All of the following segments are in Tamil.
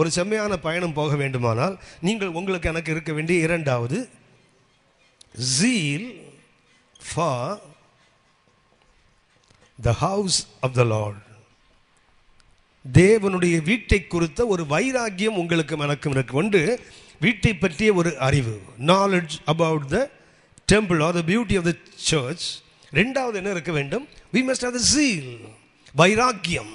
ஒரு செம்மையான பயணம் போக வேண்டுமானால் நீங்கள் உங்களுக்கு எனக்கு இருக்க வேண்டிய இரண்டாவது zeal for the house of the Lord. தேவனுடைய வீட்டை குறித்த ஒரு வைராக்கியம் உங்களுக்கு எனக்கும் இருக்கு. ஒன்று, வீட்டை பற்றிய ஒரு அறிவு, knowledge about the temple or the beauty of the church. ரெண்டாவது என்ன இருக்க வேண்டும்? we must have the zeal, வைராக்கியம்.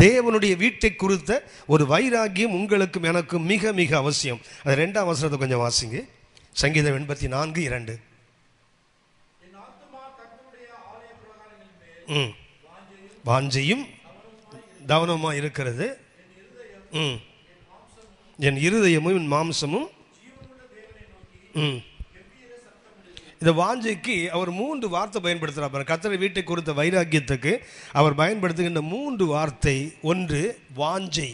தேவனுடைய வீட்டை குறித்த ஒரு வைராக்கியம் உங்களுக்கும் எனக்கும் மிக மிக அவசியம். அது ரெண்டாம் வசனத்தை கொஞ்சம் வாசிங்க. சங்கீதம் 84:2. வாஞ்சையும் தவனமா இருக்கிறது, என் இருதயமும் என் மாம்சமும். இந்த வாஞ்சைக்கு அவர் 3 வார்த்தை பயன்படுத்துகிறார். கர்த்தருடைய வீட்டை குறித்த வைராக்கியத்துக்கு அவர் பயன்படுத்துகின்ற 3 வார்த்தை. ஒன்று வாஞ்சை,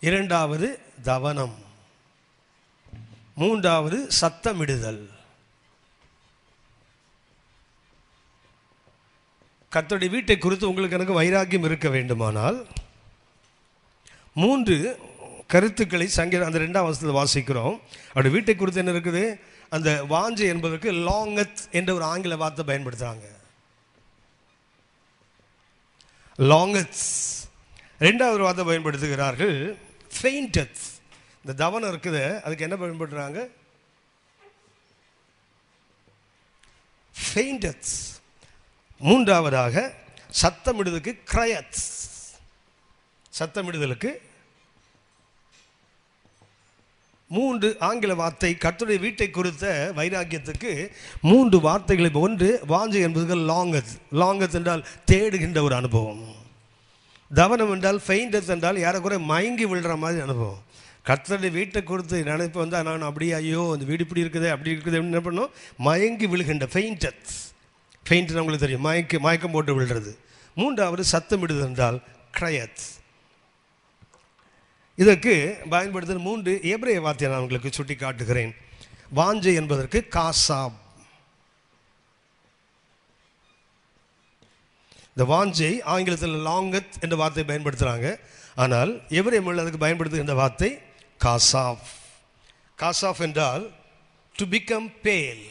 இரண்டாவது தவனம், மூன்றாவது சத்தமிடுதல். கர்த்தருடைய வீட்டை குறித்து உங்களுக்கு எனக்கு வைராக்கியம் இருக்க வேண்டுமானால் 3 கருத்துக்களை சங்கீதம் அந்த 2ஆம் வசனத்தில் வாசிக்கிறோம். அப்படி வீட்டை குறித்து என்ன இருக்குது? அந்த வாஞ்சை என்பதற்கு லாங்கத் என்ற ஒரு ஆங்கில வார்த்தை பயன்படுத்துகிறாங்க. லாங்கத். 2வது வார்த்தை பயன்படுத்துகிறார்கள் ஃபெயிண்டத். இந்த தவனம் இருக்குது, அதுக்கு என்ன பயன்படுத்துகிறாங்க? ஃபெயிண்டத். 3வதாக சத்தமிடுதலுக்கு கிரயத். சத்தமிடுதலுக்கு 3 ஆங்கில வார்த்தை. கர்த்தருடைய வீட்டை குறித்த வைராக்கியத்துக்கு 3 வார்த்தைகளை. ஒன்று வாஞ்சை என்பது லாங்கத். லாங்கத் என்றால் தேடுகின்ற ஒரு அனுபவம். தவனம் என்றால் ஃபெயிண்டத் என்றால் யாரை மயங்கி விழுற மாதிரி அனுபவம். கர்த்தருடைய வீட்டை குறித்து நினைப்பு வந்தால் நான் அப்படியே ஐயோ அந்த வீடு இப்படி இருக்குது அப்படி இருக்குது என்ன பண்ணோம்? மயங்கி விழுகின்ற ஃபெயிண்டத். ஃபெயிண்ட் உங்களுக்கு தெரியும், மயக்கம் போட்டு விழுறது. 3வது சத்தமிடுதல் என்றால் கிரயத். இதற்கு பயன்படுத்துகிற 3 எபிரேய வார்த்தையை நான் உங்களுக்கு சுட்டி காட்டுகிறேன். வாஞ்சை என்பதற்கு காசாப். இந்த வாஞ்சை ஆங்கிலத்தில் லாங்கத் என்ற வார்த்தையை பயன்படுத்துகிறாங்க. ஆனால் எபிரேய மொழியில் அதுக்கு பயன்படுத்துகின்ற வார்த்தை காசாப். காசாப் என்றால் டு பிகம் பேல்.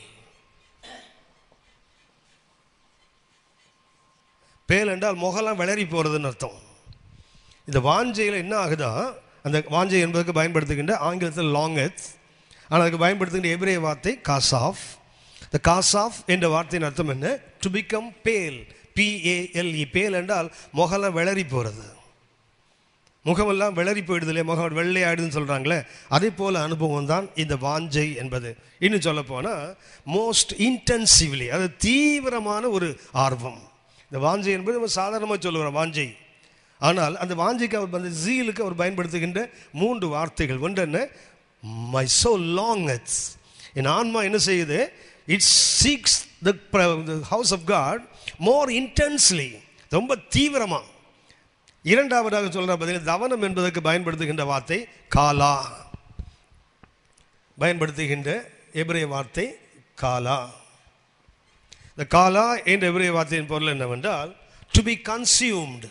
பேல் என்றால் முகலாம் வளரி போகிறதுன்னு அர்த்தம். இந்த வாஞ்சையில் என்ன ஆகுதா? அந்த வாஞ்சை என்பதற்கு பயன்படுத்துகின்ற ஆங்கிலத்தில் லாங்கத், ஆனால் அதுக்கு பயன்படுத்துகின்ற எபிரேய வார்த்தை காசாஃப். இந்த காசாஃப் என்ற வார்த்தையின் அர்த்தம் என்ன? டு பிகம் பேல், PALE. பேல் என்றால் முகலாம் விளறி போகிறது. முகமெல்லாம் விளறி போயிடுது இல்லையா, முகம் வெள்ளையாயிடுதுன்னு சொல்கிறாங்களே, அதே போல் அனுபவம் தான் இந்த வாஞ்சை என்பது. இன்னும் சொல்ல போனால் மோஸ்ட் இன்டென்சிவ்லி, அது தீவிரமான ஒரு ஆர்வம். இந்த வாஞ்சை என்பது நம்ம சாதாரணமாக சொல்லுகிறோம் வாஞ்சை. ஆனால் அந்த வாஞ்சைக்கு அவர் அந்த ஜீலுக்கு அவர் பயன்படுத்துகின்ற 3 வார்த்தைகள். ஒன்று என்ன? My soul லாங்கத்ஸ். என் ஆன்மா என்ன செய்யுது? It seeks the house of God more intensely, ரொம்ப தீவிரமாக. 2வதாக சொல்கிற பார்த்தீங்கன்னா தவனம் என்பதற்கு பயன்படுத்துகின்ற வார்த்தை காலா. பயன்படுத்துகின்ற எபிரேய வார்த்தை காலா. இந்த காலா என்ற எபிரேய வார்த்தையின் பொருள் என்னவென்றால் டு பி கன்சியூம்டு.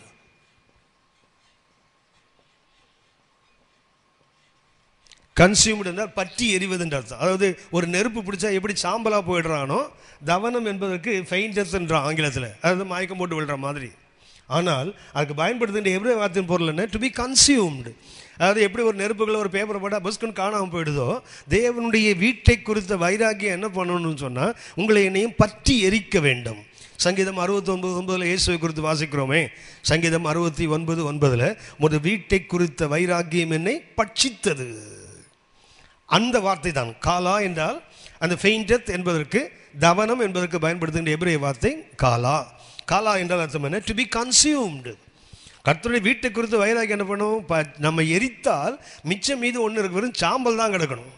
கன்சியூம்டு என்றால் பற்றி எரிவது என்ற அர்த்தம். அதாவது ஒரு நெருப்பு பிடிச்சா எப்படி சாம்பலாக போயிடுறானோ, தவனம் என்பதற்கு ஃபெயிண்டத் என்ற ஆங்கிலத்தில், அதாவது மயக்கம் போட்டு விடுற மாதிரி. ஆனால் அதுக்கு பயன்படுத்துகின்ற எபிரேய வார்த்தையின் பொருள் என்ன? To be consumed. அதாவது எப்படி ஒரு நெருப்புகளை ஒரு பேப்பரை போட்டால் பஸ்குன்னு காணாமல் போயிடுதோ, தேவனுடைய வீட்டை குறித்த வைராக்கியம் என்ன பண்ணணும்னு சொன்னால் உங்களை என்னையும் பற்றி எரிக்க வேண்டும். சங்கீதம் 69:9 இயேசுவை குறித்து வாசிக்கிறோமே. சங்கீதம் 69:9 ஒரு வீட்டை குறித்த வைராக்கியம் என்னை பட்சித்தது. அந்த வார்த்தை தான் காலா என்றால். அந்த ஃபெயிண்டத் என்பதற்கு, தவனம் என்பதற்கு பயன்படுத்துகின்ற எபிரேய வார்த்தை காலா. காலா என்றால் அர்த்தம் என்ன? To be consumed. கர்த்தருடைய வீட்டை குறித்து வைராக்கியம் என்ன பண்ணுவோம்? நம்ம எரித்தால் மிச்சம் மீது ஒன்று இருக்கு, வெறும் சாம்பல் தான் கிடக்கணும்.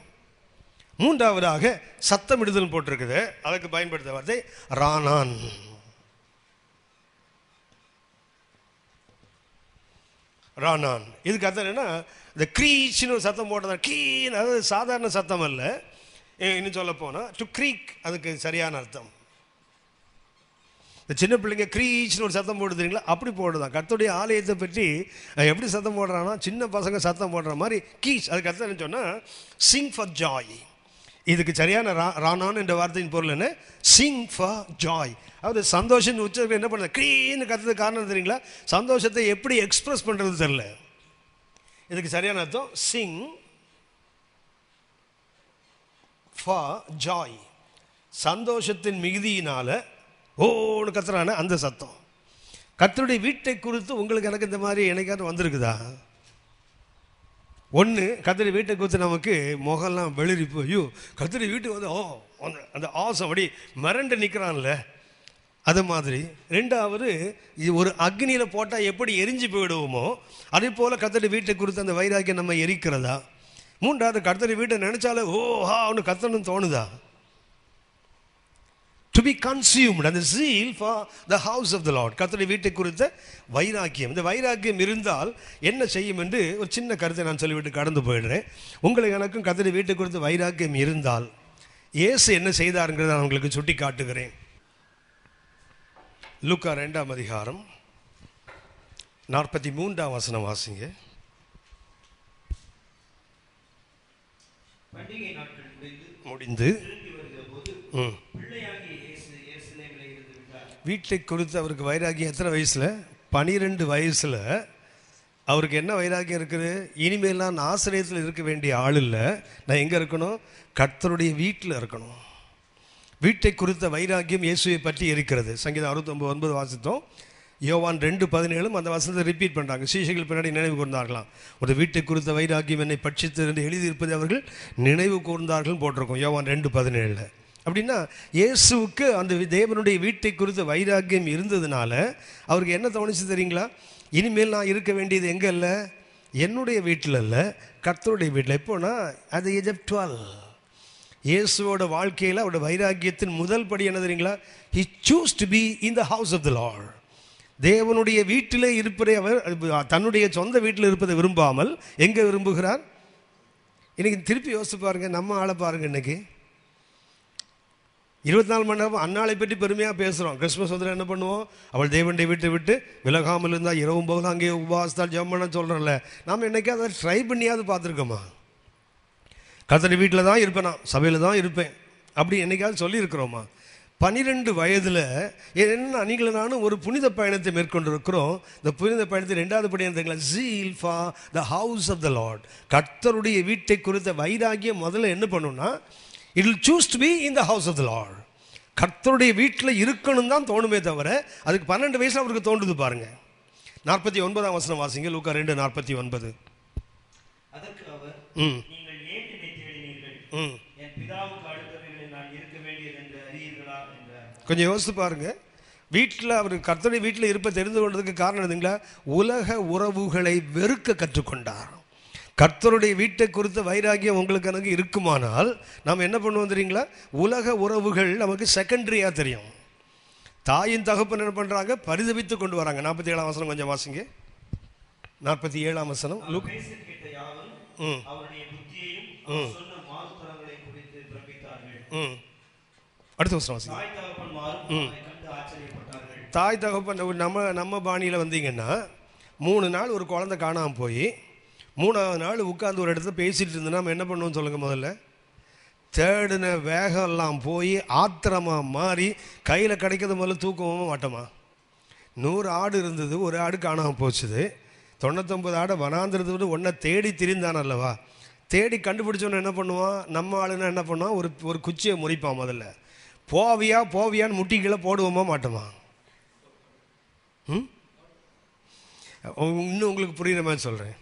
3வதாக சத்தமிடுதல் போட்டிருக்குது, அதுக்கு பயன்படுத்த வார்த்தை ரானான். ரானான் இதுக்கு அர்த்தம் என்னன்னா, இந்த க்ரீச்னு ஒரு சத்தம் போட்டதா, கீன்னு, அதாவது சாதாரண சத்தம் அல்ல. இன்னும் சொல்ல போனால் டு க்ரீக், அதுக்கு சரியான அர்த்தம். இந்த சின்ன பிள்ளைங்க க்ரீச்னு ஒரு சத்தம் போடுறீங்களா, அப்படி போடுதான். கர்த்தருடைய ஆலயத்தை பற்றி எப்படி சத்தம் போடுறான்னா, சின்ன பசங்க சத்தம் போடுற மாதிரி கீச். அதுக்கு அர்த்தம் என்ன சொன்னால், சிங் ஃபார் ஜாய். இதுக்கு சரியான ரானான் என்ற வார்த்தையின் பொருள் என்ன? Singh for Joy. அதாவது சந்தோஷம் உச்சரிப்பு என்ன பண்ணுறது, க்ரீன்னு கத்துறது காரணம் தெரியுங்களா, சந்தோஷத்தை எப்படி எக்ஸ்பிரஸ் பண்ணுறது தெரில. இதுக்கு சரியான அர்த்தம் சிங் ஃபார் ஜாய். சந்தோஷத்தின் மிகுதியினால ஓன்னு கத்துறான அந்த சத்தம். கர்த்தருடைய வீட்டை குறித்து உங்களுக்கு எனக்கு இந்த மாதிரி என்னைக்காவது வந்திருக்குதா? ஒன்று, கர்த்தருடைய வீட்டை குறித்து நமக்கு முகம்லாம் வெளிரி போய் கர்த்தருடைய வீட்டுக்கு வந்து அந்த ஆசம் அப்படி மிரண்டு நிற்கிறான்ல, அது மாதிரி. ரெண்டாவது, இது ஒரு அக்னியில் போட்டால் எப்படி எரிஞ்சு போயிடுவோமோ அதே போல் கர்த்தருடைய வீட்டை குறித்து அந்த வைராக்கியம் நம்ம எரிக்கிறதா? மூன்றாவது, கர்த்தருடைய வீட்டை நினைச்சாலே அவனு கர்த்தனும் தோணுதா? To be consumed and the zeal for the house of the Lord. கர்த்தருடைய வீட்டை குறித்த வைராக்கியம். இந்த வைராக்கியம் இருந்தால் என்ன செய்யும் என்று ஒரு சின்ன கருத்தை நான் சொல்லிவிட்டு கடந்து போயிடுறேன். உங்களுக்கு எனக்கும் கர்த்தருடைய வீட்டை குறித்த வைராக்கியம் இருந்தால் இயேசு என்ன செய்தாருங்கிறத நான் உங்களுக்கு சுட்டி காட்டுகிறேன். லூக்கா 2ஆம் அதிகாரம் 43ஆம் வசனம் வாசிங்க. பண்டிகை நாட்கள் முடிந்து வீட்டை குறித்து அவருக்கு வைராக்கியம் எத்தனை வயசில்? 12 வயசில். அவருக்கு என்ன வைராக்கியம் இருக்குது? இனிமேலாம் நான் ஆசிரியத்தில் இருக்க வேண்டிய ஆள் இல்லை, நான் எங்கே இருக்கணும்? கர்த்தருடைய வீட்டில் இருக்கணும். வீட்டை குறித்த வைராக்கியம் இயேசுவை பற்றி இருக்கிறது. சங்கீதம் 69 வாசித்தோம். யோவான் 2:17 அந்த வசனத்தை ரிப்பீட் பண்ணுறாங்க. சீஷைகள் பின்னாடி நினைவு கூர்ந்தார்களாம். ஒரு வீட்டை குறித்த வைராக்கியம் என்னை பட்சித்து என்று எழுதியிருப்பதை அவர்கள் நினைவு கூர்ந்தார்கள் போட்டிருக்கோம் யோவான் 2:17. அப்படின்னா இயேசுவுக்கு அந்த தேவனுடைய வீட்டை குறித்த வைராக்கியம் இருந்ததுனால அவருக்கு என்ன தோணுச்சு தெரியுங்களா? இனிமேல் நான் இருக்க வேண்டியது எங்கே இல்லை? என்னுடைய வீட்டில் இல்லை, கர்த்தருடைய வீட்டில். எப்போனா அது ஏஜ் ஆஃப் 12. இயேசுவோட வாழ்க்கையில் அவருடைய வைராக்கியத்தின் முதல் படி என்ன தெரியுங்களா? He choose to be in the house of the lord. தேவனுடைய வீட்டிலே இருப்பதை அவர் தன்னுடைய சொந்த வீட்டில் இருப்பதை விரும்பாமல் எங்கே விரும்புகிறார்? இன்னைக்கு திருப்பி யோசிச்சு பாருங்க, நம்ம ஆளை பாருங்க. இன்னைக்கு 24 மணி நேரம் அன்னாளை பற்றி பெருமையாக பேசுகிறோம். கிறிஸ்மஸ் வந்து என்ன பண்ணுவோம்? அவள் தேவனுடைய வீட்டை விட்டு விலகாமல் இருந்தால் இரவும் போகலாம் அங்கே உபவாசத்தால் ஜெபம் பண்ண சொல்கிறோம்ல. நாம் என்னைக்காவது அதை ட்ரை பண்ணியாவது பார்த்துருக்கோமா? கர்த்தருடைய வீட்டில் தான் இருப்பேன், நான் சபையில் தான் இருப்பேன் அப்படி என்னைக்காவது சொல்லியிருக்கிறோமா? 12 வயதில் என்ன நீங்களும் நானும் ஒரு புனித பயணத்தை மேற்கொண்டிருக்கிறோம். இந்த புனித பயணத்தை 2வது படி என்ன? zeal for the house of the Lord. கர்த்தருடைய வீட்டை குறித்த வைராக்கியம் முதல்ல என்ன பண்ணுன்னா, it will choose to be in the house of the Lord. கர்த்தருடைய வீட்டில் இருக்கணும் தான் தோணுமே தவிர அதுக்கு 12 வயசில் அவருக்கு தோன்றுது பாருங்க. 49ஆம் வசனம் வாசிங்க. லூக்கா 2:49. அதற்கு அவர், நீங்கள் ஏன் என்னை தேடினீர்கள்? என் பிதாவுக்கு அடுத்தவைகளில் நான் இருக்க வேண்டியது என்று அறியீர்களா என்றார். கொஞ்சம் யோசித்து பாருங்க. வீட்டில் அவர் கர்த்தருடைய வீட்டில் இருப்ப தெரிந்து கொண்டதுக்கு காரணம் எதுங்களா? உலக உறவுகளை வெறுக்க கற்றுக்கொண்டார். கர்த்தருடைய வீட்டை குறித்த வைராக்கியம் உங்களுக்கு எனக்கு இருக்குமானால் நாம் என்ன பண்ணுவோம் தெரியுங்களா? உலக உறவுகள் நமக்கு செகண்டரியாக தெரியும். தாயின் தகப்பன் என்ன பண்ணுறாங்க? பரிதபித்து கொண்டு வராங்க. 47ஆம் வசனம் கொஞ்சம் வாசிங்க. 47ஆம் வசனம். அடுத்த வசனம் வாசிங்க. தாய் தகப்பன் நம்ம பாணியில் வந்தீங்கன்னா 3 நாள் ஒரு குழந்தை காணாமல் போய் 3ஆவது நாள் உட்கார்ந்து ஒரு இடத்துல பேசிகிட்டு இருந்தோன்னா நம்ம என்ன பண்ணுவோம் சொல்லுங்கள்? முதல்ல தேடின வேகம்லாம் போய் ஆத்திரமாக மாறி கையில் கிடைக்கிறது முதல்ல தூக்கமாக மாட்டோமா? 100 ஆடு இருந்தது, ஒரு ஆடு காணாமல் போச்சுது. 99 ஆடை வனாந்திரத்தை விட்டு ஒன்றை தேடி திரிந்தான் அல்லவா? தேடி கண்டுபிடிச்சோன்னு என்ன பண்ணுவான்? நம்ம ஆளுன்னா என்ன பண்ணுவான்? ஒரு குச்சியை முறிப்பான். முதல்ல போவியான்னு முட்டி கீழே போடுவோமா மாட்டோமா? இன்னும் உங்களுக்கு புரியுற மாதிரி சொல்கிறேன்.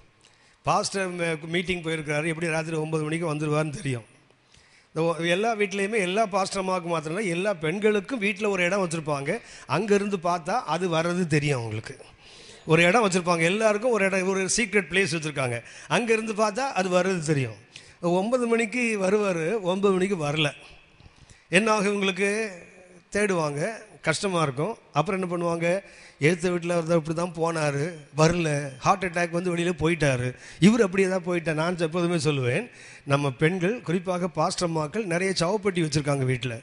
பாஸ்டர் மீட்டிங் போயிருக்கிறாரு, எப்படி ராத்திரி 9 மணிக்கு வந்துடுவார்னு தெரியும். இந்த எல்லா வீட்லேயுமே எல்லா பாஸ்டர் அம்மாவுக்கு மாத்திரம் இல்லை, எல்லா பெண்களுக்கும் வீட்டில் ஒரு இடம் வச்சுருப்பாங்க. அங்கேருந்து பார்த்தா அது வர்றது தெரியும். அவங்களுக்கு ஒரு இடம் வச்சுருப்பாங்க, எல்லாருக்கும் ஒரு இடம், ஒரு சீக்ரெட் பிளேஸ் வச்சுருக்காங்க. அங்கேருந்து பார்த்தா அது வர்றது தெரியும். 9 மணிக்கு வருவார், 9 மணிக்கு வரல. என்ன ஆகும்? உங்களுக்கு தேடுவாங்க, கஷ்டமாக இருக்கும். அப்புறம் என்ன பண்ணுவாங்க, எழுத்த வீட்டில் ஒருத்தர் இப்படி தான் போனார், வரல, ஹார்ட் அட்டாக் வந்து வெளியில் போயிட்டார், இவர் அப்படியே தான் போயிட்டார். நான் எப்போதுமே சொல்லுவேன், நம்ம பெண்கள் குறிப்பாக பாஸ்டர்மாக்கள் நிறைய சவப்பெட்டி வச்சுருக்காங்க வீட்டில்.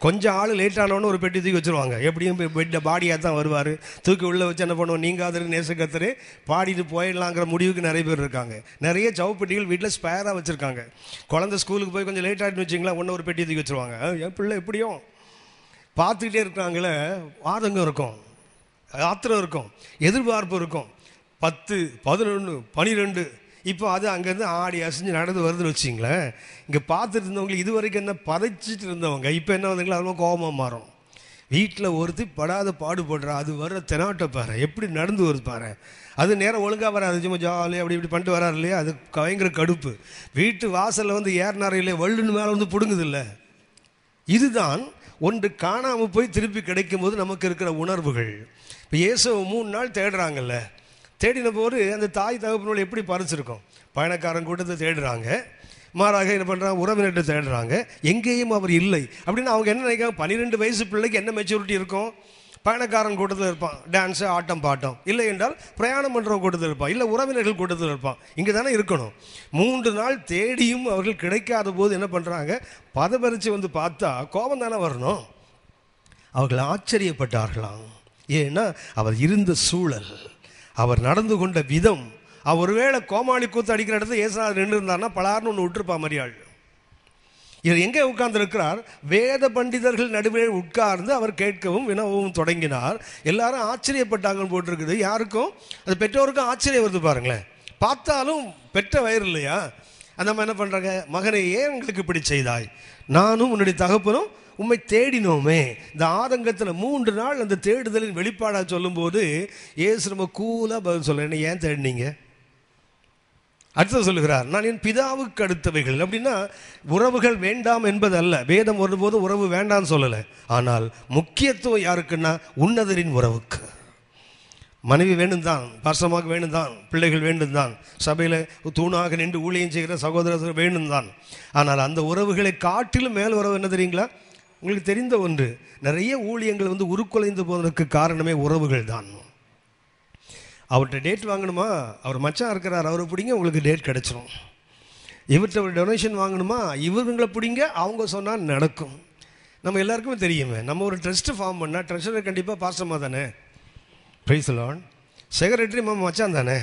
கொஞ்சம் ஆள் லேட் ஆனவொன்னு ஒரு பெட்டி தூக்கி வச்சுருவாங்க. எப்படியும் பெட்ட பாடியாக தான் வருவார், தூக்கி உள்ளே வச்சு என்ன பண்ணுவோம், நீங்காதரு நேசக்கத்தரு பாடிட்டு போயிடலாங்கிற முடிவுக்கு நிறைய பேர் இருக்காங்க. நிறைய சவப்பெட்டிகள் வீட்டில் ஸ்பேராக வச்சுருக்காங்க. குழந்தை ஸ்கூலுக்கு போய் கொஞ்சம் லேட் ஆகிட்டு வச்சிங்களா, ஒன்று ஒரு பெட்டி தூக்கி வச்சுருவாங்க. என் பிள்ளை எப்படியும் பார்த்துக்கிட்டே இருக்கிறாங்களே, ஆதங்கம் இருக்கும், ஆத்திரம் இருக்கும், எதிர்பார்ப்பு இருக்கும். 10, 11, 12 இப்போ அது அங்கேருந்து ஆடி அசைஞ்சு நடந்து வருதுன்னு வச்சிங்களேன். இங்கே பார்த்துட்டு இருந்தவங்களுக்கு இது வரைக்கும் என்ன பதைச்சிட்டு இருந்தவங்க இப்போ என்ன வந்தீங்களா, அதுவும் கோபமாக மாறும். வீட்டில் ஒருத்தி படாத பாடுபடுறா, அது வர்ற தெனாட்டை பாரு, எப்படி நடந்து வருது பாரு. அது நேரம் ஒழுங்காக வராது, சும்மா ஜாலியாக அப்படி இப்படி பண்ணிட்டு வராரு இல்லையா, அது பயங்கர கடுப்பு. வீட்டு வாசலில் வந்து ஏறினாரையிலே வள்ளுன்னு மேலே வந்து பிடுங்குது இல்லை. இதுதான் ஒன்று காணாமல் போய் திருப்பி கிடைக்கும் போது நமக்கு இருக்கிற உணர்வுகள். இப்போ இயேசுவை 3 நாள் தேடுறாங்கல்ல, தேடின போது அந்த தாய் தகப்பனோடு எப்படி பறிச்சிருக்கோம். பயணக்காரன் கூட்டத்தை தேடுறாங்க, மாறாக என்ன பண்ணுறாங்க, உறவினர்கிட்ட தேடுறாங்க, எங்கேயும் அவர் இல்லை. அப்படின்னு அவங்க என்ன நினைக்கிறாங்க, 12 வயசு பிள்ளைக்கு என்ன மெச்சூரிட்டி இருக்கும், பயணக்காரன் கூட்டத்தில் இருப்பான், டான்ஸு ஆட்டம் பாட்டம், இல்லை என்றால் பிரயாணம் பண்ணுறவங்க கூட்டத்தில் இருப்பான், இல்லை உறவினர்கள் கூட்டத்தில் இருப்பான். இங்கே தானே இருக்கணும். 3 நாள் தேடியும் அவர்கள் கிடைக்காத போது என்ன பண்ணுறாங்க, பதபரித்து வந்து பார்த்தா கோபம் தானே வரணும். அவர்கள் ஆச்சரியப்பட்டார்களாம். ஏன்னா அவர் இருந்த சூழல், அவர் நடந்து கொண்ட விதம். அவர் ஒருவேளை கோமாளி கூத்து அடிக்கிற இடத்துல ஏசுநாதர் நின்று இருந்தார்னா பலார்னு ஒன்று விட்டுருப்பா மரியாள். இவர் எங்கே உட்கார்ந்து இருக்கிறார், வேத பண்டிதர்கள் நடுவே உட்கார்ந்து அவர் கேட்கவும் வினவும் தொடங்கினார். எல்லாரும் ஆச்சரியப்பட்டாங்கன்னு போட்டிருக்குது. யாருக்கும், அது பெற்றோருக்கும் ஆச்சரியம் வருது பாருங்களேன். பார்த்தாலும் பெற்ற வயிறு இல்லையா, அந்த மாதிரி என்ன பண்ணுறாங்க, மகனை ஏன் எங்களுக்கு இப்படி செய்தாய், நானும் உன்னுடைய தகப்பனும் உண்மை தேடினோமே. இந்த ஆதங்கத்தில் 3 நாள் அந்த தேடுதலின் வெளிப்பாடாக சொல்லும்போது ஏசு ரொம்ப கூலாக பதில் சொல்ல, என்ன ஏன் தேடினீங்க. அடுத்த சொல்லுகிறார், நான் என் பிதாவுக்கு அடுத்தவைகள். அப்படின்னா உறவுகள் வேண்டாம் என்பது அல்ல, வேதம் ஒருபோது உறவு வேண்டாம்னு சொல்லலை. ஆனால் முக்கியத்துவம் யாருக்குன்னா உன்னதரின் உறவுக்கு. மனைவி வேணும் தான், பாசமாக வேணும் தான், பிள்ளைகள் வேண்டும் தான், சபையில் தூணாக நின்று ஊழியம் செய்கிற சகோதரர்கள் வேணும் தான். ஆனால் அந்த உறவுகளை காட்டிலும் மேல் உறவு என்ன தெரியுங்களா, உங்களுக்கு தெரிந்த ஒன்று, நிறைய ஊழியங்கள் வந்து உருக்குலைந்து போவதற்கு காரணமே உறவுகள் தான். அவர்கிட்ட டேட் வாங்கணுமா, அவர் மச்சான் இருக்கிறார், அவரை பிடிங்க, உங்களுக்கு டேட் கிடச்சிரும். இவர்கிட்ட ஒரு டொனேஷன் வாங்கணுமா, இவங்களை பிடிங்க, அவங்க சொன்னால் நடக்கும். நம்ம எல்லாருக்குமே தெரியுமே, நம்ம ஒரு ட்ரஸ்ட்டு ஃபார்ம் பண்ணால் ட்ரெஷரர் கண்டிப்பாக பாஸ்டம்மா தானே, பிரைஸ் லார்ட். செக்ரட்டரி மாமா மச்சான் தானே,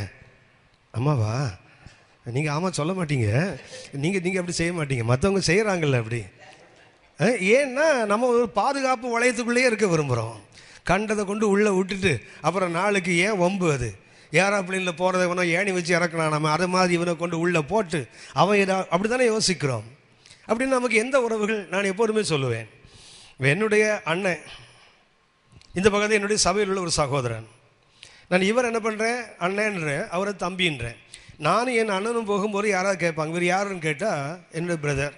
அம்மாவா நீங்கள் ஆமாம் சொல்ல மாட்டீங்க, நீங்கள் அப்படி செய்ய மாட்டீங்க, மற்றவங்க செய்கிறாங்கல்ல அப்படி. ஏன்னா நம்ம ஒரு பாதுகாப்பு வளையத்துக்குள்ளேயே இருக்க விரும்புகிறோம். கண்டதை கொண்டு உள்ளே விட்டுட்டு அப்புறம் நாளைக்கு ஏன் வம்பு, அது ஏரோப்ளேனில் போகிறத இவனை ஏணி வச்சு இறக்கலாம், நம்ம அதை மாதிரி இவனை கொண்டு உள்ளே போட்டு அவன் அப்படி தானே யோசிக்கிறோம். அப்படின்னு நமக்கு எந்த உறவுகள், நான் எப்போதுமே சொல்லுவேன், என்னுடைய அண்ணன் இந்த பக்கத்தில் என்னுடைய சபையில் உள்ள ஒரு சகோதரன், நான் இவர் என்ன பண்ணுறேன் அண்ணன்றேன், அவரை தம்பின்றேன். நானும் என் அண்ணனும் போகும்போது யாராவது கேட்பாங்க, இவர் யாருன்னு கேட்டால் என்னுடைய பிரதர்,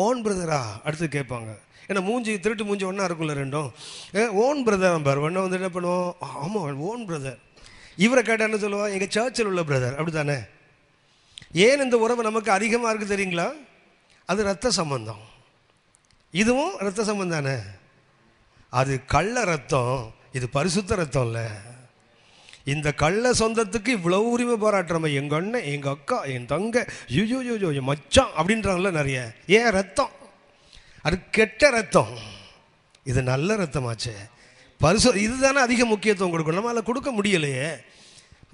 ஓன் பிரதரா அடுத்து கேட்பாங்க. ஏன்னா மூஞ்சி திருட்டு மூஞ்சி ஒன்றா இருக்குல்ல ரெண்டும், ஓன் பிரதர் பார் ஒன்று வந்து என்ன பண்ணுவோம், ஆமாம் ஓன் பிரதர். இவரை கேட்டால் என்ன சொல்லுவோம், எங்கள் சர்ச்சில் உள்ள பிரதர், அப்படி தானே. ஏன் இந்த உறவு நமக்கு அதிகமாக இருக்குது தெரியுங்களா, அது இரத்த சம்பந்தம். இதுவும் இரத்த சம்பந்தம் தானே, அது கள்ள ரத்தம், இது பரிசுத்த ரத்தம் இல்லை. இந்த கள்ள சொந்தத்துக்கு இவ்வளோ உரிமை பாராட்டுறோம், எங்கள் அண்ணன், எங்கள் அக்கா, என் தங்க, யூ மச்சான் அப்படின்றாங்கள நிறைய. ஏன் ரத்தம், அது கெட்ட ரத்தம், இது நல்ல ரத்தமாச்சே, இதுதானே அதிக முக்கியத்துவம் கொடுக்கணும். நம்மளால் கொடுக்க முடியலையே.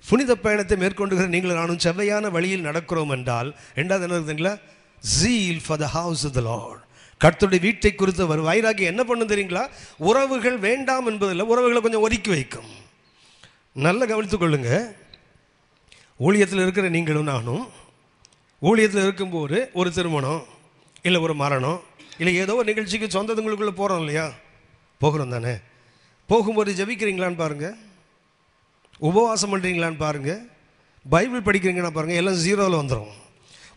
புனித பயணத்தை மேற்கொண்டுகிற நீங்கள் நானும் செவ்வையான வழியில் நடக்கிறோம் என்றால், ரெண்டாவது என்ன இருக்குதுங்களா, zeal for the house of the Lord, கர்த்தருடைய வீட்டை குறித்த ஒரு வைராகியம் என்ன பண்ணும் தெரியுங்களா, உறவுகள் வேண்டாம் என்பதில்லை, உறவுகளை கொஞ்சம் ஒதுக்கி வைக்கும். நல்ல கவனித்துக் கொள்ளுங்க. ஊழியத்தில் இருக்கிற நீங்களும் நானும் ஊழியத்தில் இருக்கும்போது ஒரு திருமணம் இல்லை ஒரு மரணம் இல்லை ஏதோ ஒரு நிகழ்ச்சிக்கு சொந்தத்துங்களுக்குள்ளே போகிறோம் இல்லையா, போகிறோம் தானே. போகும்போது ஜெபிக்கிறீங்களான்னு பாருங்கள், உபவாசம் பண்ணுறீங்களான்னு பாருங்கள், பைபிள் படிக்கிறீங்கன்னு பாருங்கள், எல்லாம் 0வில் வந்துடும்.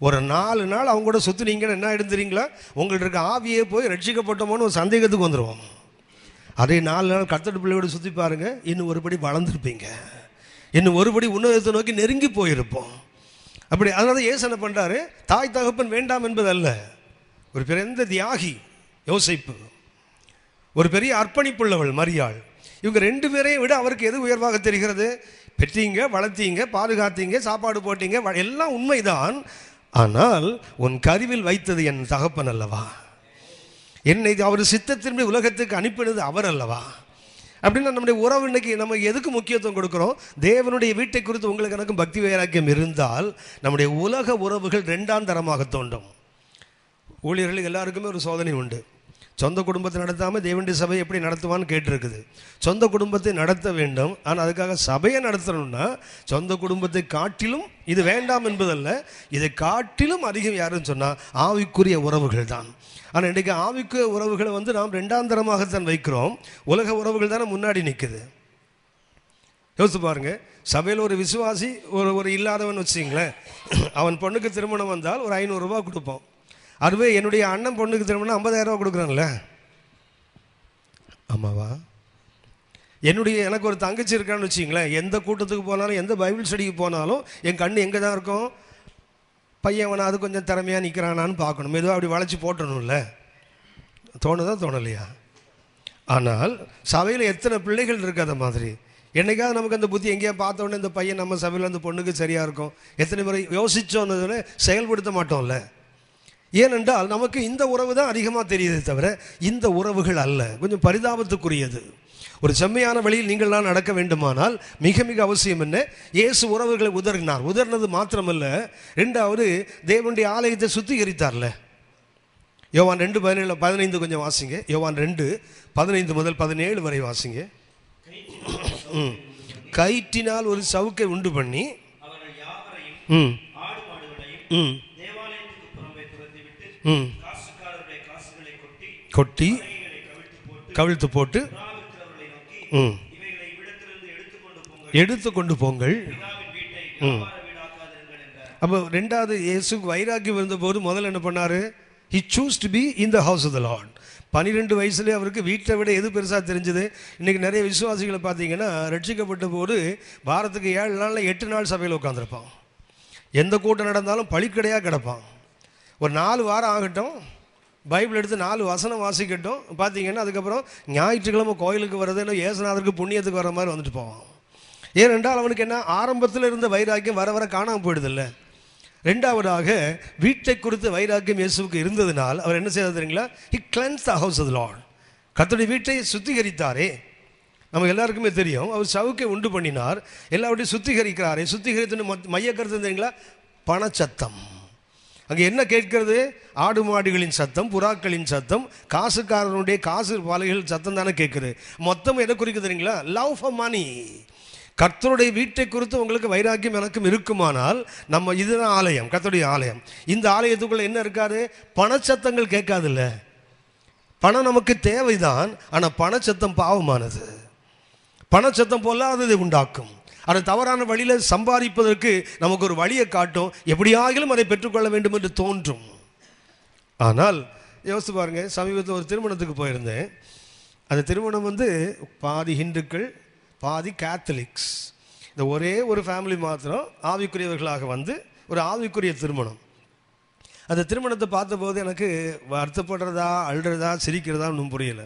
ஒரு 4 நாள் அவங்க கூட சுற்றுனீங்கன்னு என்ன எடுத்துறீங்களா, உங்கள்ட்ட இருக்க ஆவியே போய் ரட்சிக்கப்பட்டோமோன்னு ஒரு சந்தேகத்துக்கு வந்துடுவோம். அதே 4 நாள் கர்த்தருடைய பிள்ளையோடு சுற்றி பாருங்கள், இன்னும் ஒருபடி வளர்ந்துருப்பீங்க, இன்னும் ஒருபடி உன்னதத்தை நோக்கி நெருங்கி போயிருப்போம். அப்படி அதனால இயேசு என்ன பண்ணுறாரு, தாய் தகப்பன் வேண்டாம் என்பது அல்ல. ஒரு பிறந்த தியாகி யோசேப்பு, ஒரு பெரிய அர்ப்பணிப்புள்ளவள் மரியாள். இவங்க 2 பேரையும் விட அவருக்கு எது உயர்வாக தெரிகிறது? பெற்றீங்க, வளர்த்தீங்க, பாதுகாத்தீங்க, சாப்பாடு போட்டீங்க, எல்லாம் உண்மைதான். ஆனால் உன் கருவில் வைத்தது என் தகப்பன் அல்லவா, என்னை அவர் சித்தத்தின்படி உலகத்துக்கு அனுப்பினது அவர் அல்லவா. அப்படின்னா நம்முடைய உறவு இன்னைக்கு நம்ம எதுக்கு முக்கியத்துவம் கொடுக்குறோம்? தேவனுடைய வீட்டை குறித்து உங்களுக்கு எனக்கும் பக்தி வைராக்கியம் இருந்தால் நம்முடைய உலக உறவுகள் 2ஆம் தரமாக தோன்றும். ஊழியர்கள் எல்லாருக்குமே ஒரு சோதனை உண்டு. சொந்த குடும்பத்தை நடத்தாமல் தேவனுடைய சபை எப்படி நடத்துவான்னு கேட்டிருக்குது. சொந்த குடும்பத்தை நடத்த வேண்டும், ஆனால் அதுக்காக சபையை நடத்தணும்னா சொந்த குடும்பத்தை காட்டிலும் இது வேண்டாம் என்பதல்ல, இதை காட்டிலும் அதிகம் யாருன்னு சொன்னால் ஆவிக்குரிய உறவுகள் தான். ஆனால் இன்றைக்கு ஆவிக்குரிய உறவுகளை நாம் 2ஆம் தரமாகத்தான் வைக்கிறோம். உலக உறவுகள் தானே முன்னாடி நிற்குது. யோசித்து பாருங்க, சபையில் ஒரு விசுவாசி ஒரு இல்லாதவன் வச்சுங்களேன், அவன் பொண்ணுக்கு திருமணம் வந்தால் ஒரு 500 ரூபா கொடுப்போம். அதுவே என்னுடைய அண்ணன் பொண்ணுக்கு திருமணம் 50,000 ரூபா கொடுக்குறான்ல, ஆமாவா? எனக்கு ஒரு தங்கச்சி இருக்கான்னு வச்சிங்களேன், எந்த கூட்டத்துக்கு போனாலும் எந்த பைபிள் ஸ்டடிக்கு போனாலும் என் கண்ணு எங்கே தான் இருக்கும்? பையன் அது கொஞ்சம் திறமையாக நிற்கிறானான்னு பார்க்கணும். மெதுவாக அப்படி வளைச்சி போட்டணும்ல, தோணுதா தோணலையா? ஆனால் சபையில் எத்தனை பிள்ளைகள் இருக்காத மாதிரி என்னைக்காவது நமக்கு அந்த புத்தி எங்கேயா பார்த்த உடனே இந்த பையன் நம்ம சபையில் அந்த பொண்ணுக்கு சரியாக இருக்கும் எத்தனை முறை யோசிச்சோன்னு செயல்படுத்த மாட்டோம்ல. ஏனென்றால் நமக்கு இந்த உறவு தான் அதிகமாக தெரியுதே தவிர இந்த உறவுகள் அல்ல. கொஞ்சம் பரிதாபத்துக்குரியது. ஒரு செம்மையான வழியில் நீங்கள்லாம் நடக்க வேண்டுமானால் மிக மிக அவசியம் என்ன? இயேசு உறவுகளை உதறினார். உதறினது மாத்திரமல்ல, 2வது தேவனுடைய ஆலயத்தை சுத்திகரித்தார்ல. யோவான் 2:15 கொஞ்சம் வாசிங்க. யோவான் 2:15 முதல் 17 வரை வாசிங்க. கயிற்றினால் ஒரு சவுக்கை உண்டு பண்ணி கொட்டி கவிழ்த்து போட்டு எடுத்து கொண்டு போங்கள். அப்போ 2வது இயேசுக்கு வைராக்கியம் இருந்தபோது முதல்ல என்ன பண்ணாரு? He chose to be in the house of the Lord. 12 வயசுலேயே அவருக்கு வீட்டை விட எது பெருசாக தெரிஞ்சது? இன்றைக்கி நிறைய விசுவாசிகளை பார்த்தீங்கன்னா ரட்சிக்கப்பட்ட போது வாரத்துக்கு 7 நாளில் 8 நாள் சபையில் உட்காந்துருப்பான். எந்த கூட்டம் நடந்தாலும் பழிக்கடையாக கிடப்பான். ஒரு 4 வாரம் ஆகட்டும், பைபிள் எடுத்து 4 வசனம் வாசிக்கட்டும், பார்த்தீங்கன்னா அதுக்கப்புறம் ஞாயிற்றுக்கிழமை கோயிலுக்கு வர்றதுன்னு இயேசுநாதருக்கு புண்ணியத்துக்கு வர மாதிரி வந்துட்டு போவான். ஏனென்றால் அவனுக்கு என்ன, ஆரம்பத்தில் இருந்த வைராக்கியம் வர வர காணாமல் போயிடுதில்ல. 2வதாக வீட்டை குறித்து வைராக்கியம் இயேசுவுக்கு இருந்ததுனால் அவர் என்ன செய்தார் தெரியுங்களா? He cleansed the house of the Lord. கர்த்தருடைய வீட்டை சுத்திகரித்தாரே. நம்ம எல்லாருக்குமே தெரியும், அவர் சவுக்கை உண்டு பண்ணினார், எல்லாவற்றையும் சுத்திகரிக்கிறாரே. சுத்திகரித்து மைய கருத்து தெரியுங்களா? பணச்சத்தம். அங்கே என்ன கேட்கிறது? ஆடு மாடுகளின் சத்தம், புறாக்களின் சத்தம், காசுக்காரனுடைய காசு பாலைகள் சத்தம் தானே கேட்குது. மொத்தம் எதை குறிக்க தெரியுங்களா? Love for money. கர்த்தருடைய வீட்டை குறித்து உங்களுக்கு வைராக்கியம் எனக்கும் இருக்குமானால் நம்ம இதுதான் ஆலயம், கர்த்தருடைய ஆலயம். இந்த ஆலயத்துக்குள்ள என்ன இருக்காது? பணச்சத்தங்கள் கேட்காதுல்ல. பணம் நமக்கு தேவைதான், ஆனால் பணச்சத்தம் பாவமானது. பணச்சத்தம் பொல்லாததை உண்டாக்கும். அதை தவறான வழியில் சம்பாதிப்பதற்கு நமக்கு ஒரு வழியை காட்டும். எப்படியாகிலும் அதை பெற்றுக்கொள்ள வேண்டும் என்று தோன்றும். ஆனால் யோசித்து பாருங்க, சமீபத்தில் ஒரு திருமணத்துக்கு போயிருந்தேன். அந்த திருமணம் பாதி ஹிந்துக்கள் பாதி கேத்தலிக்ஸ். இந்த ஒரே ஒரு ஃபேமிலி மாத்திரம் ஆவிக்குரியவர்களாக ஒரு ஆவிக்குரிய திருமணம். அந்த திருமணத்தை பார்த்தபோது எனக்கு வருத்தப்படுறதா அழுறதா சிரிக்கிறதா ஒன்றும் புரியலை.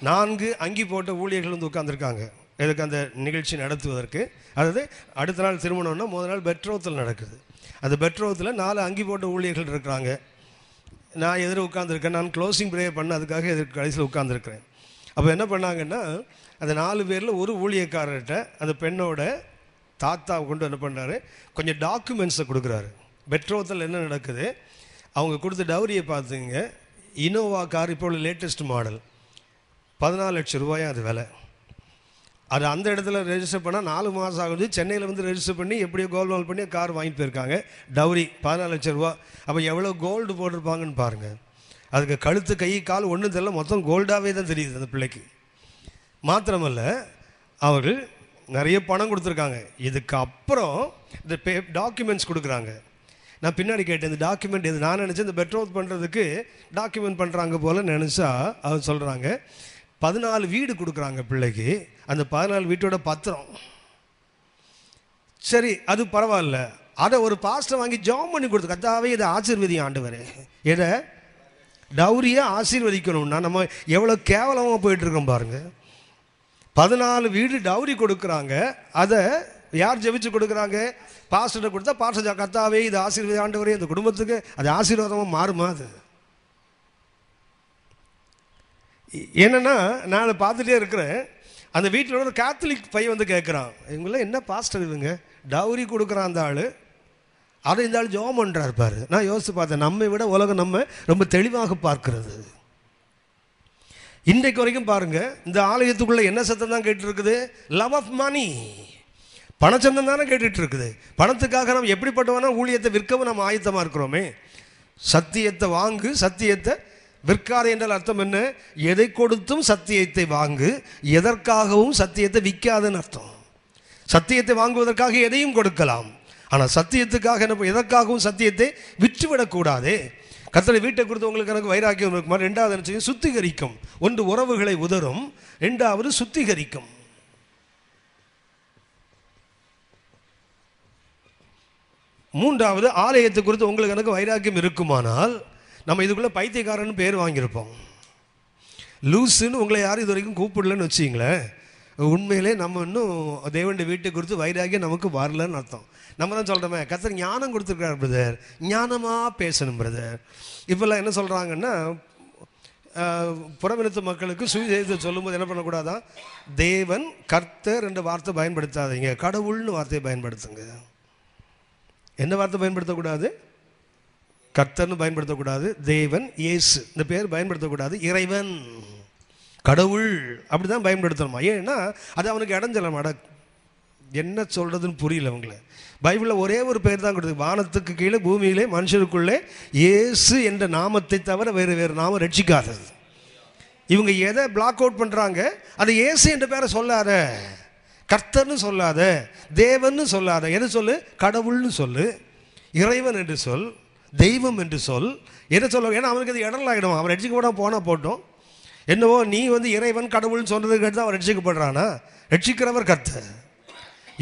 4 அங்கி போட்ட ஊழியர்கள் உட்காந்துருக்காங்க எனக்கு அந்த நிகழ்ச்சி நடத்துவதற்கு. அதாவது அடுத்த நாள் திருமணம்னா முதல் நாள் பெட்ரோத்தில் நடக்குது. அந்த பெட்ரோத்தில் 4 அங்கி போட்ட ஊழியர்கள் இருக்கிறாங்க. நான் எதிர உட்காந்துருக்கேன். நான் க்ளோசிங் ப்ரேயர் பண்ண அதுக்காக எதிர்க்கு கடைசியில் உட்காந்துருக்கிறேன். அப்போ என்ன பண்ணாங்கன்னா, அந்த 4 பேரில் ஒரு ஊழியக்காரர்கிட்ட அந்த பெண்ணோட தாத்தா கொண்டு என்ன பண்ணுறாரு, கொஞ்சம் டாக்குமெண்ட்ஸை கொடுக்குறாரு. பெட்ரோத்தில் என்ன நடக்குது, அவங்க கொடுத்த டவுரியை பார்த்துங்க. இனோவா கார் இப்போ உள்ள லேட்டஸ்ட் மாடல், 14 லட்சம் ரூபாயா அது விலை. அது அந்த இடத்துல ரெஜிஸ்டர் பண்ணால் 4 மாதம் ஆகுது. சென்னையில் ரெஜிஸ்டர் பண்ணி எப்படியோ கோல்மால் பண்ணி கார் வாங்கிட்டு போயிருக்காங்க. டவுரி 14 லட்சம் ரூபா. அப்போ எவ்வளோ கோல்டு போட்டிருப்பாங்கன்னு பாருங்கள். அதுக்கு கழுத்து கை கால் ஒன்றும் தெரியல, மொத்தம் கோல்டாகவே தான் தெரியுது அந்த பிள்ளைக்கு. மாத்திரமல்ல, அவர்கள் நிறைய பணம் கொடுத்துருக்காங்க. இதுக்கு அப்புறம் இந்த டாக்குமெண்ட்ஸ் கொடுக்குறாங்க. நான் பின்னாடி கேட்டேன், இந்த டாக்குமெண்ட் எது? நான் நினச்சேன் இந்த பெட்ரோல் பண்ணுறதுக்கு டாக்குமெண்ட் பண்ணுறாங்க போல் நினச்சா அவர் சொல்கிறாங்க 14 வீடு கொடுக்குறாங்க பிள்ளைக்கு. அந்த 14 வீட்டோட பத்திரம். சரி, அது பரவாயில்ல. அதை ஒரு பாஸ்டர் வாங்கி ஜாம் பண்ணி கொடுத்து, கத்தாவே இதை ஆசீர்வதி ஆண்டவரே. எதை? டௌரியை ஆசீர்வதிக்கணும்னா நம்ம எவ்வளோ கேவலமாக போயிட்டுருக்கோம் பாருங்கள். 14 வீடு டௌரி கொடுக்குறாங்க. அதை யார் ஜெபிச்சு கொடுக்குறாங்க? பாஸ்டர்கிட்ட கொடுத்தா பாஸ்டர் கர்த்தாவே இது ஆசீர்வாதம் ஆண்டவரே இந்த குடும்பத்துக்கு அது ஆசீர்வாதமாக மாறுமா? அது என்னென்னா நான் அதை பார்த்துட்டே இருக்கிறேன். அந்த வீட்டில் ஒரு கேத்தலிக் பையன் வந்து கேட்குறான், இவங்களாம் என்ன பாஸ்டர் இவங்க டௌரி கொடுக்குறான் அந்த ஆள், அதை இந்த ஆள் ஜெபம் பண்ணுறாரு பாரு. நான் யோசித்து பார்த்தேன், நம்மை விட உலகம் நம்ம ரொம்ப தெளிவாக பார்க்கிறது. இன்றைக்கு வரைக்கும் பாருங்கள், இந்த ஆலயத்துக்குள்ளே என்ன சத்தம் தான் கேட்டுருக்குது? லவ் ஆஃப் மணி, பணச்சந்தம் தானே கேட்டுட்டு இருக்குது. பணத்துக்காக நம்ம எப்படிப்பட்டவனா ஊழியத்தை விற்கவும் நம்ம ஆயத்தமாக இருக்கிறோமே. சத்தியத்தை வாங்கு, சத்தியத்தை விற்காது என்றால் அர்த்தம் என்ன? எதை கொடுத்தும் சத்தியத்தை வாங்கு, எதற்காகவும் சத்தியத்தை விற்காதுன்னு அர்த்தம். சத்தியத்தை வாங்குவதற்காக எதையும் கொடுக்கலாம், ஆனால் சத்தியத்துக்காக என்ன எதற்காகவும் சத்தியத்தை விற்றுவிடக்கூடாது. கர்த்தருடைய வீட்டை குறித்து உங்களுக்கு எனக்கு வைராக்கியம் இருக்குமா? 2வது என்ன செய்யும்? சுத்திகரிக்கும். 1 உறவுகளை உதரும், 2வது சுத்திகரிக்கும். மூன்றாவது ஆலயத்தை குறித்து உங்களுக்கு எனக்கு வைராக்கியம் இருக்குமானால் நம்ம இதுக்குள்ளே பைத்தியக்காரன்னு பேர் வாங்கியிருப்போம். லூஸுன்னு உங்களை யாரும் இது வரைக்கும் கூப்பிடலன்னு வச்சிங்களேன், உண்மையிலே நம்ம இன்னும் தேவனுடைய வீட்டை குறித்து வைராக்கியம் நமக்கு வரலன்னு அர்த்தம். நம்ம தான் சொல்கிறோமே, கர்த்தர் ஞானம் கொடுத்துருக்காரு பிரதர், ஞானமாக பேசணும் பிரதர். இப்போல்லாம் என்ன சொல்கிறாங்கன்னா, புறவினத்து மக்களுக்கு சுவிசேஷத்தை சொல்லும்போது என்ன பண்ணக்கூடாதான்? தேவன் கர்த்தர் என்ற வார்த்தை பயன்படுத்தாதீங்க, கடவுள்னு வார்த்தையை பயன்படுத்துங்க. என்ன வார்த்தை பயன்படுத்தக்கூடாது? கர்த்தர்னு பயன்படுத்தக்கூடாது, தேவன் இயேசு இந்த பேர் பயன்படுத்தக்கூடாது, இறைவன் கடவுள் அப்படி தான் பயன்படுத்தணுமா? ஏன்னா அது அவனுக்கு இடைஞ்சலம். அட என்ன சொல்கிறதுன்னு புரியல அவங்கள. பைபிளில் ஒரே ஒரு பேர் தான் கொடுத்து, வானத்துக்கு கீழே பூமியிலே மனுஷருக்குள்ளே இயேசு என்ற நாமத்தை தவிர வேறு நாமம் ரட்சிக்காதது. இவங்க எதை பிளாக் அவுட் பண்ணுறாங்க? அது இயேசு என்ற பேரை சொல்லாத, கர்த்தர்னு சொல்லாத, தேவன்னு சொல்லாத, எது சொல்லு? கடவுள்னு சொல்லு, இறைவன் என்று சொல், தெய்வம் என்று சொல். என்ன சொல்ல? ஏன்னா அவனுக்கு அது இடலாகிடும். அவன் ரட்சிக்கப்பட போனால் போட்டோம். என்னவோ நீ வந்து இறைவன் கடவுள்னு சொன்னதுக்கு கேட்டு தான் அவன் ரட்சிக்கப்படுறானா? ரட்சிக்கிறவர் கர்த்தர்.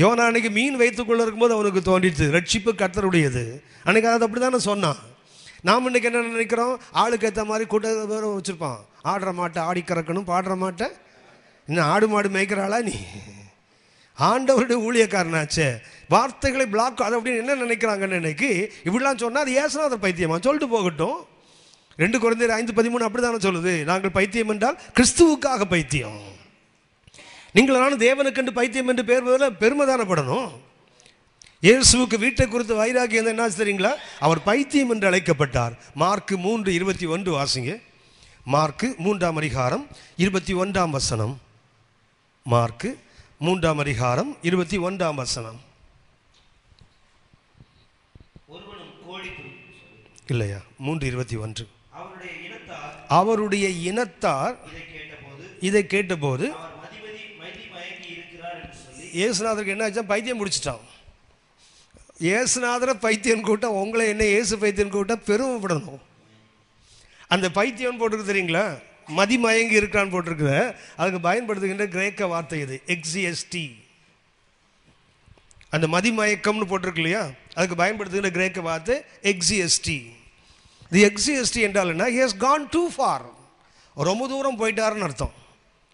யோனா அன்னைக்கு மீன் வைத்துக்கொள்ள இருக்கும்போது அவனுக்கு தோன்றிச்சு ரட்சிப்பு கர்த்தருடையது. அன்னைக்கு அதை அப்படி தானே சொன்னான். நாம் இன்றைக்கி என்ன நினைக்கிறோம்? ஆளுக்கு ஏற்ற மாதிரி கூட்ட வச்சுருப்பான். ஆடுற மாட்டை ஆடி கறக்கணும், பாடுற மாட்டை இன்னும் ஆடு மாடு மேய்க்கிறாளா நீ? ஆண்டவருடைய ஊழியக்காரனாச்சே. வார்த்தைகளை பிளாக் அதை அப்படின்னு என்ன நினைக்கிறாங்கன்னு இன்னைக்கு இப்படிலாம் சொன்னால் அது ஏசுநாதர் பைத்தியமா சொல்லிட்டு போகட்டும். 2 கொரிந்தியர் 5:13 அப்படி தானே சொல்லுது, நாங்கள் பைத்தியம் என்றால் கிறிஸ்துவுக்காக பைத்தியம். நீங்கள் நானும் தேவனுக்கென்று பைத்தியம் என்று பேர் பெருமை தானப்படணும். இயேசுவுக்கு வீட்டை குறித்து வைராக்கியம் என்ன தெரியுங்களா? அவர் பைத்தியம் என்று அழைக்கப்பட்டார். மார்க் 3:21 வாசிங்க. மார்க் 3ஆம் அதிகாரம் 21ஆம் வசனம். மார்க் 3ஆம் அதிகாரம் 21ஆம் வசனம். இல்லையா? 3:21. அவருடைய இனத்தார் இதை கேட்டபோது இயேசுநாதருக்கு என்ன ஆச்சா? பைத்தியம் முடிச்சிட்டான். இயேசுநாதரை பைத்தியம் கூட்டம், உங்களை என்ன இயேசு பைத்தியம் கூட்டம் பெருமைப்படணும். அந்த பைத்தியம் போட்டிருக்கு தெரியுங்களா? மதிமயங்கி இருக்கான்னு போட்டிருக்குற. அதுக்கு பயன்படுத்துகின்ற கிரேக்க வார்த்தை இது எக்ஸிஎஸ்டி. அந்த மதிமயக்கம்னு போட்டிருக்கு இல்லையா, அதுக்கு பயன்படுத்துகின்ற கிரேக்க வார்த்தை எக்ஸிஎஸ்டி. தி எக்ஸிஎஸ்டி என்றால் என்ன? He has gone too far, ரொம்ப தூரம் போயிட்டாருன்னு அர்த்தம்.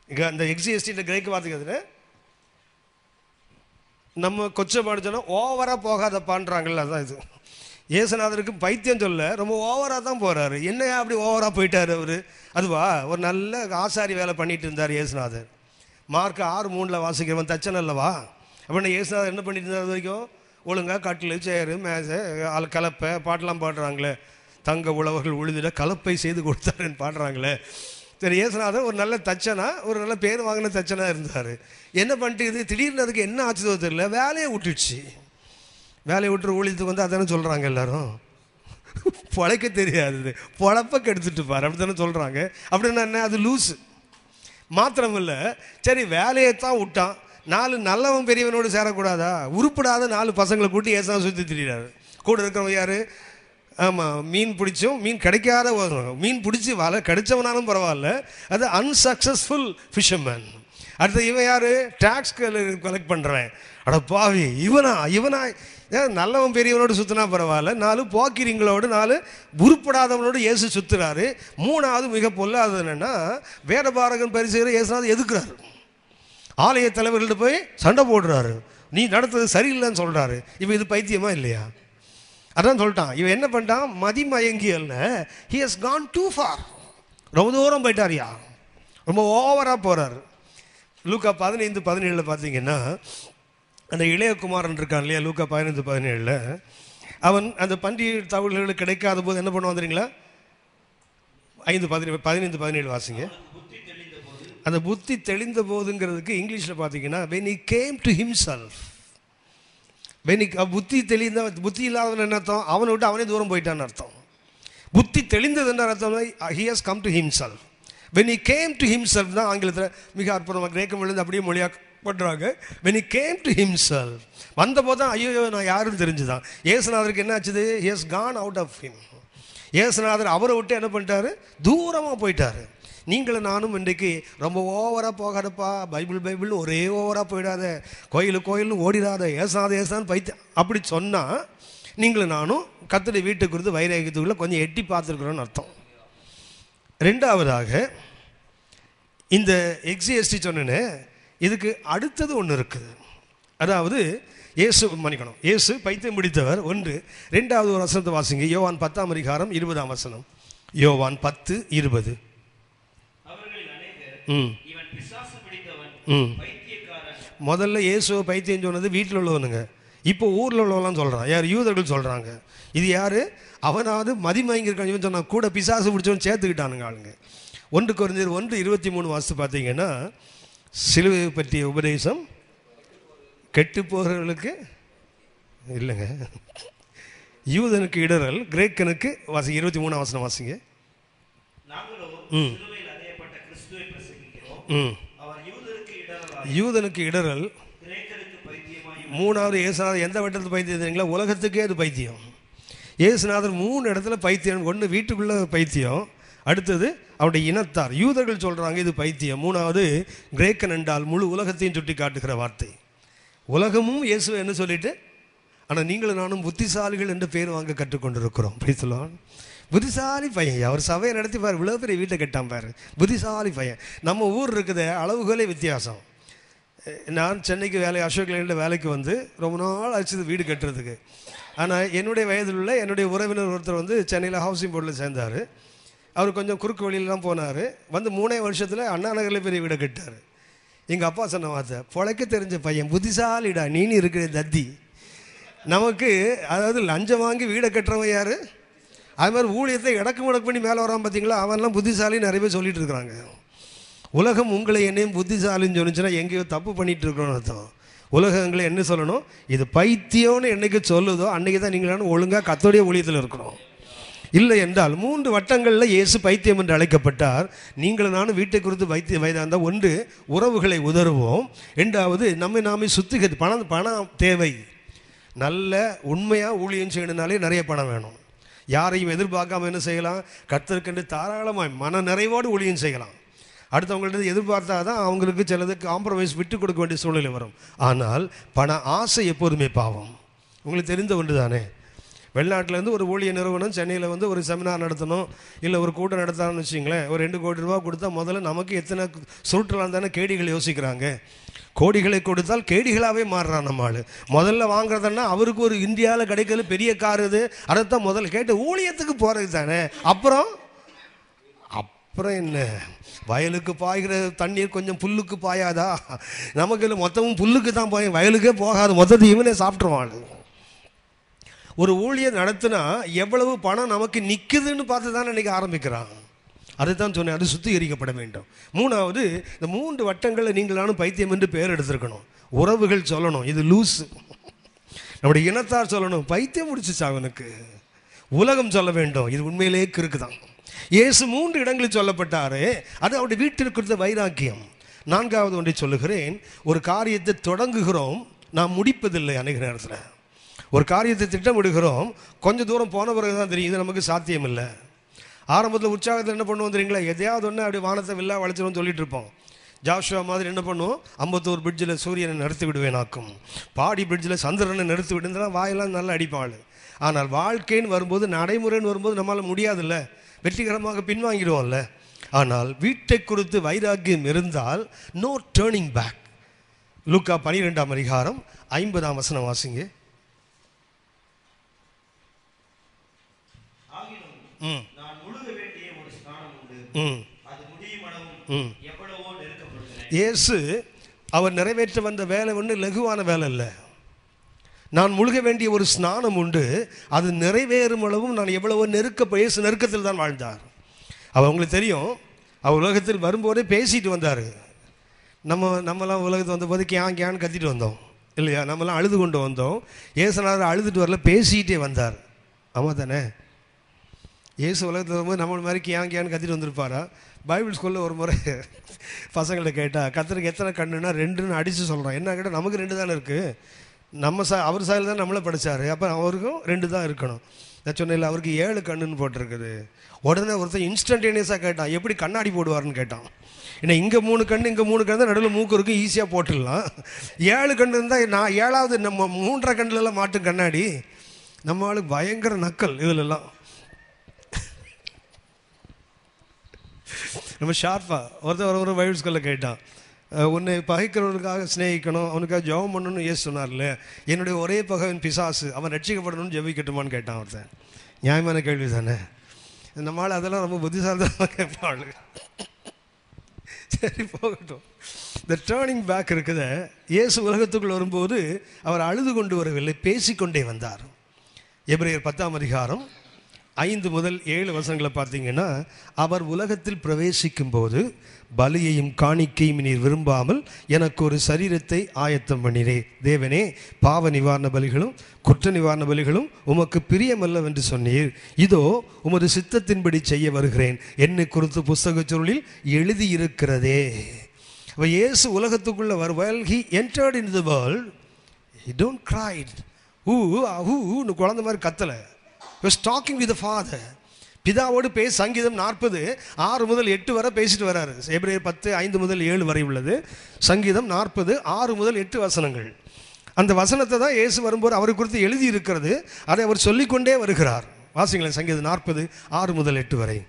இங்கே அந்த எக்ஸிஎஸ்டி கிரேக்க வார்த்தைக்கு அது நம்ம கொச்சப்பாடு சொன்னால் ஓவராக போகாதப்பான்றாங்கல்ல, அதுதான் இது. இயேசுநாதருக்கு பைத்தியம் சொல்ல ரொம்ப ஓவராக தான் போகிறாரு. என்னையா அப்படி ஓவராக போயிட்டார் அவர்? அதுவா, ஒரு நல்ல ஆசாரி வேலை பண்ணிட்டு இருந்தார் இயேசுநாதர். மார்க் 6:3 வாசிக்கிறவன் தச்சன் அல்லவா? அப்படின்னா இயேசுநாதர் என்ன பண்ணிட்டு இருந்தார்? அது வரைக்கும் ஒழுங்காக கட்டில் சேரு மேசை கலப்பை பாட்டெலாம் பாடுறாங்களே, தங்க உழவர்கள் உழுதிட கலப்பை செய்து கொடுத்தாருன்னு பாடுறாங்களே. சரி, இயேசுநாதர் ஒரு நல்ல தச்சனா, ஒரு நல்ல பேர் வாங்கின தச்சனாக இருந்தார். என்ன பண்ணிட்டு திடீர்னு அதுக்கு என்ன ஆச்சுதோ தெரியல, வேலையை விட்டுடுச்சு. வேலையை விட்டு ஊழியத்துக்கு வந்து அதானே சொல்கிறாங்க எல்லாரும். பொழைக்க தெரியாது, பொழப்ப கெடுத்துட்டு பாரு அப்படி தானே சொல்கிறாங்க. அப்படின்னா என்ன? அது லூஸு மாத்திரமில்லை. சரி, வேலையை தான் விட்டான். 4 நல்லவன் பெரியவனோடு சேரக்கூடாதா? உருப்படாத 4 பசங்களை கூட்டி ஏசா சுற்றி திரிகிறாரு. கூட இருக்கிறவங்க யார்? ஆமாம், மீன் பிடிச்சும் மீன் கிடைக்காத மீன் பிடிச்சி வலை கிடைச்சவனாலும் பரவாயில்ல, அது அன்சக்ஸஸ்ஃபுல் ஃபிஷர்மேன். அடுத்து இவன் யார்? டேக்ஸ் கலெக்ட் பண்ணுறேன். அட பாவி, இவனா நல்லவன் பெரியவனோடு சுற்றினா பரவாயில்ல, 4 போக்கிரிங்களோடு 4 உருப்படாதவனோடு இயேசு சுற்றுறாரு. 3வது மிக பொல்லாதது என்னென்னா, வேதபாரகன் பரிசேயரை இயேசுநாதர் எதுக்குறாரு. ஆலய தலைவர்கள்ட்ட போய் சண்டை போடுறாரு, நீ நடத்துறது சரியில்லைன்னு சொல்கிறாரு. இவன் இது பைத்தியமா இல்லையா? அதான் சொல்லிட்டான். இவன் என்ன பண்ணிட்டான், மதிமயங்கி அல்ல, he has gone too far, ரொம்ப தூரம் போயிட்டாரியா, ரொம்ப ஓவராக போகிறார். லூக்கா 15:17 பார்த்தீங்கன்னா, அந்த இளையகுமாரன் இருக்கான் இல்லையா, லூக்கா 15:17, அவன் அந்த பண்டிகை தகவல்களுக்கு கிடைக்காத போது என்ன பண்ணுவான் தெரியுங்களா? 15:17 வாசிங்க. அந்த புத்தி தெளிந்த போதுங்கிறதுக்கு இங்கிலீஷில் பார்த்தீங்கன்னா when he came to himself. புத்தி தெளிந்த, புத்தி இல்லாதவன் என்ன அர்த்தம்? அவனை விட்டு அவனே தூரம் போயிட்டான்னு அர்த்தம். புத்தி தெளிந்ததுன்ற அர்த்தம் he has come to himself. when he came to himself தான் ஆங்கிலத்தில் மிக அற்புதமாக கிரேக்கம் எழுந்து அப்படியே மொழியாக பண்ணுறாங்க. when he came to himself, வந்தபோது தான் ஐயோ நான் யாருன்னு தெரிஞ்சுதான். இயேசுநாதருக்கு என்ன ஆச்சுது? he has gone out of him. இயேசுநாதர் அவரை விட்டு என்ன பண்ணிட்டாரு? தூரமாக போயிட்டாரு. நீங்களும் நானும் இன்றைக்கு ரொம்ப ஓவராக போகாதப்பா, பைபிள் ஒரே ஓவராக போயிடாத, கோயிலுன்னு ஓடிடாத, ஏசான்னு பைத்தியம் அப்படி சொன்னால் நீங்களும் நானும் கர்த்தருடைய வீட்டுக்கு குறித்து வைராகியத்துக்குள்ளே கொஞ்சம் எட்டி பார்த்துருக்குறோன்னு அர்த்தம். 2வதாக இந்த எக்ஸிஎஸ்டி சொன்னேன்னு, இதுக்கு அடுத்தது ஒன்று இருக்குது. அதாவது இயேசு பைத்தியம் பிடித்தவர் 1. 2வது ஒரு வசனத்தை வாசிங்க. யோவான் 10:20. யோவான் 10:20. முதல்ல இயேசுவை பைத்தியம் சொன்னது வீட்டில் உள்ளவனுங்க, இப்போ ஊரில் உள்ளவங்களாம் சொல்கிறான். யார்? யூதர்கள் சொல்கிறாங்க. இது யார்? அவனாவது மதிமயங்கிருக்கான் சொன்னா கூட பிசாசு பிடிச்சவன் சேர்த்துக்கிட்டானுங்க ஆளுங்க. 1 கொரிந்தியர் 1:23 வாசித்து பார்த்தீங்கன்னா, சிலுவை பற்றிய உபதேசம் கெட்டு போகிறவர்களுக்கு இல்லைங்க, யூதனுக்கு இடரல், கிரேக்கனுக்கு வாசி. 23 வசனம் வாசிங்க. யூதனுக்கு இடரல், 3வது இயேசுநாதர் எந்த வட்டத்தில் பைத்தியம் தெரியுங்களா? உலகத்துக்கே அது பைத்தியம். இயேசுநாதர் 3 இடத்துல பைத்தியம். 1 வீட்டுக்குள்ள பைத்தியம், அடுத்தது அவருடைய இனத்தார் யூதர்கள் சொல்கிறாங்க இது பைத்தியம், 3வது கிரேக்கன் என்றால் முழு உலகத்தையும் சுட்டி காட்டுகிற வார்த்தை. உலகமும் இயேசுவை என்ன சொல்லிட்டு, ஆனால் நீங்களும் நானும் புத்திசாலிகள் என்று பேர் வாங்க கற்றுக்கொண்டிருக்கிறோம். சொல்லுவான் புத்திசாலி பையன், அவர் சபையை நடத்தி பாரு, இவ்வளோ பெரிய வீட்டை கட்டான் பாரு, புத்திசாலி பையன். நம்ம ஊர் இருக்குது அளவுகளே வித்தியாசம். நான் சென்னைக்கு அசோக் லைனில் வேலைக்கு வந்து ரொம்ப நாள் ஆச்சு வீடு கட்டுறதுக்கு. ஆனால் என்னுடைய வயதில் உள்ள என்னுடைய உறவினர் ஒருத்தர் சென்னையில் ஹவுசிங் போர்டில் சேர்ந்தார். அவர் கொஞ்சம் குறுக்கு வழியிலலாம் போனார். 3 வருஷத்தில் அண்ணா நகரில் பெரிய வீடை கட்டார். எங்கள் அப்பா சொன்ன வார்த்தை, பொழைக்க தெரிஞ்ச பையன், புத்திசாலிடா நீனு இருக்கிற தத்தி. நமக்கு அதாவது லஞ்சம் வாங்கி வீடை கட்டுறவன் யார்? அது மாதிரி ஊழியத்தை இடக்கு முடக்கு பண்ணி மேலே வரான் பார்த்தீங்களா, அவன்லாம் புத்திசாலி நிறைய பேர் சொல்லிட்டு இருக்கிறாங்க. உலகம் உங்களை என்னையும் புத்திசாலின்னு சொன்னிச்சுன்னா எங்கேயோ தப்பு பண்ணிகிட்டு இருக்கிறோன்னு அர்த்தம். உலகம் எங்களை என்ன சொல்லணும்? இது பைத்தியம்னு என்னைக்கு சொல்லுதோ அன்றைக்கி தான் நீங்களான ஒழுங்காக கர்த்தருடைய ஊழியத்தில் இருக்கணும். இல்லை என்றால் 3 வட்டங்களில் இயேசு பைத்தியம் என்று அழைக்கப்பட்டார். நீங்களும் நானும் வீட்டை குறித்து வயதாக இருந்தால் 1 உறவுகளை உதறுவோம், 2வது நம்மை நாமே சுத்திகரி. பணம் தேவை. நல்ல உண்மையாக ஊழியம் செய்யணுனாலே நிறைய பணம் வேணும். யாரையும் எதிர்பார்க்காம என்ன செய்யலாம்? கர்த்தருக்கென்று தாராளமாக மன நிறைவோடு ஊழியம் செய்யலாம். அடுத்தவங்கள்ட்ட எதிர்பார்த்தா தான் அவங்களுக்கு சிலதுக்கு காம்ப்ரமைஸ் விட்டு கொடுக்க வேண்டிய சூழ்நிலை வரும். ஆனால் பண ஆசை எப்போதுமே பாவம். உங்களுக்கு தெரிந்த ஒன்று தானே. வெளிநாட்டிலேருந்து ஒரு ஊழிய நிறுவனம் சென்னையில் ஒரு செமினார் நடத்தணும், இல்லை ஒரு கூட்டம் நடத்தான்னு வச்சிங்களேன், ஒரு 2 கோடி ரூபா கொடுத்தா முதல்ல நமக்கு எத்தனை சுருட்டலாம் தானே கேடிகள் யோசிக்கிறாங்க. கோடிகளை கொடுத்தால் கேடிகளாகவே மாறுறான் நம்ம ஆள். முதல்ல வாங்குறதுன்னா அவருக்கு ஒரு இந்தியாவில் கிடைக்கல பெரிய கார் இது, அதைத்தான் முதல்ல கேட்டு ஊழியத்துக்கு போகிறது தானே. அப்புறம் என்ன, வயலுக்கு பாய்கிற தண்ணீர் கொஞ்சம் புல்லுக்கு பாயாதா? நமக்கு இல்லை, மொத்தமும் புல்லுக்கு தான் போய் வயலுக்கே போகாது, மொத்தத்தை இவனே சாப்பிட்ருவான். ஒரு ஊழியர் நடத்தினா எவ்வளவு பணம் நமக்கு நிற்குதுன்னு பார்த்து தான் இன்றைக்கி ஆரம்பிக்கிறான். அதுதான் சொன்னேன், அது சுத்திகரிக்கப்பட வேண்டும். 3வது இந்த 3 வட்டங்களில் நீங்களானும் பைத்தியம் என்று பெயர் எடுத்திருக்கணும். உறவுகள் சொல்லணும் இது லூஸு, நம்முடைய இனத்தார் சொல்லணும் பைத்தியம் முடிச்சிச்சு அவனுக்கு. உலகம் சொல்ல வேண்டும் இது உண்மையிலே கிறுக்குதான். இயேசு 3 இடங்களில் சொல்லப்பட்டாரு, அது அவருடைய வீட்டிற்கு கொடுத்த வைராக்கியம். 4வது ஒன்றை சொல்லுகிறேன், ஒரு காரியத்தை தொடங்குகிறோம், நாம் முடிப்பதில்லை. அநேக நேரத்தில் ஒரு காரியத்தை திட்டமிடுகிறோம், கொஞ்சம் தூரம் போன பிறகு தான் தெரியும் இது நமக்கு சாத்தியம் இல்லை. ஆரம்பத்தில் உற்சாகத்தில் என்ன பண்ணுவோம் தெரியுங்களா, எதையாவது ஒன்று அப்படி வானத்தை வில்லா வளைச்சிடும் சொல்லிட்டு இருப்போம். ஜாஷுவா மாதிரி என்ன பண்ணுவோம், 51 பிரிட்ஜில் சூரியனை நிறுத்தி விடுவேனாக்கும், பாடி பிரிட்ஜில் சந்திரனை நிறுத்தி விடுனா வாயெல்லாம் நல்லா அடிப்பாள். ஆனால் வாழ்க்கைன்னு வரும்போது, நடைமுறைன்னு வரும்போது நம்மளால் முடியாதுல்ல, வெற்றிகரமாக பின்வாங்கிடுவோம்ல. ஆனால் வீட்டை குறித்து வைராக்கியம் இருந்தால் நோ டேர்னிங் பேக். லூக்கா 12ஆம் அதிகாரம் 50ஆம் வசனம் வாசிங்க. இயேசு அவர் நிறைவேற்ற வந்த வேலை ஒன்று லகுவான வேலை இல்லை. நான் முழுக வேண்டிய ஒரு ஸ்நானம் உண்டு, அது நிறைவேறும் அளவும் நான் எவ்வளவோ இயேசு நெருக்கத்தில் தான் வாழ்ந்தார். அவங்களுக்கு தெரியும், அவர் உலகத்தில் வரும்போதே பேசிட்டு வந்தார். நம்மலாம் உலகத்தில் வந்தபோது கேன்னு கத்திட்டு வந்தோம் இல்லையா, நம்மலாம் அழுது கொண்டு வந்தோம். இயேசுநாதர் அழுதுட்டு வரல, பேசிகிட்டே வந்தார். ஆமாம் தானே? இயேசு உலகத்தில் வரும்போது நம்மள மாதிரி கேன்னு கத்திட்டு வந்திருப்பாரா? பைபிள் ஸ்கூலில் ஒரு முறை பசங்கள்ட்ட கேட்டால், கத்தருக்கு எத்தனை கண்ணுன்னா 2ன்னு அடித்து சொல்கிறோம். என்ன கேட்டால், நமக்கு 2 தானே இருக்குது, நம்ம அவர் சாயல் தான் நம்மளை படித்தார், அப்போ அவருக்கும் 2 தான் இருக்கணும். நான் சொன்னேன் இல்லை, அவருக்கு 7 கண்ணுன்னு போட்டிருக்குது. உடனே ஒருத்தர் இன்ஸ்டன்டேனியஸாக கேட்டான், எப்படி கண்ணாடி போடுவார்னு கேட்டான். ஏன்னா இங்கே 3 கண்ணு இங்கே 3 கண்ணு தான், நடுவில் மூக்கு இருக்கும், ஈஸியாக போட்டுடலாம். 7 கண்ணு இருந்தால் நான் 7வது நம்ம 3.5 கண்ணுலலாம் மாட்டும் கண்ணாடி. நம்ம ஆளுக்கு பயங்கர நக்கல் இதிலெல்லாம். நம்ம ஷார்ப்பாக ஒருத்தர் பைபிள் ஸ்கூலில் கேட்டான், உன்னை பகைக்கிறவனுக்காக ஸ்நேகிக்கணும், அவனுக்காக ஜெபம் பண்ணணும்னு ஏசு சொன்னார்ல, என்னுடைய ஒரே பகைவன் பிசாசு, அவன் ரட்சிக்கப்படணும்னு ஜெபிக்கட்டுமான்னு கேட்டான் ஒருத்தன். நியாயமான கேள்வி தானே? நம்மளால் அதெல்லாம் ரொம்ப புத்திசாலித்தனமாக கேட்பாள். சரி, போகட்டும். இந்த டேர்னிங் பேக் இருக்குத, இயேசு உலகத்துக்குள் வரும்போது அவர் அழுது கொண்டு வரவில்லை, பேசிக்கொண்டே வந்தார். எபிரேயர் 10ஆம் அதிகாரம் 5 முதல் 7 வசனங்களை பார்த்தீங்கன்னா, அவர் உலகத்தில் பிரவேசிக்கும் போது பலியையும் காணிக்கையும் நீர் விரும்பாமல் எனக்கு ஒரு சரீரத்தை ஆயத்தம் பண்ணினே. தேவனே, பாவ நிவாரண பலிகளும் குற்ற நிவாரண பலிகளும் உமக்கு பிரியமல்லவென்று சொன்னீர். இதோ உமது சித்தத்தின்படி செய்ய வருகிறேன், என்னை குறித்து புஸ்தக சுருளில் எழுதியிருக்கிறதே. அப்போ இயேசு உலகத்துக்குள்ள வருவால், he entered into the world, he don't cried, ஊன்னு குழந்தை மாதிரி கத்தலை. he was talking with the Father. பிதாவோடு சங்கீதம் 40 6 முதல் 8 வரை பேசிட்டு வர்றாரு. எபிரேயர் 10 5 முதல் 7 வரை உள்ளது. சங்கீதம் 40 6 முதல் 8 வசனங்கள். அந்த வசனத்தை தான் இயேசு வரும்போது அவரை குறித்து எழுதி இருக்கிறது, அதை அவர் சொல்லிக்கொண்டே வருகிறார். வாசிங்களேன், சங்கீதம் 40 6 முதல் 8 வரை.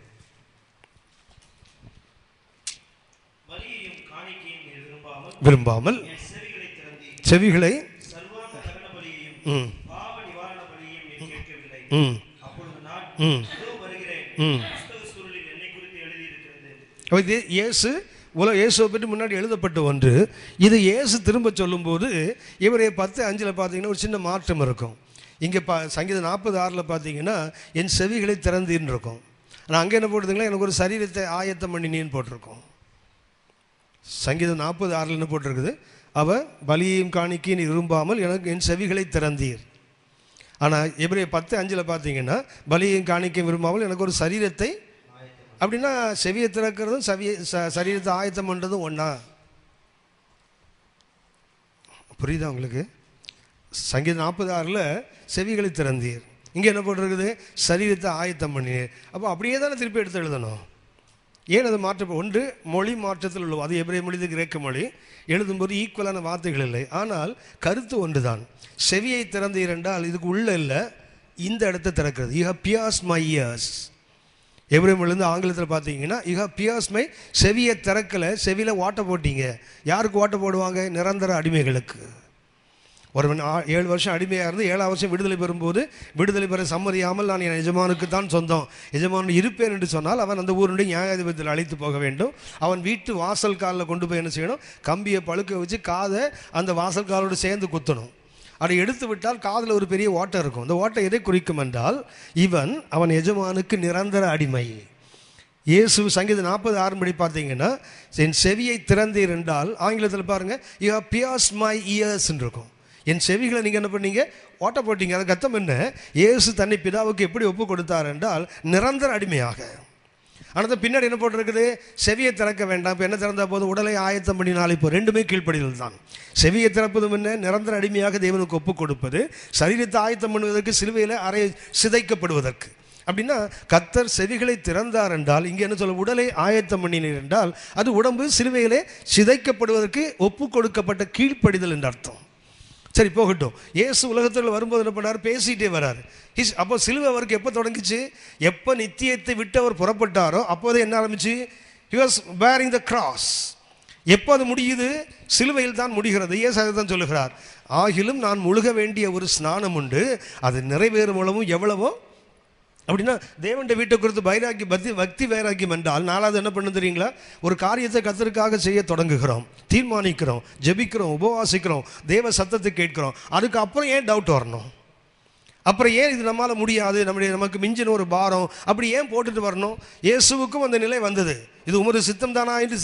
விரும்பாமல் செவிகளை இயேசு இயேசுவை பற்றி முன்னாடி எழுதப்பட்ட ஒன்று. இது இயேசு திரும்ப சொல்லும்போது இவரே 10:5 பார்த்தீங்கன்னா ஒரு சின்ன மாற்றம் இருக்கும். இங்கே சங்கீதம் 40:6 பார்த்தீங்கன்னா என் செவிகளை திறந்தீன்னு இருக்கும். ஆனால் அங்கே என்ன போட்டுருங்களா, எனக்கு ஒரு சரீரத்தை ஆயத்தம் பண்ணினேன்னு போட்டிருக்கோம். சங்கீதம் 40:6 என்ன போட்டிருக்குது, அவ பலியையும் காணிக்கையும் விரும்பாமல் எனக்கு என் செவிகளை திறந்தீர். ஆனால் எபிரேயர் 10:5 பார்த்தீங்கன்னா பலியையும் காணிக்கையும் விரும்பாமல் எனக்கு ஒரு சரீரத்தை, அப்படின்னா செவியை திறக்கிறதும் சரீரத்தை ஆயத்தம் பண்ணுறதும் ஒன்றா? புரியுதா உங்களுக்கு? சங்கீதம் 40:6 செவிகளை திறந்தீர், இங்கே என்ன போட்டிருக்குது, சரீரத்தை ஆயத்தம் பண்ணினீர். அப்போ அப்படியே தானே திருப்பி எடுத்து எழுதணும். ஏன் அது மாற்ற ஒன்று மொழி மாற்றத்தில் உள்ளது, அது எபிரேய மொழி, கிரேக்க மொழி, எழுதும்போது ஈக்குவலான வார்த்தைகள் இல்லை, ஆனால் கருத்து ஒன்று தான். செவியை திறந்தீர் என்றால் இதுக்கு உள்ள இல்லை, இந்த இடத்தை திறக்கிறது. You have pierced my ears. எபிரேய மொழியிலேருந்து ஆங்கிலத்தில் பார்த்தீங்கன்னா யூ ஹவ் பியர்ஸ்ட் மை, செவியை திறக்கலை, செவியில் ஓட்டை போட்டீங்க. யாருக்கு ஓட்டை போடுவாங்க? நிரந்தர அடிமைகளுக்கு. ஒருவன் 7 வருஷம் அடிமையாக இருந்து 7ஆம் வருஷம் விடுதலை பெறும்போது, விடுதலை பெற சம்மதியாமல் நான் என் எஜமானுக்கு தான் சொந்தம், எஜமானு இருப்பேன் என்று சொன்னால் அவன் அந்த ஊருடைய நியாயாதிபதியில் அழைத்து போக வேண்டும். அவன் வீட்டு வாசல் காலில் கொண்டு போய் என்ன செய்யணும், கம்பியை பழுக்க வச்சு காதை அந்த வாசல் காலோடு சேர்ந்து குத்தணும். அதை எடுத்து விட்டால் காதில் ஒரு பெரிய ஓட்டை இருக்கும். அந்த ஓட்டை எதை குறிக்கும் என்றால் அவன் எஜமானுக்கு நிரந்தர அடிமை. இயேசு சங்கீதம் 40:6 படி பார்த்தீங்கன்னா என் செவியை திறந்தீர் என்றால், ஆங்கிலத்தில் பாருங்கள், யூ ஹவ் பியர்ஸ்ட் மை இயர்ஸ்ன்னு இருக்கும். என் செவிகளை நீங்கள் என்ன பண்ணீங்க, ஓட்ட போட்டீங்க. அது கத்தம் என்ன, இயேசு தன்னை பிதாவுக்கு எப்படி ஒப்பு கொடுத்தார் என்றால் நிரந்தர அடிமையாக. ஆனால் பின்னாடி என்ன போட்டிருக்குது, செவியை திறக்க வேண்டாம், இப்போ என்ன திறந்தா போதும், உடலை ஆயத்தம் பண்ணினால். இப்போ ரெண்டுமே கீழ்ப்படிதல் தான். செவியை திறப்பதும் என்ன, நிரந்தர அடிமையாக தேவனுக்கு ஒப்பு கொடுப்பது. சரீரத்தை ஆயத்தம் பண்ணுவதற்கு, சிலுவையில் அறை சிதைக்கப்படுவதற்கு. அப்படின்னா கர்த்தர் செவிகளை திறந்தார் என்றால் இங்கே என்ன சொல்ல, உடலை ஆயத்தம் பண்ணினீர் என்றால் அது உடம்பு சிலுவையிலே சிதைக்கப்படுவதற்கு ஒப்பு கொடுக்கப்பட்ட கீழ்ப்படிதல் என்று அர்த்தம். சரி, போகட்டும். இயேசு உலகத்தில் வரும்போது என்ன பண்ணார்? பேசிகிட்டே வரார். அப்போ சிலுவை அவருக்கு எப்போ தொடங்குச்சு? எப்போ நித்தியத்தை விட்டு அவர் புறப்பட்டாரோ அப்போதே என்ன ஆரம்பிச்சு? He was bearing the cross. எப்போ அது முடியுது? சிலுவையில் தான் முடிகிறது. இயேசு அதை தான் சொல்லுகிறார், ஆகிலும் நான் முழுக வேண்டிய ஒரு ஸ்நானம் உண்டு, அது நிறைவேறும் அளவும் எவ்வளவோ. அப்படின்னா தேவனுடைய வீட்டை குறித்து பக்தி வைராக்கியம் என்றால் நாலாவது என்ன பண்ண தெரியுங்களா? ஒரு காரியத்தை கர்த்தருக்காக செய்ய தொடங்குகிறோம், தீர்மானிக்கிறோம், ஜெபிக்கிறோம், உபவாசிக்கிறோம், தேவ சத்தத்தை கேட்கிறோம். அதுக்கப்புறம் ஏன் டவுட் வரணும்? அப்புறம் ஏன் இது நம்மளால் முடியாது, நமக்கு மிஞ்சின ஒரு பாரம் அப்படி ஏன் போட்டுட்டு வரணும்? இயேசுவுக்கும் அந்த நிலை வந்தது. இது உமது சித்தம் தானா என்று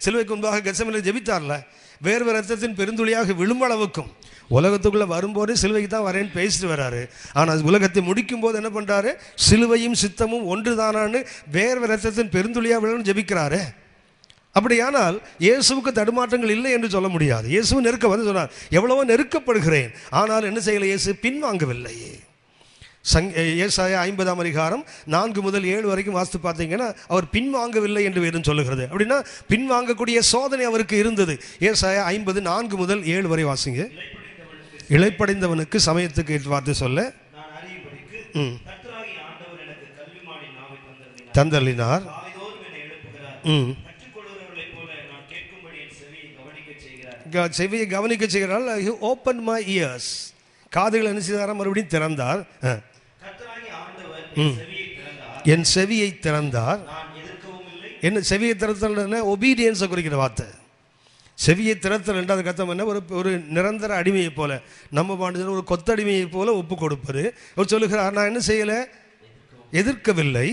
சிலுவைக்கு முன்பாக கெத்செமனேயில் ஜெபித்தார்ல. வேறு ரத்தத்தின் பெருந்துளியாக விழும்பளவுக்கும் உலகத்துக்குள்ளே வரும்போது சிலுவைக்கு தான் வரேன்னு பேசிட்டு வர்றாரு. ஆனால் உலகத்தை முடிக்கும் போது என்ன பண்ணுறாரு? சிலுவையும் சித்தமும் ஒன்று தானான்னு வேறு ரத்தத்தின் பெருந்துளியாக விழணும்னு ஜெபிக்கிறாரு. அப்படியானால் இயேசுவுக்கு தடுமாற்றங்கள் இல்லை என்று சொல்ல முடியாது. இயேசு நெருக்க வந்து சொன்னார், எவ்வளவோ நெருக்கப்படுகிறேன், ஆனால் என்ன செய்யலை? இயேசு பின்வாங்கவில்லை. ஏசாயா 50ஆம் அதிகாரம் 4 முதல் 7 வரைக்கும் வாசித்து பார்த்தீங்கன்னா அவர் பின்வாங்கவில்லை என்று வேதம் சொல்லுகிறது. அப்படின்னா பின்வாங்கக்கூடிய சோதனை அவருக்கு இருந்தது. ஏசாயா 50 4 முதல் 7 வரை வாசிங்க. இளைப்படைந்தவனுக்கு சமயத்துக்கு வார்த்தை சொல்ல தந்தள்ளினார். செவியை கவனிக்க செய்கிறார். He opened my ears. காதுகள் என்ன செய்தார்? மறுபடியும் திறந்தார். என் செவியை திறந்தார். என்ன செவியை திறத்தல்? ஒபீடியன்ஸை குறிக்கிற வார்த்தை. செவியை திறத்தல் என்றால் அது கத்தம் என்ன? ஒரு நிரந்தர அடிமையை போல, நம்ம பாண்டியன் ஒரு கொத்தடிமையை போல ஒப்பு கொடுப்பது. அவர் சொல்லுகிறார், நான் என்ன செய்யலை? எதிர்க்கவில்லை.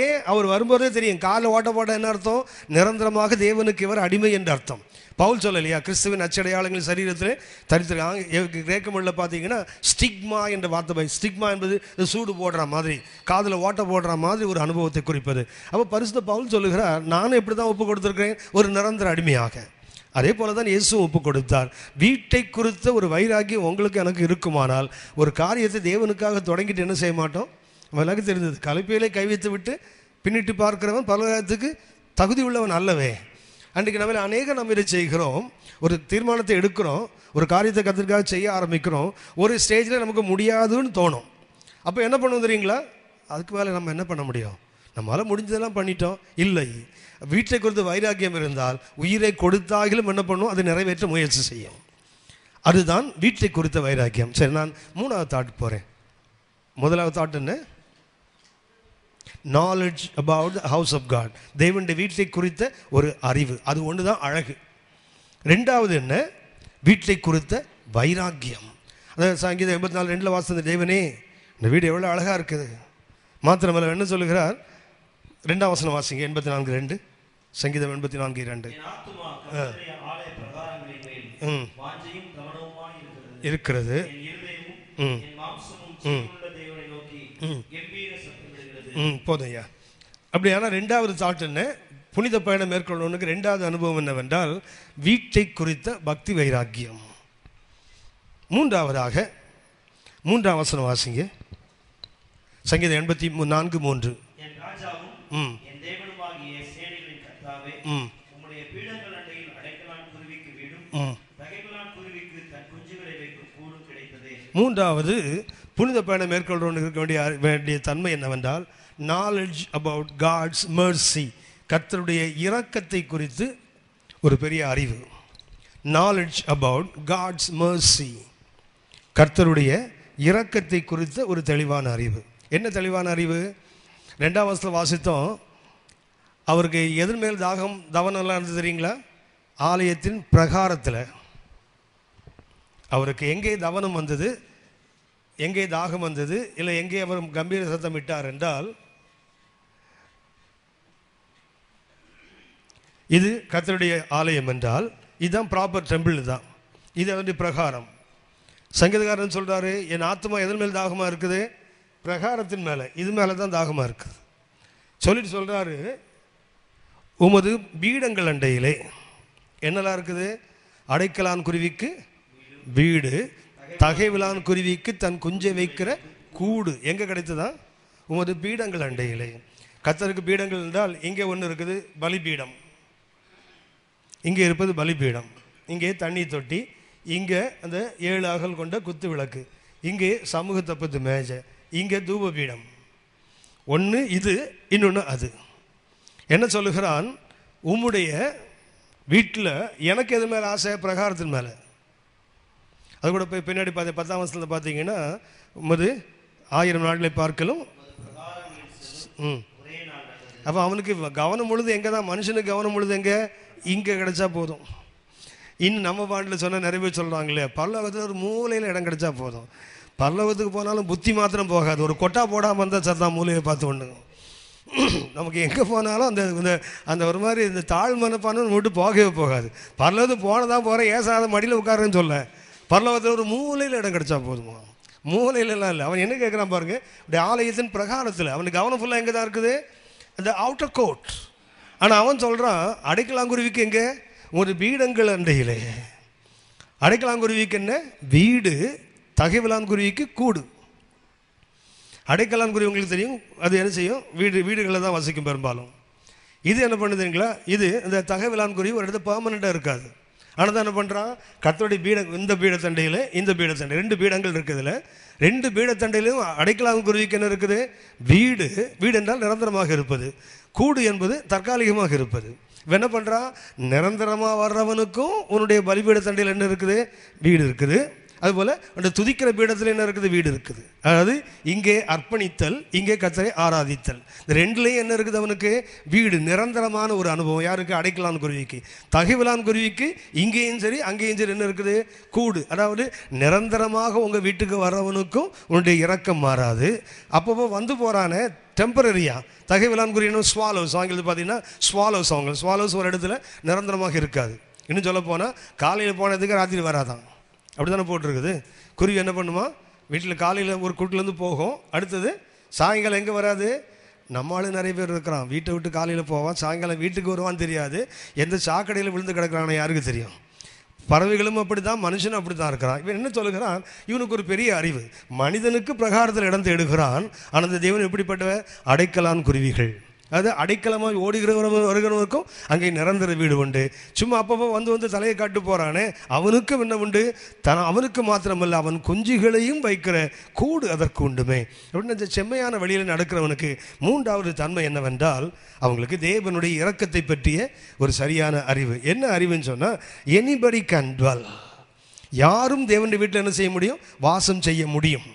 ஏன் அவர் வரும்போதே தெரியும், காலை ஓட்ட என்ன அர்த்தம்? நிரந்தரமாக தேவனுக்கு இவர் அடிமை என்று அர்த்தம். பவுல் சொல்லலையா, கிறிஸ்துவின் அச்சடையாளங்கள் சரீரத்தில் தரித்திருக்காங்க. கிரேக்க மொழியில் பார்த்தீங்கன்னா ஸ்டிக்மா என்ற வார்த்தை. ஸ்டிக்மா என்பது சூடு போடுற மாதிரி, காதில் ஓட்ட போடுற மாதிரி ஒரு அனுபவத்தை குறிப்பது. அப்போ பரிசுத்த பவுல் சொல்லுகிறார், நானும் எப்படி தான் ஒப்பு கொடுத்துருக்கிறேன்? ஒரு நிரந்தர அடிமையாக. அதே போல தான் இயேசுவும் ஒப்பு கொடுத்தார். வீட்டை குறித்த ஒரு வைராக்கியம் உங்களுக்கு எனக்கு இருக்குமானால் ஒரு காரியத்தை தேவனுக்காக தொடங்கிட்டு என்ன செய்ய மாட்டோம்? எனக்கு தெரிந்தது, கலப்பையிலே கை வைத்து விட்டு பின்னிட்டு பார்க்கிறவன் பரலோகத்துக்கு தகுதி உள்ளவன் அல்லவே. அன்றைக்கு நம்ம இதை செய்கிறோம், ஒரு தீர்மானத்தை எடுக்கிறோம், ஒரு காரியத்தை கத்திற்காக செய்ய ஆரம்பிக்கிறோம், ஒரு ஸ்டேஜில் நமக்கு முடியாதுன்னு தோணும். அப்போ என்ன பண்ணுவோம் தெரியுங்களா? அதுக்கு மேலே நம்ம என்ன பண்ண முடியும்? நம்மளால் முடிஞ்சதெல்லாம் பண்ணிட்டோம். இல்லை, வீட்டை குறித்து வைராக்கியம் இருந்தால் உயிரை கொடுத்தாகிலும் என்ன பண்ணுவோம்? அதை நிறைவேற்ற முயற்சி செய்யும். அதுதான் வீட்டை குறித்த வைராக்கியம். சரி, நான் 3வது தாட் போகிறேன். முதலாவது தாட் என்ன? Knowledge about the house of God. தேவனுடைய வீட்டை குறித்த ஒரு அறிவு, அது ஒன்று தான் அழகு. 2வது என்ன? வீட்டை குறித்த வைராக்கியம். அதாவது சங்கீதம் 84:2 வாசித்த தேவனே இந்த வீடு எவ்வளோ அழகாக இருக்குது. மாத்திரமல்ல என்ன சொல்லுகிறார்? 2ஆம் வசனம் வாசிங்க. 84:2, சங்கீதம் 84:2. இருக்கிறது. போதையா அப்படியானா 2வது தாட் என்ன? புனித பயணம் மேற்கொள்ளவனுக்கு 2வது அனுபவம் என்னவென்றால் வீட்டை குறித்த பக்தி வைராக்கியம். 3வது 3ஆம் வசனம் வாசிங்க. சங்கீதம் 84:3. மூன்றாவது புனித பயணம் மேற்கொள்றவனுக்கு இருக்க வேண்டிய தன்மை என்னவென்றால் நாலேஜ் அபவுட் காட்ஸ் மெர்சி. கர்த்தருடைய இரக்கத்தை குறித்து ஒரு பெரிய அறிவு. நாலேஜ் அபவுட் காட்ஸ் மெர்சி, கர்த்தருடைய இரக்கத்தை குறித்த ஒரு தெளிவான அறிவு. என்ன தெளிவான அறிவு? 2ஆம் வசனத்தில் வாசித்தோம், அவருக்கு எதிர்மேல் தவனெல்லாம் இருந்தது தெரியுங்களா? ஆலயத்தின் பிரகாரத்தில். அவருக்கு எங்கே தவனம் வந்தது, எங்கே தாகம் வந்தது, இல்லை எங்கே அவர் கம்பீர சத்தம் விட்டார் என்றால் இது கர்த்தருடைய ஆலயம் என்றால் இதுதான் ப்ராப்பர் டெம்பிள் தான், இது அதனுடைய பிரகாரம். சங்கீதக்காரன் சொல்கிறாரு, என் ஆத்மா எதன் மேல் தாகமாக இருக்குது? பிரகாரத்தின் மேலே, இது மேலே தான் தாகமாக இருக்குது சொல்லிட்டு சொல்கிறாரு, உமது பீடங்கள் அண்டையிலே என்னெல்லாம் இருக்குது? அடைக்கலான் குருவிக்கு வீடு, தகைவிலான் குருவிக்கு தன் குஞ்சை வைக்கிற கூடு எங்கே கிடைத்ததா? உமது பீடங்கள் அண்டையிலே. கர்த்தருக்கு பீடங்கள் என்றால் இங்கே ஒன்று இருக்குது, பலிபீடம். இங்கே இருப்பது பலிபீடம். இங்கே தண்ணி தொட்டி, இங்கே அந்த 7 அகல் கொண்ட குத்து விளக்கு, இங்கே சமூக தப்பத்து மேஜை, இங்கே தூபபீடம். ஒன்று இது, இன்னொன்று அது. என்ன சொல்லுகிறான்? உம்முடைய வீட்டில் எனக்கு எது மேலே ஆசை? பிரகாரத்தின் மேலே. அது கூட போய் பின்னாடி 10ஆம் வசனத்தில் பார்த்தீங்கன்னா, உமது 1000 நாட்களை பார்க்கலும். அப்போ அவனுக்கு கவனம் முழுது எங்கே தான்? மனுஷனுக்கு கவனம் முழுது எங்கே? இங்கே கிடைச்சா போதும். இன்னும் நம்ம பாட்டில் சொன்ன நிறைய பேர் சொல்கிறாங்களே, பல்லவத்தில் ஒரு மூலையில் இடம் கிடைச்சா போதும். பல்லவத்துக்கு போனாலும் புத்தி மாத்திரம் போகாது, ஒரு கொட்டா போடாமல் இருந்தால் சத்தா மூலையை பார்த்து ஒன்று. நமக்கு எங்கே போனாலும் அந்த அந்த ஒரு மாதிரி இந்த தாழ் மனப்பான்னு விட்டு போகவே போகாது. பல்லவத்துக்கு போனதான் போகிறேன், ஏசாத மடியில் உட்காருன்னு சொல்ல. பல்லவத்தில் ஒரு மூலையில் இடம் கிடைச்சா போதுமா? மூலையிலலாம் இல்லை. அவன் என்ன கேட்குறான் பாருங்க, இப்படி ஆலயத்தின் பிரகாரத்தில். அவனுக்கு கவனம் ஃபுல்லாக எங்கே தான் இருக்குது? அந்த அவுட்டர் கோட். ஆனால் அவன் சொல்கிறான், அடைக்கலாங்குருவிக்கு எங்கே? ஒரு பீடங்கள் அண்டையிலே. அடைக்கலாங்குருவிக்கு என்ன? வீடு. தகைவிலான்குருவிக்கு கூடு. அடைக்கலான்குருவி உங்களுக்கு தெரியும், அது என்ன செய்யும்? வீடுகளில் தான் வசிக்கும் பெரும்பாலும். இது என்ன பண்ணுதுங்களா? இது இந்த தகைவிலான்குருவி ஒரு இடத்துல பெர்மனெண்ட்டாக இருக்காது. ஆனால் தான் என்ன பண்ணுறான்? கர்த்தருடைய பீடம், இந்த பீடத்தண்டையில் இந்த பீடத்தண்டை, 2 பீடங்கள் இருக்குதுல. 2 பீடத்தண்டையிலும் அடைக்கலாங்குருவிக்கு என்ன இருக்குது? வீடு. வீடு என்றால் நிரந்தரமாக இருப்பது. கூடு என்பது தற்காலிகமாக இருப்பது. இவன் என்ன பண்ணுறான்? நிரந்தரமாக வர்றவனுக்கும் உன்னுடைய பலிபீட தண்டையில் என்ன இருக்குது? வீடு இருக்குது. அதுபோல் அந்த துதிக்கிற பீடத்தில் என்ன இருக்குது? வீடு இருக்குது. அதாவது இங்கே அர்ப்பணித்தல், இங்கே கர்த்தரை ஆராதித்தல். இந்த 2லேயும் என்ன இருக்குது அவனுக்கு? வீடு. நிரந்தரமான ஒரு அனுபவம். யாருக்கு? அடைக்கலான் குருவிக்கு. தகைவிலான் குருவிக்கு இங்கேயும் சரி அங்கேயும் சரி என்ன இருக்குது? கூடு. அதாவது நிரந்தரமாக உங்கள் வீட்டுக்கு வர்றவனுக்கும் உன்னுடைய இரக்கம் மாறாது. அப்பப்போ வந்து போகிறானே டெம்பரரியாக. தகைவிலான் குருவினும் ஸ்வாலோஸ், ஆங்கிலத்தில் பார்த்தீங்கன்னா ஸ்வாலோஸ். அவங்க ஸ்வாலோஸ் ஒரு இடத்துல நிரந்தரமாக இருக்காது. இன்னும் சொல்ல போனால் காலையில் போனதுக்கு ராத்திரி வராதான். அப்படி தானே போட்டிருக்குது. குருவி என்ன பண்ணுமா? வீட்டில் காலையில் ஒரு கூட்டிலேருந்து போகும், அடுத்தது சாயங்காலம் எங்கே வராது? நம்மளும் நிறைய பேர் இருக்கிறான், வீட்டை விட்டு காலையில் போவான், சாயங்காலம் வீட்டுக்கு வருவான்னு தெரியாது. எந்த சாக்கடையில் விழுந்து கிடக்கிறான்னு யாருக்கு தெரியும்? பறவைகளும் அப்படி தான், மனுஷனும் அப்படி தான் இருக்கிறான். இவன் என்ன சொல்லுகிறான்? இவனுக்கு ஒரு பெரிய அறிவு. மனிதனுக்கு பிரகாரத்தில் இடம் தேடுகிறான். ஆனால் அந்த தேவன் எப்படிப்பட்ட? அடைக்கலான் குருவிகள். அது அடைக்கலமாக வருகிறவருக்கும் அங்கே நிரந்தர வீடு உண்டு. சும்மா அப்பப்போ வந்து தலையை காட்டு போகிறானே, அவனுக்கும் என்ன உண்டு? அவனுக்கு மாத்திரமல்ல, அவன் குஞ்சுகளையும் வைக்கிற கூடு அதற்கு உண்டுமே. அப்படின்னு இந்த செம்மையான வழியில் நடக்கிறவனுக்கு 3வது தன்மை என்னவென்றால், அவங்களுக்கு தேவனுடைய இரக்கத்தை பற்றிய ஒரு சரியான அறிவு. என்ன அறிவுன்னு சொன்னால், எனிபடி கேன் டுவெல். யாரும் தேவனுடைய வீட்டில் என்ன செய்ய முடியும்? வாசம் செய்ய முடியும்.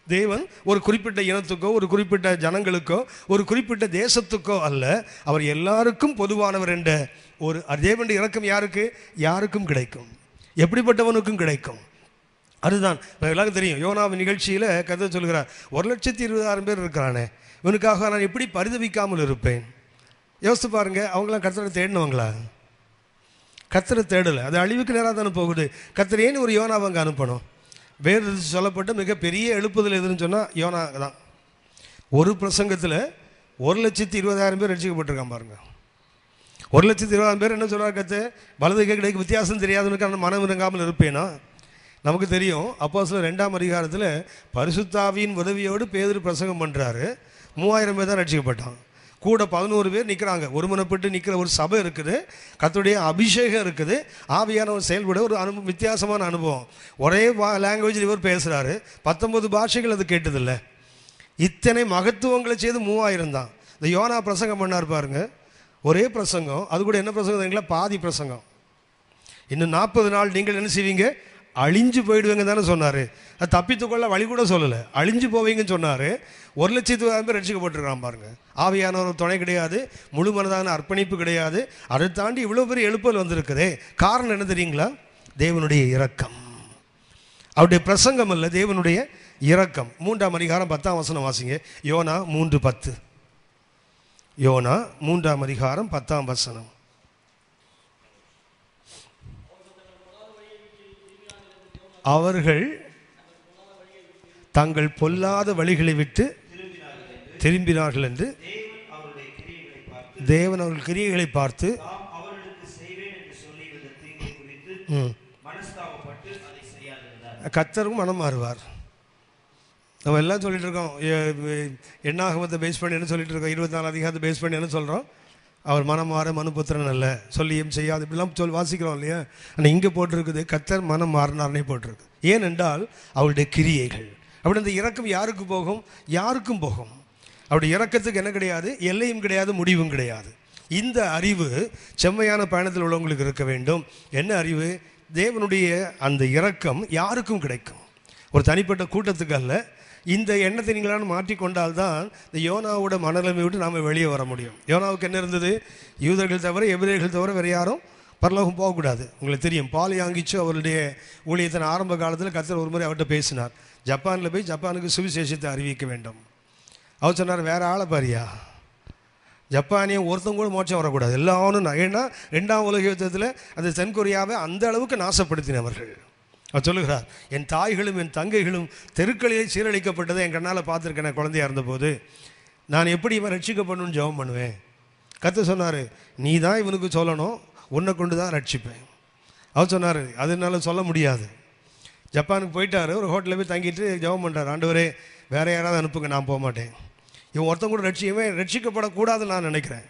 தேவன் ஒரு குறிப்பிட்ட இனத்துக்கோ, ஒரு குறிப்பிட்ட ஜனங்களுக்கோ, ஒரு குறிப்பிட்ட தேசத்துக்கோ அல்ல, அவர் எல்லாருக்கும் பொதுவானவர் என்ற ஒரு தேவனுடைய இரக்கம் யாருக்கு? யாருக்கும் கிடைக்கும். எப்படிப்பட்டவனுக்கும் கிடைக்கும். அதுதான் எல்லாருக்கும் தெரியும். யோனாவின் நிகழ்ச்சியில் கதை சொல்கிறார், 1,20,000 பேர் இருக்கிறானே, இவனுக்காக நான் எப்படி பரிதவிக்காமல் இருப்பேன்? யோசித்து பாருங்க. அவங்களாம் கர்த்தரை தேடினவங்களா? கர்த்தரை தேடலை. அது அழிவுக்கு நேராக தானே போகுது. கர்த்தர் ஏன்னு ஒரு யோனாவை அங்கே அனுப்பணும்? வேறு சொல்லப்பட்ட மிகப்பெரிய எழுப்புதல் எதுன்னு சொன்னால் யோனா தான். ஒரு பிரசங்கத்தில் 1,20,000 பேர் ரட்சிக்கப்பட்டிருக்கான் பாருங்க. 1,20,000 பேர் என்ன சொல்கிறார்? கத்து வலது கிடைக்கு வித்தியாசம் தெரியாதவனுக்கு அந்த மனம் இறங்காமல் இருப்பேனா? நமக்கு தெரியும். அப்போஸ்தலர் 2ஆம் அதிகாரத்தில் பரிசுத்தாவியின் உதவியோடு பேதுரு பிரசங்கம் பண்ணுறாரு. 3000 பேர் தான் ரட்சிக்கப்பட்டான். கூட 11 பேர் நிற்கிறாங்க. ஒருமனப்பட்டு நிற்கிற ஒரு சபை இருக்குது. கர்த்தருடைய அபிஷேகம் இருக்குது. ஆவியானவர் செயல்பட ஒரு வித்தியாசமான அனுபவம். ஒரே லாங்குவேஜில் இவர் பேசுகிறாரு. 19 பாஷைகள் அது கேட்டதில்லை. இத்தனை மகத்துவங்களை செய்து 3000 தான். இந்த யோனா பிரசங்கம் பண்ணார் பாருங்க. ஒரே பிரசங்கம். அது கூட என்ன பிரசங்கம் தெரியுங்களா? பாதி பிரசங்கம். இன்னும் 40 நாள் நீங்கள் என்ன செய்வீங்க? அழிஞ்சு போயிடுவீங்க தானே சொன்னார். அது தப்பித்துக்கொள்ள வழி கூட சொல்லலை, அழிஞ்சு போவீங்கன்னு சொன்னார். 1,20,000 பேர் ரட்சிக்கப்பட்டிருக்கான் பாருங்க. ஆவியானவர் துணை கிடையாது, முழு மனதான அர்ப்பணிப்பு கிடையாது. அதை தாண்டி இவ்வளோ பெரிய எழுப்பல் வந்திருக்குதே. காரணம் என்ன தெரியுங்களா? தேவனுடைய இரக்கம். அவருடைய பிரசங்கம் அல்ல, தேவனுடைய இரக்கம். 3ஆம் அதிகாரம் 10ஆம் வசனம் வாசிங்க. யோனா 3:10. யோனா 3ஆம் அதிகாரம் 10ஆம் வசனம். அவர்கள் தங்கள் பொல்லாத வழிகளை விட்டு திரும்பினார்கள் என்று தேவன் அவர்கள் கிரியைகளை பார்த்து கர்த்தரும் மனம் மாறுவார். நம்ம எல்லாம் சொல்லிட்டு இருக்கோம், எண்ணாகமத்தை பேஸ் பண்ணி என்ன சொல்லிட்டு இருக்கோம், 24 அதிகாரத்தை பேஸ் பண்ணி என்ன சொல்கிறோம், அவர் மனம் மாற மனுபுத்திரன் அல்ல, சொல்லியும் செய்யாது, இப்படிலாம் வாசிக்கிறோம் இல்லையா. ஆனால் இங்கே போட்டிருக்குது கர்த்தர் மனம் மாறினார்னே போட்டிருக்கு. ஏனென்றால் அவருடைய கிரியைகள். அப்படி அந்த இரக்கம் யாருக்கு போகும்? யாருக்கும் போகும். அவருடைய இரக்கத்துக்கு என்ன கிடையாது, எல்லையும் கிடையாது, முடிவும் கிடையாது. இந்த அறிவு செம்மையான பயணத்தில் உள்ளவங்களுக்கு இருக்க வேண்டும். என்ன அறிவு? தேவனுடைய அந்த இரக்கம் யாருக்கும் கிடைக்கும், ஒரு தனிப்பட்ட கூட்டத்துக்கு அல்ல. இந்த எண்ணத்தை நீங்களான மாற்றிக்கொண்டால்தான் இந்த யோனாவோட மனநிலைமை விட்டு நாம் வெளியே வர முடியும். யோனாவுக்கு என்ன இருந்தது? யூதர்கள் தவிர எபிரேயர்கள் தவிர வேறு யாரும் பரலோகம் போகக்கூடாது. உங்களுக்கு தெரியும், பால் யாங்கிச்சு அவருடைய ஊழியத்தின் ஆரம்ப காலத்தில் கர்த்தர் ஒரு முறை அவர்கிட்ட பேசினார். ஜப்பானில் போய் ஜப்பானுக்கு சுவிசேஷத்தை அறிவிக்க வேண்டும். அவர் சொன்னார், வேறு ஆளை பாரியா, ஜப்பானியம் ஒருத்தங்க கூட மோட்சம் வரக்கூடாது, எல்லாரும். ஏன்னா 2ஆம் உலக யுத்தத்தில் அந்த தென்கொரியாவை அந்த அளவுக்கு நாசப்படுத்தினவர்கள். அவர் சொல்லுகிறார், என் தாய்களும் என் தங்கைகளும் தெருக்களிலே சீரழிக்கப்பட்டதை என் கண்ணால் பார்த்துருக்கேன். குழந்தையாக இருந்தபோது நான் எப்படி இவன் ரட்சிக்கப்படணும்னு ஜெபம் பண்ணுவேன். கர்த்தர் சொன்னார், நீ தான் இவனுக்கு சொல்லணும், உன்னை கொண்டு தான் ரட்சிப்பேன். அவர் சொன்னார், அதனால சொல்ல முடியாது. ஜப்பானுக்கு போயிட்டார், ஒரு ஹோட்டலில் போய் தங்கிட்டு ஜெபம் பண்ணுறார், ஆண்டவரே வேறு யாராவது அனுப்புங்க, நான் போக மாட்டேன், இவன் ஒருத்தன் கூட ரட்சிக்கப்படக்கூடாதுன்னு நான் நினைக்கிறேன்.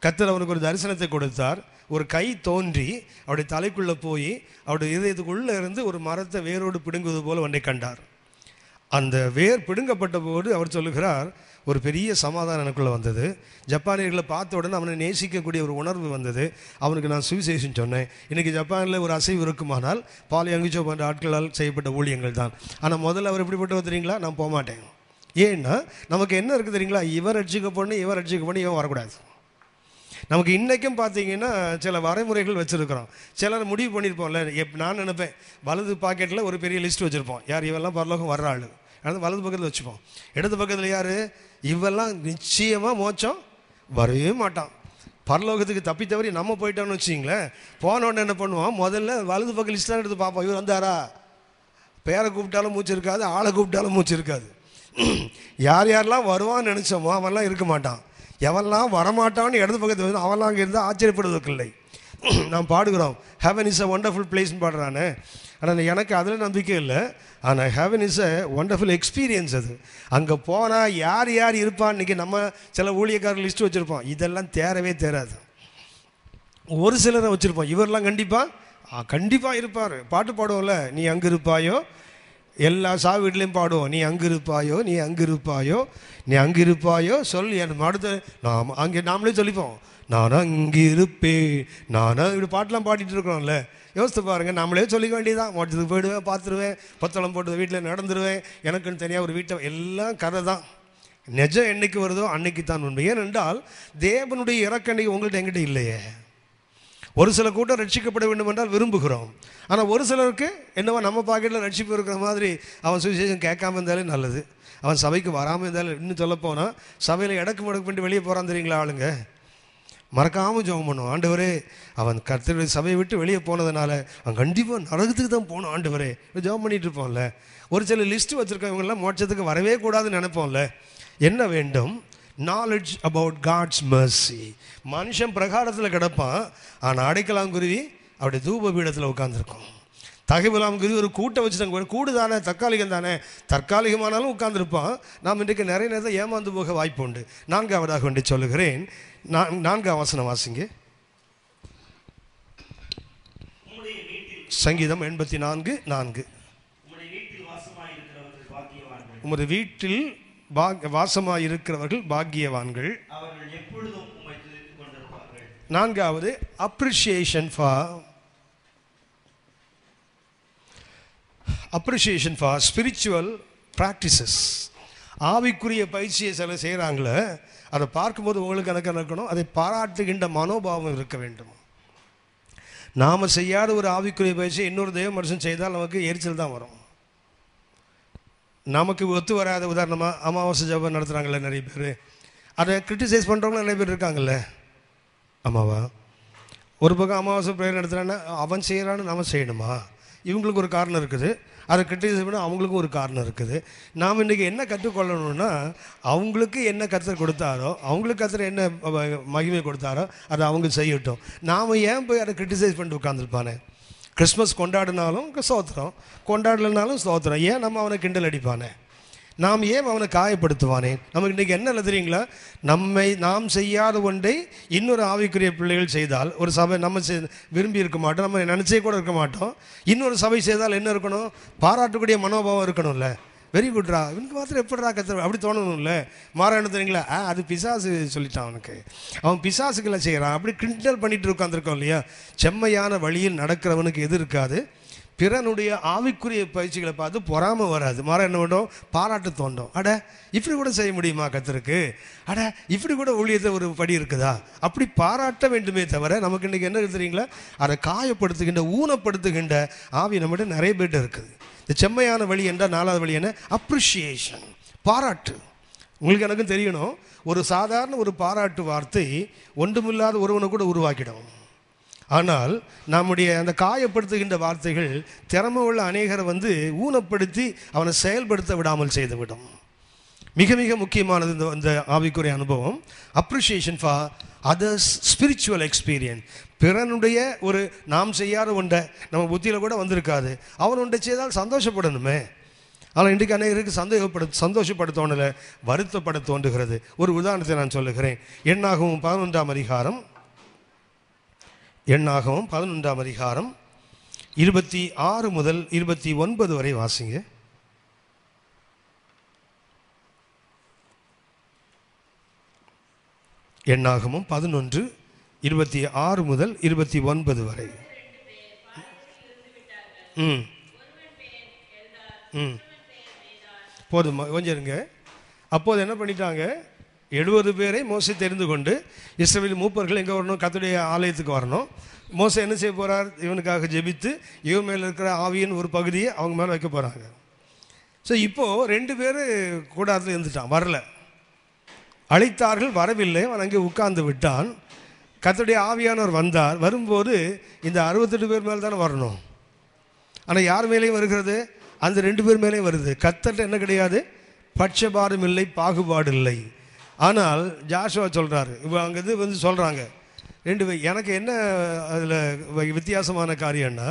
கர்த்தர் அவனுக்கு ஒரு தரிசனத்தை கொடுத்தார். ஒரு கை தோன்றி அவருடைய தலைக்குள்ளே போய் அவருடைய இதயத்துக்குள்ளே இருந்து ஒரு மரத்தை வேரோடு பிடுங்குவது போல் ஒன்றை கண்டார். அந்த வேர் பிடுங்கப்பட்ட போது அவர் சொல்லுகிறார், ஒரு பெரிய சமாதானம் எனக்குள்ளே வந்தது. ஜப்பானியர்களை பார்த்த உடனே அவனை நேசிக்கக்கூடிய ஒரு உணர்வு வந்தது. அவனுக்கு நான் சுவிசேஷம் சொன்னேன். இன்றைக்கி ஜப்பானில் ஒரு அசைவு இருக்குமானால் பால் யங்கிச்சோ போன்ற ஆட்களால் செய்யப்பட்ட ஊழியங்கள் தான். ஆனால் முதல்ல அவர் எப்படிப்பட்டவர் தெரியுங்களா? நான் போக மாட்டேன். ஏன்னா நமக்கு என்ன இருக்குது தெரியுங்களா, இவர் ரட்சிக்கப்படணும், இவன் வரக்கூடாது. நமக்கு இன்றைக்கும் பார்த்தீங்கன்னா சில வரைமுறைகள் வச்சுருக்கிறோம். சிலர் முடிவு பண்ணியிருப்போம்ல. நான் நினைப்பேன், வலது பாக்கெட்டில் ஒரு பெரிய லிஸ்ட் வச்சுருப்போம், யார் இவெல்லாம் பரலோகம் வர்ற ஆள், அது வலது பக்கத்தில் வச்சுப்போம். இடது பக்கத்தில் யார், இவெல்லாம் நிச்சயமாக மோட்சம் வரவே மாட்டான். பரலோகத்துக்கு தப்பி தவறி நம்ம போயிட்டோம்னு வச்சிங்களேன், போன உடனே என்ன பண்ணுவோம், முதல்ல வலது பக்கம் லிஸ்ட்லாம் எடுத்து பார்ப்போம். இவர் வந்தாரா, பேரை கூப்பிட்டாலும் மூச்சு இருக்காது, ஆளை கூப்பிட்டாலும் மூச்சு இருக்காது. யார் யாரெல்லாம் வருவான்னு நினச்சோமோ அவன்லாம் இருக்க மாட்டான். எவெல்லாம் வரமாட்டான்னு இடது பக்கத்தில் வந்து அவெல்லாம் அங்கே இருந்தால் ஆச்சரியப்படுவதற்கு இல்லை. நாம் பாடுகிறோம், ஹெவன் இஸ் அ ஒண்டர்ஃபுல் பிளேஸ்ன்னு பாடுறானே. ஆனால் எனக்கு அதில் நம்பிக்கை இல்லை. ஆனால் heaven is a wonderful experience. அது அங்கே போனால் யார் யார் இருப்பான்னு இன்றைக்கி நம்ம சில ஊழியக்காரர் லிஸ்ட்டு வச்சுருப்போம், இதெல்லாம் தேரவே தேராது. ஒரு சிலரை வச்சுருப்போம், இவரெல்லாம் கண்டிப்பாக இருப்பார். பாட்டு பாடுவோம்ல, நீ அங்கே இருப்பாயோ, எல்லா சாவு வீட்லேயும் பாடுவோம், நீ அங்கே இருப்பாயோ, நீ அங்கே இருப்பாயோ, நீ அங்கே இருப்பாயோ சொல். என் அடுத்து நாம் அங்கே நாமளே சொல்லிப்போம், நான் அங்கே இருப்பேன், நானும் இப்படி பாட்டெலாம் பாடிட்டு இருக்கிறோம்ல. யோசித்து பாருங்கள், நம்மளே சொல்லிக்க வேண்டியதான். மோட்டத்துக்கு போயிடுவேன், பார்த்துருவேன், பத்தளம் போட்டு வீட்டில் நடந்துருவேன், எனக்குன்னு தனியாக ஒரு வீட்டை, எல்லாம் கதை தான். நிஜம் என்னைக்கு வருதோ அன்னைக்கு தான் உண்மை. ஏனென்றால் தேவனுடைய இறக்கண்டை உங்கள்கிட்ட எங்கிட்ட இல்லையே. ஒரு சில கூட்டம் ரட்சிக்கப்பட வேண்டும் என்றால் விரும்புகிறோம். ஆனால் ஒரு சிலருக்கு என்னவோ நம்ம பாக்கெட்டில் ரட்சிப்பு இருக்கிற மாதிரி அவன் சுவிசேஷம் கேட்காம இருந்தாலே நல்லது, அவன் சபைக்கு வராமல் இருந்தாலும். இன்னும் சொல்லப்போனால் சபையில் இடக்கு மடக்கு பண்ணிட்டு வெளியே போகிறான் தெரியுங்களா ஆளுங்க, மறக்காமல் ஜெபம் பண்ணுவோம், ஆண்டவரே அவன் கர்த்தருடைய சபையை விட்டு வெளியே போனதுனால அவன் கண்டிப்பாக நரகத்துக்கு தான் போகணும், ஆண்டவரே ஜெபம் பண்ணிகிட்டு இருப்போம்ல. ஒரு சில லிஸ்ட்டு வச்சுருக்கவங்கெல்லாம் மோட்சத்துக்கு வரவே கூடாதுன்னு நினைப்போம்ல. என்ன வேண்டும்? Knowledge about God's mercy. மனுஷன் பிரகாரத்தில் கிடப்பான், ஆனால் அடைக்கலாங்குருவி அவருடைய தூப பீடத்தில் உட்காந்துருக்கும். தகைவலாம்குருவி ஒரு கூட்டை வச்சுட்டாங்க, கூடு தானே, தற்காலிகம் தானே, தற்காலிகமானாலும் உட்கார்ந்துருப்பான். நாம் இன்றைக்கு நிறைய நேரத்தில் ஏமாந்து போக வாய்ப்பு உண்டு. 4ஆவதாக வேண்டி சொல்லுகிறேன், 4ஆம் வசனம் வாசிங்க. சங்கீதம் 84:4. உமது வீட்டில் வாசமாய் இருக்கிறவர்கள் பாக்கியவான்கள். 4ஆவது அப்ரிசியேஷன் ஃபார் ஸ்பிரிச்சுவல் ப்ராக்டிசஸ். ஆவிக்குரிய பயிற்சியை சில செய்கிறாங்களே, அதை பார்க்கும்போது உங்களுக்கு எனக்கு இருக்கணும், அதை பாராட்டுகின்ற மனோபாவம் இருக்க வேண்டும். நாம் செய்யாத ஒரு ஆவிக்குரிய பயிற்சியை இன்னொரு தெய்வ மனுஷன் செய்தால் நமக்கு எரிச்சல் தான் வரும். நமக்கு ஒத்து வராத, உதாரணமாக அமாவாசை ஜபம் நடத்துகிறாங்களே நிறைய பேர், அதை கிரிட்டிசைஸ் பண்ணுறவங்களும் நிறைய பேர் இருக்காங்கல்ல. ஆமாவா? ஒரு பக்கம் அமாவாசை ப்ரேயர் நடத்துகிறான்னா அவன் செய்கிறான்னு நம்ம செய்யணுமா? இவங்களுக்கு ஒரு காரணம் இருக்குது, அதை கிரிட்டிசைஸ் பண்ண அவங்களுக்கும் ஒரு காரணம் இருக்குது. நாம் இன்றைக்கி என்ன கற்றுக்கொள்ளணும்னா, அவங்களுக்கு என்ன கர்த்தர் கொடுத்தாரோ, அவங்களுக்கு கர்த்தர் என்ன மகிமை கொடுத்தாரோ அதை அவங்க செய்யட்டும். நாம் ஏன் போய் அதை கிரிட்டிசைஸ் பண்ணிட்டு உட்காந்துருப்பானே? கிறிஸ்மஸ் கொண்டாடினாலும் ஸ்தோத்திரம், கொண்டாடலைனாலும் ஸ்தோத்திரம். ஏன் நம்ம அவனை கிண்டல் அடிப்பானே? நாம் ஏன் அவனை காயப்படுத்துவானே? நமக்கு இன்றைக்கி என்ன இல்லை தெரியுங்களா? நாம் செய்யாத ஒன்றை இன்னொரு ஆவிக்குரிய பிள்ளைகள் செய்தால், ஒரு சபை நம்ம விரும்பி இருக்க மாட்டோம், நம்ம நினச்சே கூட இருக்க மாட்டோம். இன்னொரு சபை செய்தால் என்ன இருக்கணும்? பாராட்டக்கூடிய மனோபாவம் இருக்கணும்ல. வெரி குட்ரா, இவனுக்கு மாத்திரம் எப்படிரா கத்துற அப்படி தோணணும்ல. மாறா என்ன தெரியுங்களா? அது பிசாசு சொல்லிட்டான், அவனுக்கு அவன் பிசாசுகளை செய்கிறான், அப்படி கிண்டல் பண்ணிட்டு உட்காந்துருக்கோம் இல்லையா? செம்மையான வழியில் நடக்கிறவனுக்கு எது இருக்காது? பிறனுடைய ஆவிக்குரிய பயிற்சிகளை பார்த்து பொறாம வராது. மாற என்ன வேண்டும்? பாராட்டு தோண்டும். அட இப்படி கூட செய்ய முடியுமா கர்த்தருக்கு? அட இப்படி கூட ஊழியத்தை ஒரு படி இருக்குதா? அப்படி பாராட்ட வேண்டுமே தவிர, நமக்கு இன்றைக்கி என்ன தெரியுங்களா? அதை காயப்படுத்துகின்ற, ஊனப்படுத்துகின்ற ஆவி நம்மகிட்ட நிறைய பேர்ட்ட இருக்குது. இந்த செம்மையான வழி என்றால் 4வது வழி என்ன? அப்ரிஷியேஷன், பாராட்டு. உங்களுக்கு எனக்கும் தெரியணும், ஒரு சாதாரண ஒரு பாராட்டு வார்த்தை ஒன்றுமில்லாத ஒருவனை கூட உருவாக்கிடும். ஆனால் நம்முடைய அந்த காயப்படுத்துகின்ற வார்த்தைகள் திறமை உள்ள அநேகரை ஊனப்படுத்தி அவனை செயல்படுத்த விடாமல் செய்துவிடும். மிக மிக முக்கியமானது இந்த ஆவிக்குரிய அனுபவம். Appreciation for others spiritual experience. பிறனுடைய ஒரு நாம் செய்யாத ஒன்றை நம்ம புத்தியில் கூட வந்திருக்காது, அவன் ஒன்றை செய்தால் சந்தோஷப்படணுமே. ஆனால் இன்றைக்கு அநேகருக்கு சந்தோஷப்பட தோணலை, வருத்தப்பட தோன்றுகிறது. ஒரு உதாரணத்தை நான் சொல்லுகிறேன். எண்ணாகமம் 11ஆம் அதிகாரம் 26 முதல் 29 வரை வாசிங்க. எண்ணாகமம் 11:26 முதல் 29 வரை. போதுமா? கொஞ்சம் இருங்க. அப்போது என்ன பண்ணிட்டாங்க? 70 பேரை மோசே தெரிந்து கொண்டு, இஸ்ரவேல் மூப்பர்கள் எங்கே வரணும்? கர்த்தருடைய ஆலயத்துக்கு வரணும். மோசே என்ன செய்ய போகிறார்? இவனுக்காக ஜெபித்து இவன் மேலே இருக்கிற ஆவியின் ஒரு பகுதியை அவங்க மேலே வைக்க போகிறாங்க. ஸோ இப்போது 2 பேர் கூடாரத்தில் இருந்துட்டான், வரல. அழைத்தார்கள், வரவில்லை. அவன் அங்கே உட்கார்ந்து விட்டான். கர்த்தருடைய ஆவியானவர் வந்தார். வரும்போது இந்த 68 பேர் மேலே தானே வரணும். ஆனால் யார் மேலேயும் வருகிறது? அந்த 2 பேர் மேலேயும் வருது. கர்த்தர்ட்ட என்ன கிடையாது? பட்சபாதம் இல்லை, பாகுபாடு இல்லை. ஆனால் ஜாஷுவா சொல்கிறாரு, இப்போ அங்கே சொல்கிறாங்க 2 பேர். எனக்கு என்ன அதில் வித்தியாசமான காரியம்னா,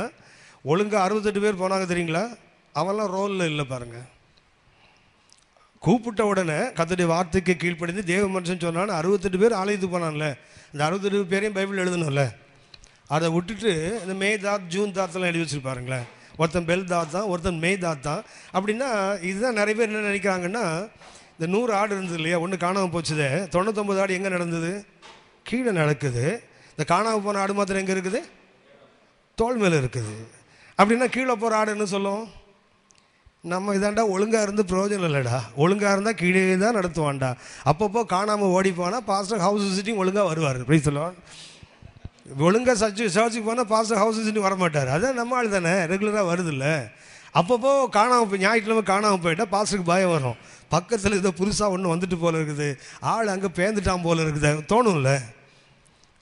ஒழுங்காக 68 பேர் போனாங்க தெரியுங்களா? அவெல்லாம் ரோலில் இல்லை பாருங்கள். கூப்பிட்ட உடனே கர்த்தருடைய வார்த்தைக்கு கீழ்ப்படிந்து தேவ மனுஷன் சொன்னான்னு 68 பேர் ஆலயத்துக்கு போனான்ல. இந்த 68 பேரையும் பைபிள் எழுதணும்ல. அதை விட்டுட்டு இந்த மே தாத் ஜூன் தாத்தெல்லாம் எழுதி வச்சுருப்பாருங்களேன். ஒருத்தன் பெல் தாத் தான், ஒருத்தன் மே தாத் தான். அப்படின்னா இதுதான் நிறைய பேர் என்ன நினைக்கிறாங்கன்னா, இந்த 100 ஆடு இருந்தது இல்லையா, ஒன்று காணாமல் போச்சுது. 99 ஆடு எங்கே நடந்தது? கீழே நடக்குது. இந்த காணாமல் போன ஆடு மாத்திரம் எங்கே இருக்குது? தோல் மேலே இருக்குது. அப்படின்னா கீழே போகிற ஆடு என்ன சொல்லும்? நம்ம இதாண்டா ஒழுங்காக இருந்து பிரயோஜனம் இல்லைடா, ஒழுங்காக இருந்தால் கீழே தான் நடத்துவான்டா. அப்பப்போ காணாமல் ஓடி போனால் பாஸ்டர் ஹவுஸ் விசிட்டிங் ஒழுங்காக வருவார். அப்படி சொல்லுவான். ஒழுங்காக சர்ச்சுக்கு போனால் பாஸ்டர் ஹவுஸ் விசிட்டிங் வரமாட்டார். அதான் நம்ம ஆள் தானே, ரெகுலராக வருது இல்லை. அப்பப்போ காணாமல் ஞாயிற்றுக்கிழமை காணாமல் போயிட்டால் பாஸ்டருக்கு பயம் வரும். பக்கத்தில் ஏதோ புதுசாக ஒன்று வந்துட்டு போல இருக்குது, ஆள் அங்கே பேந்துட்டான் போல இருக்குது தோணும்ல.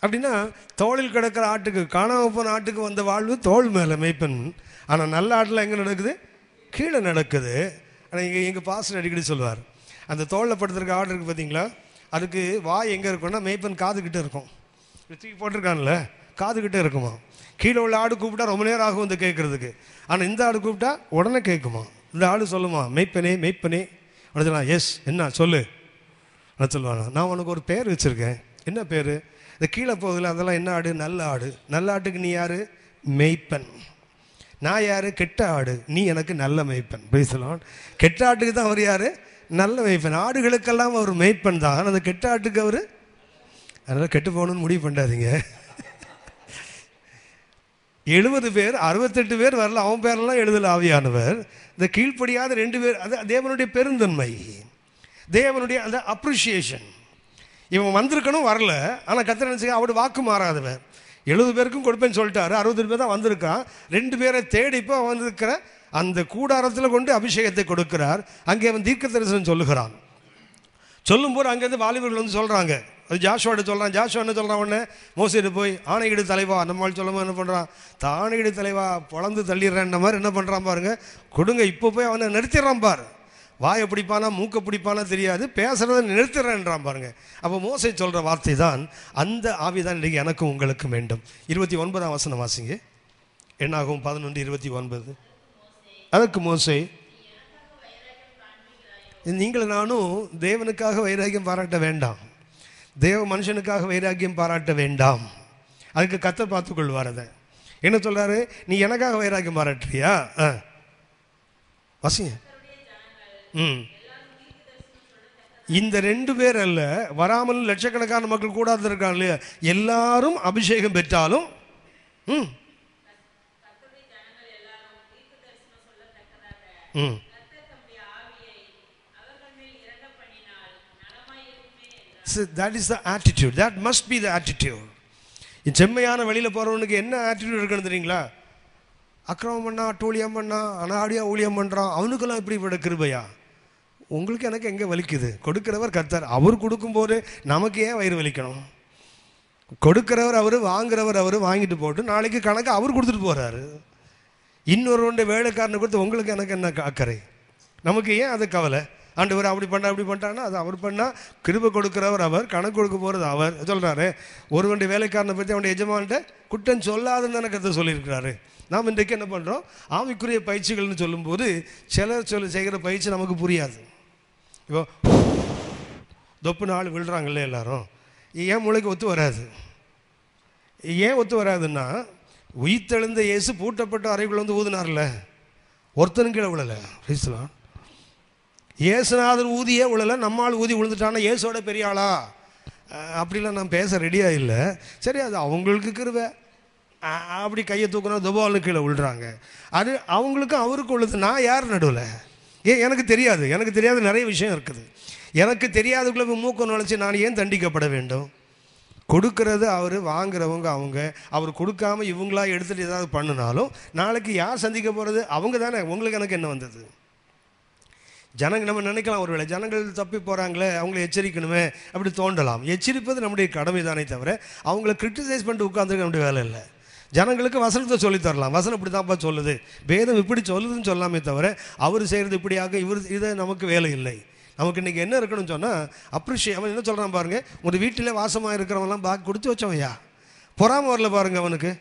அப்படின்னா தோளில் கிடக்கிற ஆட்டுக்கு, காணாமல் போன ஆட்டுக்கு வந்த வாழ்வு தோல் மேலே மேய்ப்பன். ஆனால் நல்ல ஆட்டில் எங்கே நடக்குது? கீழே நடக்குது. ஆனால் எங்கள் பாஸ்டர் அடிக்கடி சொல்லுவார், அந்த தோளில் படுத்துருக்க ஆடு இருக்குது பார்த்தீங்களா, அதுக்கு வாய் எங்கே இருக்குன்னா மேய்ப்பன் காதுகிட்டே இருக்கும். தூக்கி போட்டிருக்கான்ல, காதுகிட்டே இருக்குமா. கீழே உள்ள ஆடு கூப்பிட்டா ரொம்ப நேரம் ஆகும் வந்து கேட்குறதுக்கு. ஆனால் இந்த ஆடு கூப்பிட்டா உடனே கேட்குமா. இந்த ஆடு சொல்லுமா, மெய்ப்பனே மெய்ப்பனே. உடனே எஸ் என்ன சொல்லு நான் சொல்லுவானா, நான் உனக்கு ஒரு பேர் வச்சுருக்கேன். என்ன பேர்? இந்த கீழே போகுதுல அதெல்லாம் என்ன ஆடு? நல்ல ஆடு. நல்ல ஆட்டுக்கு நீ யார்? மெய்ப்பன். நான் யார்? கெட்ட ஆடு. நீ எனக்கு நல்ல மெய்ப்பன். பேசலாம். கெட்ட ஆட்டுக்கு தான் அவர் யார்? நல்ல மெய்ப்பன். ஆடுகளுக்கெல்லாம் அவர் மெய்ப்பன் தான், அந்த கெட்ட ஆட்டுக்கு அவர். அதனால் கெட்டு போகணுன்னு முடிவு பண்ணாதீங்க. 70 பேர் 68 பேர் வரல, அவன் பேரெல்லாம் எழுதல ஆவியானவர். இந்த கீழ்ப்படியாத 2 பேர், அது தேவனுடைய பெருந்தன்மை, தேவனுடைய அந்த அப்ரிஷியேஷன். இவன் வந்திருக்கணும், வரல. ஆனால் கர்த்தர் என்ன செய்ய, அவருடைய வாக்கு மாறாதவர். 70 பேருக்கும் கொடுப்பேன்னு சொல்லிட்டாரு, 60 பேர் தான் வந்திருக்கான். 2 பேரை தேடி இப்போ அவன் வந்திருக்கிற அந்த கூடாரத்தில் கொண்டு அபிஷேகத்தை கொடுக்கிறார். அங்கே அவன் தீர்க்க தரிசனம் சொல்லுகிறான். சொல்லும்போது அங்கேருந்து வாலிபர்கள் சொல்கிறாங்க, அது ஜாஷுவாட்ட சொல்கிறான். ஜாஷுவா என்ன சொல்கிறான்? உடனே மோசேட்டு போய் ஆணையிடு தலைவா, நம்மளால் சொல்லும்போது என்ன பண்ணுறான்? தாணையிடு தலைவா பொழந்து தள்ளிடுறேன்ற மாதிரி என்ன பண்ணுறான் பாருங்க, கொடுங்க. இப்போ போய் அவனை நிறுத்திடுறான் பாரு. வாயை பிடிப்பானா மூக்கை பிடிப்பானா தெரியாது, பேசுகிறத நிறுத்திடுறேன்றான் பாருங்க. அப்போ மோசே சொல்கிற வார்த்தை தான் அந்த ஆவிதான் இன்றைக்கி எனக்கும் உங்களுக்கும் வேண்டும். 29ஆம் வசனம் வாசிங்க. என்னாகும் 11:29. அதற்கு மோசே, நீங்கள் நானும் தேவனுக்காக வைராக்கியம் பாராட்ட வேண்டாம், தேவ மனுஷனுக்காக வைராக்கியம் பாராட்ட வேண்டாம். அதுக்கு கர்த்தர் பார்த்துக்கொள்வார். அதை என்ன சொல்றாரு? நீ எனக்காக வைராக்கியம் பாராட்டுறியா? வாசிங்க. இந்த 2 பேர் அல்ல, வராமல் லட்சக்கணக்கான மக்கள் கூடாது இருக்காங்க இல்லையா, எல்லாரும் அபிஷேகம் பெற்றாலும் So that is the attitude. That must be the attitude. செம்மையான வழியில் போகிறவனுக்கு என்ன ஆட்டிடியூட் இருக்குன்னு தெரியுங்களா? அக்கிரமம் பண்ணா, அட்டூழியம் பண்ணா, அனாடியா ஊழியம் பண்ணுறான், அவனுக்கெல்லாம் இப்படிப்பட்ட கிருபையா? உங்களுக்கு எனக்கு எங்கே வலிக்குது? கொடுக்கிறவர் கர்த்தர். அவர் கொடுக்கும்போது நமக்கு ஏன் வயிறு வலிக்கணும்? கொடுக்கிறவர் அவர், வாங்குறவர் அவர். வாங்கிட்டு போட்டு நாளைக்கு கணக்கு அவர் கொடுத்துட்டு போகிறாரு. இன்னொரு வேலைக்காரனை கொடுத்து உங்களுக்கு எனக்கு என்ன அக்கறை? நமக்கு ஏன் அது கவலை? ஆண்டவர் அப்படி பண்ணா இப்படி பண்ணிட்டான்னா அது அவர் பண்ணால், கிருபை கொடுக்குறவர் அவர், கணக்கு கொடுக்க போகிறது அவர். சொல்கிறாரு, ஒருவனுடைய வேலைக்காரனை பற்றி அவனுடைய எஜமான்கிட்ட குற்றம் சொல்லாதுன்னு தானே கருத்தை சொல்லியிருக்கிறாரு. நாம் இன்றைக்கு என்ன பண்ணுறோம்? ஆவிக்குரிய பயிற்சிகள்னு சொல்லும்போது சிலர் செய்கிற பயிற்சி நமக்கு புரியாது. இப்போ தொப்பு நாள் விழுறாங்கல்ல எல்லாரும், ஏன் மூளைக்கு ஒத்து வராது? ஏன் ஒத்து வராதுன்னா, உயிர்த்தெழுந்த இயேசு பூட்டப்பட்ட அறைக்குள்ள வந்து ஊதினார்ல, ஒருத்தனும் கீழே விழலை. பேசலாம், இயேசுநாதர் ஊதியே விழலை, நம்மால் ஊதி விழுந்துட்டானா இயேசோட பெரிய ஆளா? அப்படிலாம் நான் பேச ரெடியாக இல்லை. சரி, அது அவங்களுக்கு கிருபை. அப்படி கையை தூக்குனா துபாலும் கீழே விழுறாங்க. அது அவங்களுக்கும் அவருக்கும் உள்ளது. நான் யார் நடுவில்? எனக்கு தெரியாது. எனக்கு தெரியாத நிறைய விஷயம் இருக்குது. எனக்கு தெரியாதுக்குள்ளே மூக்கம் நுழைச்சி நான் ஏன் தண்டிக்கப்பட வேண்டும்? கொடுக்கறது அவர், வாங்குறவங்க அவங்க. அவர் கொடுக்காம இவங்களா எடுத்துகிட்டு ஏதாவது பண்ணினாலும் நாளைக்கு யார் சந்திக்க போகிறது? அவங்க தானே. உங்களுக்கு எனக்கு என்ன வந்தது? நம்ம நினைக்கலாம், ஒருவேளை ஜனங்கள் தப்பி போகிறாங்களே, அவங்கள எச்சரிக்கணுமே, அப்படி தோண்டலாம். எச்சரிப்பது நம்முடைய கடமை தானே தவிர அவங்கள கிரிட்டிசைஸ் பண்ணிட்டு உட்காந்துருக்க நம்முடைய வேலை இல்லை. ஜனங்களுக்கு வசனத்தை சொல்லித்தரலாம். வசனம் இப்படி தான்ப்பா சொல்லுது, வேதம் இப்படி சொல்லுதுன்னு சொல்லாமே தவிர அவர் செய்கிறது இப்படியாக இதை நமக்கு வேலை இல்லை. நமக்கு இன்றைக்கி என்ன இருக்கணும்னு சொன்னால் அப்ரிஷியேட். அவன் என்ன சொல்கிறான் பாருங்கள், ஒரு வீட்டில் வாசமாக இருக்கிறவங்களாம் பாக்கி கொடுத்து வச்சவன்யா, பொறாமல் வரல பாருங்கள் அவனுக்கு.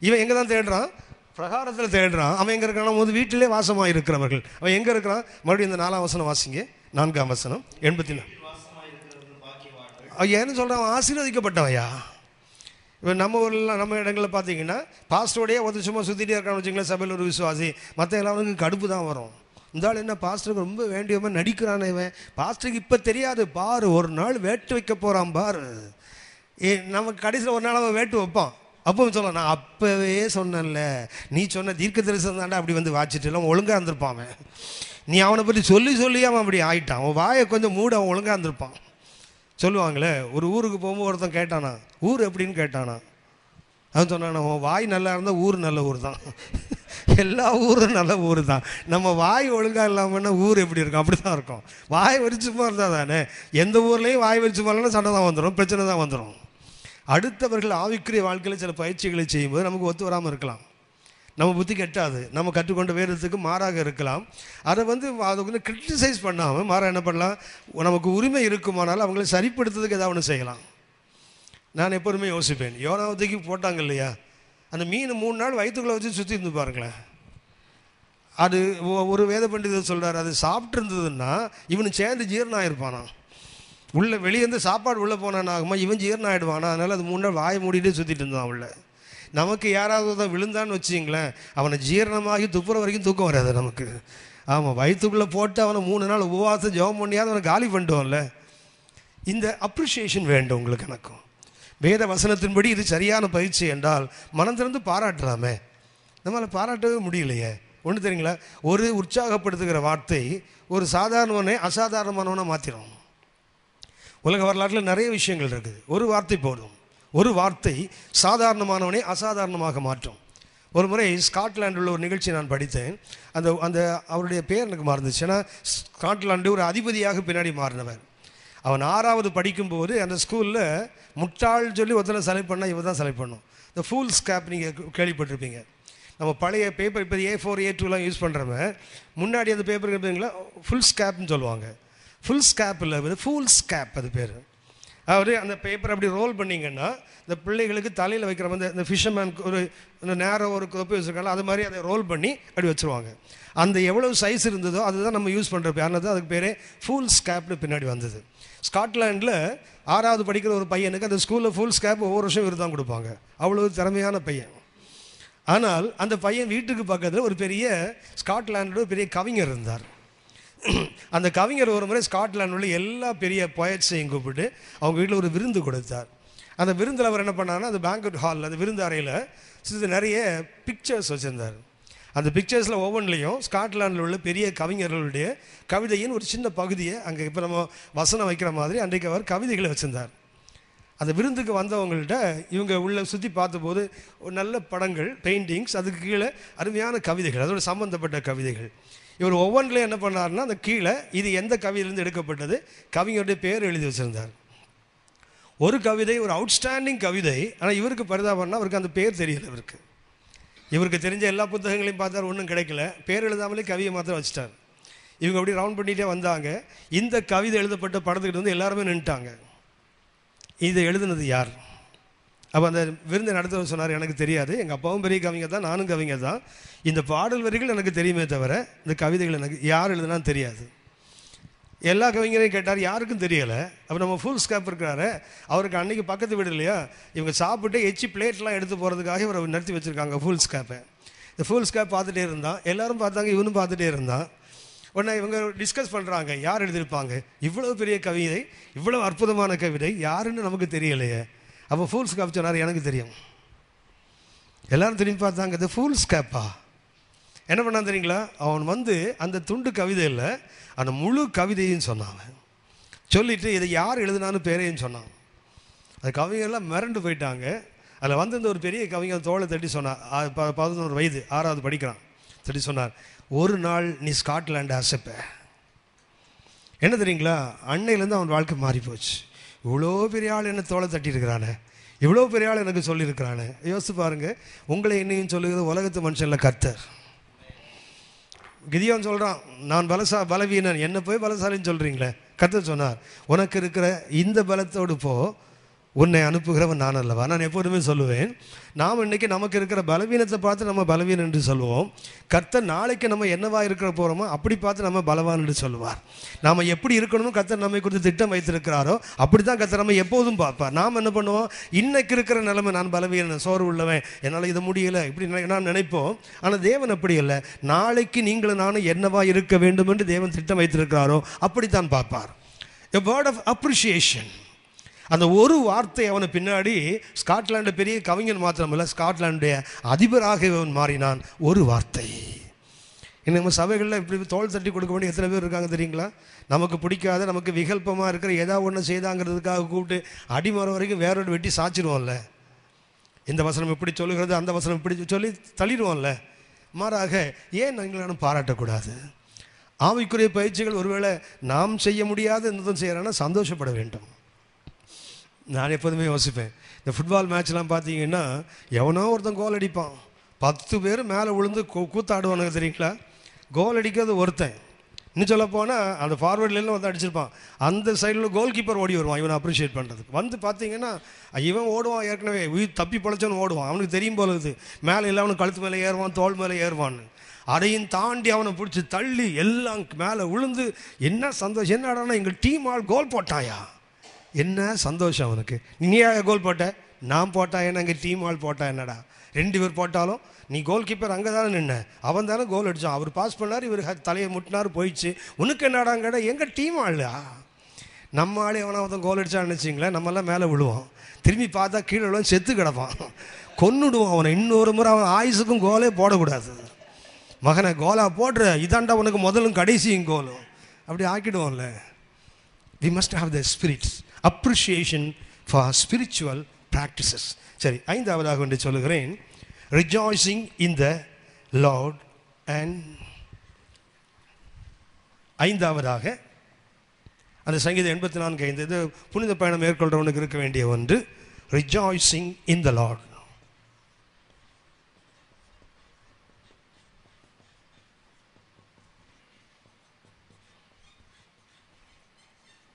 இவன் எங்கே தான் தேடுறான்? பிரகாரத்தில் தேடுறான். அவன் எங்கே இருக்கான்? போது வீட்டிலே வாசமாக இருக்கிறவர்கள். அவன் எங்கே இருக்கிறான்? மறுபடியும் இந்த 4ஆம் வசனம் வாசிங்க. 4ஆம் வசனம் 84. அவன் ஏன்னு சொல்கிறான்? அவன் ஆசீர்வதிக்கப்பட்டவையா. இப்போ நம்ம ஊரில் நம்ம இடங்களில் பார்த்தீங்கன்னா பாஸ்டரோடையே ஒருத்தர் சும்மா சுற்றிட்டே இருக்கான்னு வச்சுங்களேன், சபையில் ஒரு விசுவாசி, மற்ற எல்லாருக்கும் கடுப்பு தான் வரும். இந்த ஆள் என்ன பாஸ்டருக்கு ரொம்ப வேண்டியவன் நடிக்கிறானே இவன், பாஸ்டருக்கு இப்போ தெரியாது பாரு, ஒரு நாள் வேட்டு வைக்க போகிறான் பாரு. நமக்கு கடைசியில் ஒரு நாள் அவன் வேட்டு வைப்பான். அப்போ சொல்லலாம், நான் அப்போவே சொன்னேன்ல, நீ சொன்ன தீர்க்க தரிசனம் தாண்டா அப்படி வந்து வாச்சிட்டு இல்லை, அவன் ஒழுங்காக இருந்திருப்பான். அவன் நீ அவனை பற்றி சொல்லி அவன் அப்படி ஆயிட்டான். அவன் வாயை கொஞ்சம் மூட, அவன் ஒழுங்காக இருந்திருப்பான். சொல்லுவாங்களே, ஒரு ஊருக்கு போகும்போது ஒருத்தன் கேட்டானா, ஊர் எப்படின்னு கேட்டானா. அவன் சொன்னான், அவன் வாய் நல்லா இருந்தால் ஊர் நல்ல ஊர் தான். எல்லா ஊரும் நல்ல ஊர் தான். நம்ம வாய் ஒழுங்காக இல்லாமன்னா ஊர் எப்படி இருக்கும்? அப்படி தான் இருக்கும். வாய் வரிச்சுமா இருந்தால் தானே. எந்த ஊர்லேயும் வாய் வரிச்சு போகலன்னா சண்டை தான் வந்துடும், பிரச்சனை தான் வந்துடும். அடுத்தவர்கள் ஆவிக்குரிய வாழ்க்கையில் சில பயிற்சிகளை செய்யும்போது நமக்கு ஒத்து வராமல் இருக்கலாம். நம்ம புத்தி கெட்டாது, நம்ம கற்றுக்கொண்ட வேதத்துக்கு மாறாக இருக்கலாம். அதை அதை கிரிட்டிசைஸ் பண்ணாமல் மாறாக என்ன பண்ணலாம்? நமக்கு உரிமை இருக்குமானாலும் அவங்கள சரிப்படுத்துறதுக்கு ஏதாவது ஒன்று செய்யலாம். நான் எப்போதுமே யோசிப்பேன், யோனாவதுக்கு போட்டாங்க இல்லையா, அந்த மீன் 3 நாள் வயிற்றுக்குள்ளே வச்சு சுற்றி இருந்து பாருங்களேன். அது ஒரு வேத பண்டிதர் சொல்கிறார், அது சாப்பிட்டு இருந்ததுன்னா இவனு சேர்ந்து ஜீரணம் ஆகிருப்பானா. வெளியேருந்து சாப்பாடு உள்ளே போனான் ஆகுமா, இவன் ஜீரணம் ஆகிடுவானா. அதனால் அது 3 நாள் வாயை மூடிட்டு சுற்றிட்டு இருந்தான் உள்ள. நமக்கு யாராவது தான் விழுந்தான்னு வச்சிங்களேன், அவனை ஜீரணமாகி துப்புற வரைக்கும் தூக்கம் வராது நமக்கு. ஆமாம், வயிற்றுக்குள்ளே போட்டு அவனை 3 நாள் உபவாசம் ஜெபம் பண்ணியாவது அவனை காலி பண்ணிட்டோம்ல. இந்த அப்ரிஷியேஷன் வேண்டும் உங்களுக்கு எனக்கும். வேத வசனத்தின்படி இது சரியான பயிற்சி என்றால் மனம் திறந்து பாராட்டலாமே. நம்மளால் பாராட்டவே முடியலையே. ஒன்று தெரியுங்களா, ஒரு உற்சாகப்படுத்துகிற வார்த்தை ஒரு சாதாரணவனை அசாதாரணமானவனை மாற்றிடும். உலக வரலாற்றில் நிறைய விஷயங்கள் இருக்குது. ஒரு வார்த்தை போதும், ஒரு வார்த்தை சாதாரணமானவனை அசாதாரணமாக மாற்றும். ஒரு முறை ஸ்காட்லாண்டில் உள்ள ஒரு நிகழ்ச்சி நான் படித்தேன். அந்த அவருடைய பேர் எனக்கு மறந்துச்சு. ஏன்னா ஸ்காட்லாண்டு ஒரு அதிபதியாக பின்னாடி மாறினவர். அவன் 6வது படிக்கும்போது அந்த ஸ்கூலில் முட்டாள் சொல்லி ஒருத்தனை செலக்ட் பண்ணால் இவன் தான் செலக்ட் பண்ணும். இந்த ஃபூல்ஸ் கேப் நீங்கள் கேள்விப்பட்டிருப்பீங்க. நம்ம பழைய பேப்பர் இப்போ A4 A2லாம் யூஸ் பண்ணுறவன் முன்னாடி அந்த பேப்பர் இருப்பீங்களா, ஃபுல் ஸ்கேப்னு சொல்லுவாங்க. ஃபுல் ஸ்கேப் இல்லை, ஃபூல்ஸ் கேப் அது பேர். அவர் அந்த பேப்பர் அப்படி ரோல் பண்ணிங்கன்னா இந்த பிள்ளைகளுக்கு தலையில் வைக்கிற வந்து இந்த ஃபிஷர்மேன் ஒரு இந்த நேரம் ஒரு தொப்பி வச்சுருக்காங்க, அது மாதிரி அதை ரோல் பண்ணி அப்படி வச்சுருவாங்க. அந்த எவ்வளோ சைஸ் இருந்ததோ அதுதான் நம்ம யூஸ் பண்ணுற பேர்னது. அதுக்கு பேர் ஃபூல்ஸ் கேப்னு பின்னாடி வந்தது. ஸ்காட்லாண்டில் 6வது படிக்கிற ஒரு பையனுக்கு அந்த ஸ்கூலில் ஃபூல்ஸ் கேப் ஒவ்வொரு வருஷம் விருது தான் கொடுப்பாங்க. அவ்வளோ திறமையான பையன். ஆனால் அந்த பையன் வீட்டுக்கு பக்கத்தில் ஒரு பெரிய ஸ்காட்லாண்டோட பெரிய கவிஞர் இருந்தார். அந்த கவிஞர் ஒரு முறை ஸ்காட்லாண்டில் உள்ள எல்லா பெரிய பொயட்ஸையும் கூப்பிட்டு அவங்க வீட்டில் ஒரு விருந்து கொடுத்தார். அந்த விருந்தில் அவர் என்ன பண்ணார்னா, அந்த பேங்க்வெட் ஹாலில் அந்த விருந்து அறையில் நிறைய பிக்சர்ஸ் வச்சுருந்தார். அந்த பிக்சர்ஸில் ஒவ்வொன்றிலையும் ஸ்காட்லாண்டில் உள்ள பெரிய கவிஞர்களுடைய கவிதையின் ஒரு சின்ன பகுதியை அங்கே இப்போ நம்ம வசனம் வைக்கிற மாதிரி அன்றைக்கு அவர் கவிதைகளை வச்சுருந்தார். அந்த விருந்துக்கு வந்தவங்கள்ட்ட இவங்க உள்ளே சுற்றி பார்த்தபோது ஒரு நல்ல படங்கள், பெயிண்டிங்ஸ், அதுக்கு கீழே அருமையான கவிதைகள், அதோட சம்மந்தப்பட்ட கவிதைகள். இவர் ஒவ்வொன்றிலையும் என்ன பண்ணார்னா, அந்த கீழே இது எந்த கவிதையிலேருந்து எடுக்கப்பட்டது, கவிஞருடைய பேர் எழுதி வச்சுருந்தார். ஒரு கவிதை ஒரு அவுட்ஸ்டாண்டிங் கவிதை. ஆனால் இவருக்கு பரிதாபம்னா அவருக்கு அந்த பேர் தெரியல. இவருக்கு தெரிஞ்ச எல்லா புத்தகங்களையும் பார்த்தார், ஒன்றும் கிடைக்கல. பேர் எழுதாமலே கவியை மாத்திரம் வச்சுட்டார். இவங்க அப்படி ரவுண்ட் பண்ணிகிட்டே வந்தாங்க. இந்த கவிதை எழுதப்பட்ட படத்துக்கிட்ட வந்து எல்லாருமே நின்றுட்டாங்க. இதை எழுதுனது யார்? அப்போ அந்த விருந்தை நடத்தவர் சொன்னார், எனக்கு தெரியாது, எங்கள் அப்பாவும் பெரிய கவிஞர் தான், நானும் கவிஞர் தான், இந்த பாடல் வரிகள் எனக்கு தெரியுமே தவிர இந்த கவிதைகள் எனக்கு யார் எழுதுனான்னு தெரியாது. எல்லா கவிஞரையும் கேட்டார், யாருக்கும் தெரியலை. அப்போ நம்ம ஃபுல் ஸ்கேப் இருக்கிறாரு, அவருக்கு அன்றைக்கி பக்கத்து வீடு இல்லையா, இவங்க சாப்பிட்டு எச்சி பிளேட்லாம் எடுத்து போகிறதுக்காக இவரை நிறுத்தி வச்சுருக்காங்க ஃபுல் ஸ்கேப்பை. இந்த ஃபுல் ஸ்கேப் பார்த்துட்டே இருந்தான், எல்லோரும் பார்த்தாங்க, இவனும் பார்த்துட்டே இருந்தான். உடனே இவங்க டிஸ்கஸ் பண்ணுறாங்க, யார் எழுதியிருப்பாங்க, இவ்வளோ பெரிய கவிதை, இவ்வளோ அற்புதமான கவிதை, யாருன்னு நமக்கு தெரியலையே. அப்போ ஃபுல் ஸ்கேப் சொன்னார், எனக்கு தெரியும். எல்லோரும் திரும்பி பார்த்தாங்க, இது ஃபுல் ஸ்கேப்பா? என்ன பண்ணான் தெரியுங்களா, அவன் வந்து அந்த துண்டு கவிதையில் அந்த முழு கவிதையும் சொன்னான். சொல்லிவிட்டு இதை யார் எழுதுனான்னு பேரையும் சொன்னான். அந்த கவிஞர்லாம் மிரண்டு போயிட்டாங்க. அதில் வந்து இந்த ஒரு பெரிய கவிஞர் தோளை தட்டி சொன்னார், 11 வயது, 6வது படிக்கிறான், தட்டி சொன்னார், ஒரு நாள் நீ ஸ்காட்லாண்டு அசைப்ப. என்ன தெரியுங்களா, அன்னையிலேருந்து அவன் வாழ்க்கை மாறி போச்சு. இவ்வளோ பெரிய ஆள் என்ன தோளை தட்டியிருக்கிறானே, இவ்வளோ பெரிய ஆள் எனக்கு சொல்லியிருக்கிறானே. யோசிச்சு பாருங்கள், உங்களை என்னையும் சொல்லுகிறது உலகத்து மனுஷனில் கர்த்தர். கிதியோன் சொல்கிறான், நான் பலவீனன், என்ன போய் பலசாலின்னு சொல்கிறீங்களே. கர்த்தர் சொன்னார், உனக்கு இருக்கிற இந்த பலத்தோடு போ, உன்னை அனுப்புகிறவன் நான் அல்லவா. நான் எப்போதுமே சொல்லுவேன், நாம் இன்றைக்கி நமக்கு இருக்கிற பலவீனத்தை பார்த்து நம்ம பலவீனம் என்று சொல்லுவோம். கர்த்தர் நாளைக்கு நம்ம என்னவா இருக்கிற போகிறோமோ அப்படி பார்த்து நம்ம பலவான் என்று சொல்லுவார். நாம் எப்படி இருக்கணும்னு கர்த்தர் நம்மை குறித்து திட்டம் வைத்திருக்கிறாரோ அப்படி தான் கர்த்தர் நம்ம எப்போதும் பார்ப்பார். நாம் என்ன பண்ணுவோம், இன்னைக்கு இருக்கிற நிலைமை, நான் பலவீனன், சோறு உள்ளவன், என்னால் இது முடியலை, இப்படி நான் நினைப்போம். ஆனால் தேவன் அப்படி இல்லை. நாளைக்கு நீங்களும் நானும் என்னவா இருக்க வேண்டும் என்று தேவன் திட்டம் வைத்திருக்கிறாரோ அப்படித்தான் பார்ப்பார். A word of appreciation. அந்த ஒரு வார்த்தை அவனை பின்னாடி ஸ்காட்லாண்டு பெரிய கவிஞன் மாத்திரமல்ல, ஸ்காட்லாண்டுடைய அதிபராக அவன் மாறினான். ஒரு வார்த்தை. இன்னும் நம்ம சபைகளில் இப்படி தோல் தட்டி கொடுக்க வேண்டிய எத்தனை பேர் இருக்காங்க தெரியுங்களா? நமக்கு பிடிக்காத, நமக்கு விகல்பமாக இருக்கிற ஏதாவது ஒன்று செய்தாங்கிறதுக்காக கூப்பிட்டு அடிமரம் வரைக்கும் வேறோடு வெட்டி சாச்சிடுவோம்ல. இந்த வசனம் இப்படி சொல்லுகிறது, அந்த வசனம் இப்படி சொல்லி தள்ளிடுவோம்ல. மாறாக ஏன் நீங்களும் பாராட்டக்கூடாது? ஆவிக்குரிய பயிற்சிகள் ஒருவேளை நாம் செய்ய முடியாத என்னதும் செய்கிறான்னா சந்தோஷப்பட வேண்டும். நான் எப்போதுமே யோசிப்பேன், இந்த ஃபுட்பால் மேட்ச்லாம் பார்த்தீங்கன்னா எவனோ ஒருத்தன் கோல் அடிப்பான், 10 பேர் மேலே விழுந்து கூத்தாடுவானுங்க தெரியுங்களா. கோல் அடிக்கிறது ஒருத்தன், இன்னும் சொல்ல போனால் அந்த ஃபார்வர்ட்லாம் வந்து அடிச்சிருப்பான், அந்த சைடில் கோல் கீப்பர் ஓடி வருவான் இவனை அப்ரிஷியேட் பண்ணுறதுக்கு. வந்து பார்த்தீங்கன்னா இவன் ஓடுவான், ஏற்கனவே உயிர் தப்பி பழச்சவன் ஓடுவான், அவனுக்கு தெரியும் போல இருக்குது மேலே இல்லை, அவனுக்கு கழுத்து மேலே ஏறுவான், தோல் மேலே ஏறுவான்னு. அதையும் தாண்டி அவனை பிடிச்சி தள்ளி எல்லாம் மேலே விழுந்து என்ன சந்தோஷம். என்னடானா எங்கள் டீம் ஆள் கோல் போட்டாயா, என்ன சந்தோஷம் அவனுக்கு. நீயா கோல் போட்ட, நான் போட்டா என்ன, எங்கள் டீம் ஆள் போட்டா என்னடா, 2 பேர் போட்டாலும் நீ கோல் கீப்பர் அங்கே தானே நின்ன, அவன் தானே கோல் அடித்தான், அவர் பாஸ் பண்ணார், இவர் தலையை முட்டினார், போயிடுச்சு, உனக்கு என்னடாங்கடா, எங்கள் டீம் ஆளா. நம்ம ஆளே அவனை அவன் கோல் அடித்தான்னு நினச்சிங்களேன், நம்மெல்லாம் மேலே விழுவோம், திரும்பி பார்த்தா கீழே விழுவோம், செத்து கிடப்பான், கொன்னுடுவோம் அவனை. இன்னொரு முறை அவன் ஆயுசுக்கும் கோலே போடக்கூடாது. மகனை கோலா போடுற, இதாண்டா உனக்கு முதலும் கடைசியும் கோலும், அப்படி ஆக்கிடுவோம்ல. We must have the spirit, appreciation for spiritual practices. சரி, 5வதாக என்று சொல்லுகிறேன், rejoicing in the Lord. and 5வதாக அந்த சங்கீதம் 84:5, இது புனித பயணம் மேற்கொள்றவனுக்கு இருக்க வேண்டிய ஒன்று, rejoicing in the Lord.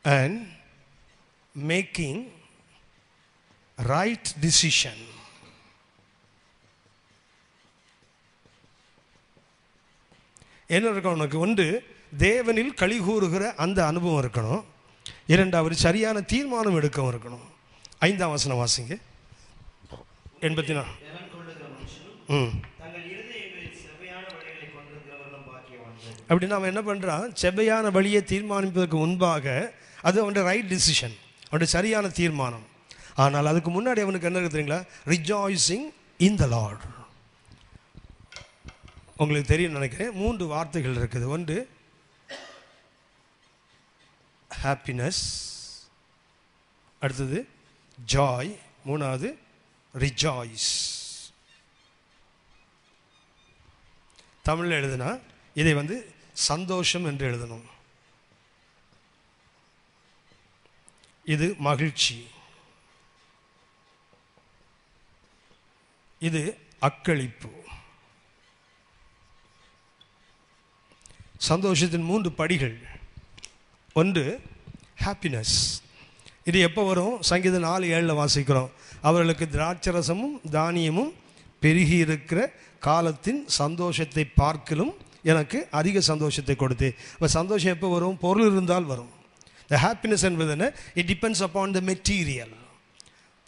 And making right decision. என்ன இருக்கணும் உனக்கு? ஒன்று, தேவனில் களி கூறுகிற அந்த அனுபவம் இருக்கணும். இரண்டாவது, சரியான தீர்மானம் எடுக்கவும் இருக்கணும். 5ஆம் வசனம் வாசிங்க. 84. அப்படின்னா அவன் என்ன பண்ணுறான்? செவ்வையான வழியை தீர்மானிப்பதற்கு முன்பாக அது அவனுடைய ரைட் டிசிஷன், அவனுடைய சரியான தீர்மானம். ஆனால் அதுக்கு முன்னாடி அவனுக்கு என்ன இருக்குது தெரியுங்களா? ரிஜாய்சிங் இன் த லார்ட். உங்களுக்கு தெரியும் நினைக்கிறேன். 3 வார்த்தைகள் இருக்குது. ஒன்று ஹாப்பினஸ், அடுத்தது ஜாய், மூணாவது ரிஜாய்ஸ். தமிழில் எழுதுனா இதை சந்தோஷம் என்று எழுதணும். இது மகிழ்ச்சி, இது அக்களிப்பு. சந்தோஷத்தின் 3 படிகள். ஒன்று ஹாப்பினஸ். இது எப்போ வரும்? சங்கீதம் 4:7 வாசிக்கிறோம். அவர்களுக்கு திராட்சரசமும் தானியமும் பெருகி இருக்கிற காலத்தின் சந்தோஷத்தை பார்க்கலும் எனக்கு அதிக சந்தோஷத்தை கொடுத்து. இப்போ சந்தோஷம் எப்போ வரும்? பொருள் இருந்தால் வரும். த ஹாப்பினஸ் என்பது என்ன? It depends upon the material.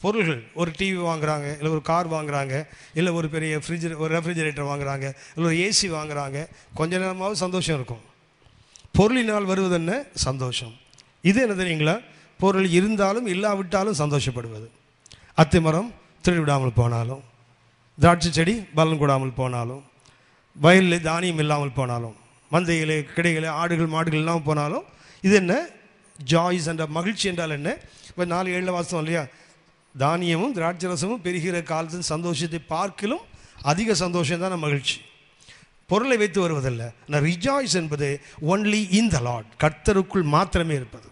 பொருள்கள், ஒரு டிவி வாங்குறாங்க, இல்லை ஒரு கார் வாங்குறாங்க, இல்லை ஒரு பெரிய ஒரு ரெஃப்ரிஜரேட்டர் வாங்குறாங்க, இல்லை ஒரு ஏசி வாங்குறாங்க, கொஞ்ச நேரமாவது சந்தோஷம் இருக்கும். பொருளினால் வருவது என்ன? சந்தோஷம். இது என்ன தெரியுங்களா? பொருள் இருந்தாலும் இல்லாவிட்டாலும் சந்தோஷப்படுவது. அத்திமரம் திருவிடாமல் போனாலும், திராட்சை செடி பலன் கூடாமல் போனாலும், வயலில் தானியம் இல்லாமல் போனாலும், மந்தைகளே கிடைகளே ஆடுகள் மாடுகள் இல்லாமல் போனாலும், இது என்ன? ஜாய்ஸ் என்ற மகிழ்ச்சி என்றால் என்ன? இப்போ 4:7 வாசம் இல்லையா? தானியமும் திராட்சரசமும் பெருகிற காலத்தின் சந்தோஷத்தை பார்க்கலும் அதிக சந்தோஷம் தான் மகிழ்ச்சி. பொருளை வைத்து வருவதில்லை. நான் ரிஜாய்ஸ் என்பது ஒன்லி இன் த லார்ட், கர்த்தருக்குள் மாத்திரமே இருப்பது.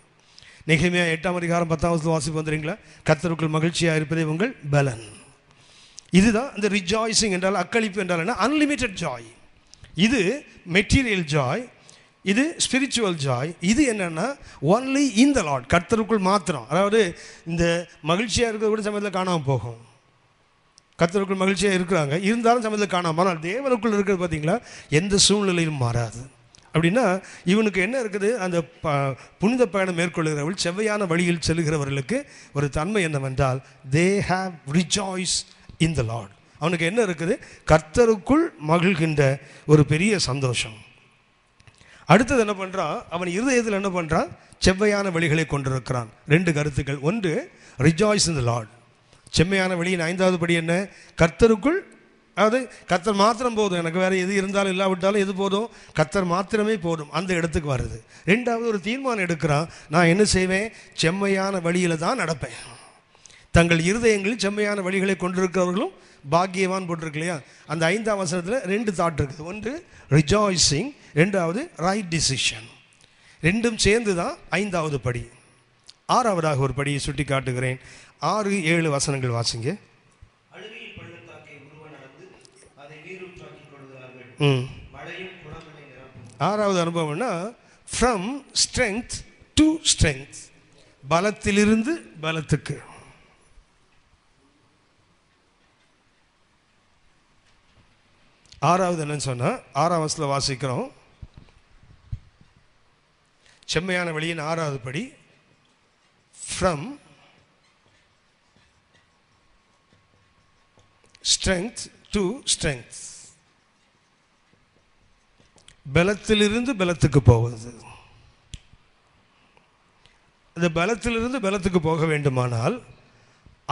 நெகேமியா 8ஆம் அதிகாரம் 10ஆம் வாசிப்பு வந்துறீங்களா? கர்த்தருக்குள் மகிழ்ச்சியாக இருப்பதே உங்கள் பலன். இதுதான் இந்த ரிஜாய்ஸிங் என்றால், அக்களிப்பு என்றால் என்ன? Unlimited Joy. இது மெட்டீரியல் ஜாய், இது ஸ்பிரிச்சுவல் ஜாய். இது என்னென்னா ஒன்லி இன் த லார்ட், கர்த்தருக்குள் மாத்திரம். அதாவது இந்த மகிழ்ச்சியாக இருக்கிறது கூட சமயத்தில் காணாமல் போகும். கர்த்தருக்குள் மகிழ்ச்சியாக இருக்கிறாங்க, இருந்தாலும் சமயத்தில் காணாமல். ஆனால் தேவனுக்குள் இருக்கிறது பார்த்தீங்களா, எந்த சூழ்நிலையிலும் மாறாது. அப்படின்னா இவனுக்கு என்ன இருக்குது? அந்த புனித பயணம் மேற்கொள்கிறவர்கள், செவ்வையான வழியில் செல்கிறவர்களுக்கு ஒரு தன்மை என்னவென்றால், they have rejoice in the Lord. அவனுக்கு என்ன இருக்குது? கர்த்தருக்குள் மகிழ்கின்ற ஒரு பெரிய சந்தோஷம். அடுத்தது என்ன பண்ணுறான்? அவன் இருதயத்தில் என்ன பண்ணுறான்? செவ்வையான வழிகளை கொண்டிருக்கிறான். 2 கருத்துக்கள். ஒன்று ரிஜாய்ஸ் இன் த லார்ட். செம்மையான வழியின் 5வது படி என்ன? கர்த்தருக்குள். அதாவது கர்த்தர் மாத்திரம் போதும், எனக்கு வேறு எது இருந்தாலும் இல்லாவிட்டாலும் எது போதும்? கர்த்தர் மாத்திரமே போதும். அந்த இடத்துக்கு வருது. 2வது ஒரு தீர்மானம் எடுக்கிறான். நான் என்ன செய்வேன்? செம்மையான வழியில் தான் நடப்பேன். தங்கள் இருதயங்களில் செம்மையான வழிகளை கொண்டிருக்கிறவர்களும் பாக்கியவான் போட்டிருக்கு இல்லையா? அந்த 5ஆம் வசனத்தில் 2 தாட் இருக்குது. ஒன்று ரிஜாய்ஸிங், 2வது ரைட் டிசிஷன். 2ம் சேர்ந்து தான் 5வது படி. 6வதாக ஒரு படியை சுட்டி காட்டுகிறேன். 6-7 வசனங்கள் வாசிங்க. 6வது அனுபவம்னா ஃப்ரம் ஸ்ட்ரெங்த் டு ஸ்ட்ரெங்த், பலத்திலிருந்து பலத்துக்கு. ஆறாவது என்னன்னு சொன்னால் 6ஆம் வசனத்தில் வாசிக்கிறோம். செம்மையான வழியின் 6வது படி ஃப்ரம் ஸ்ட்ரெங்த் டு ஸ்ட்ரெங்த், பலத்திலிருந்து பலத்துக்கு போவது. இந்த பலத்திலிருந்து பலத்துக்கு போக வேண்டுமானால்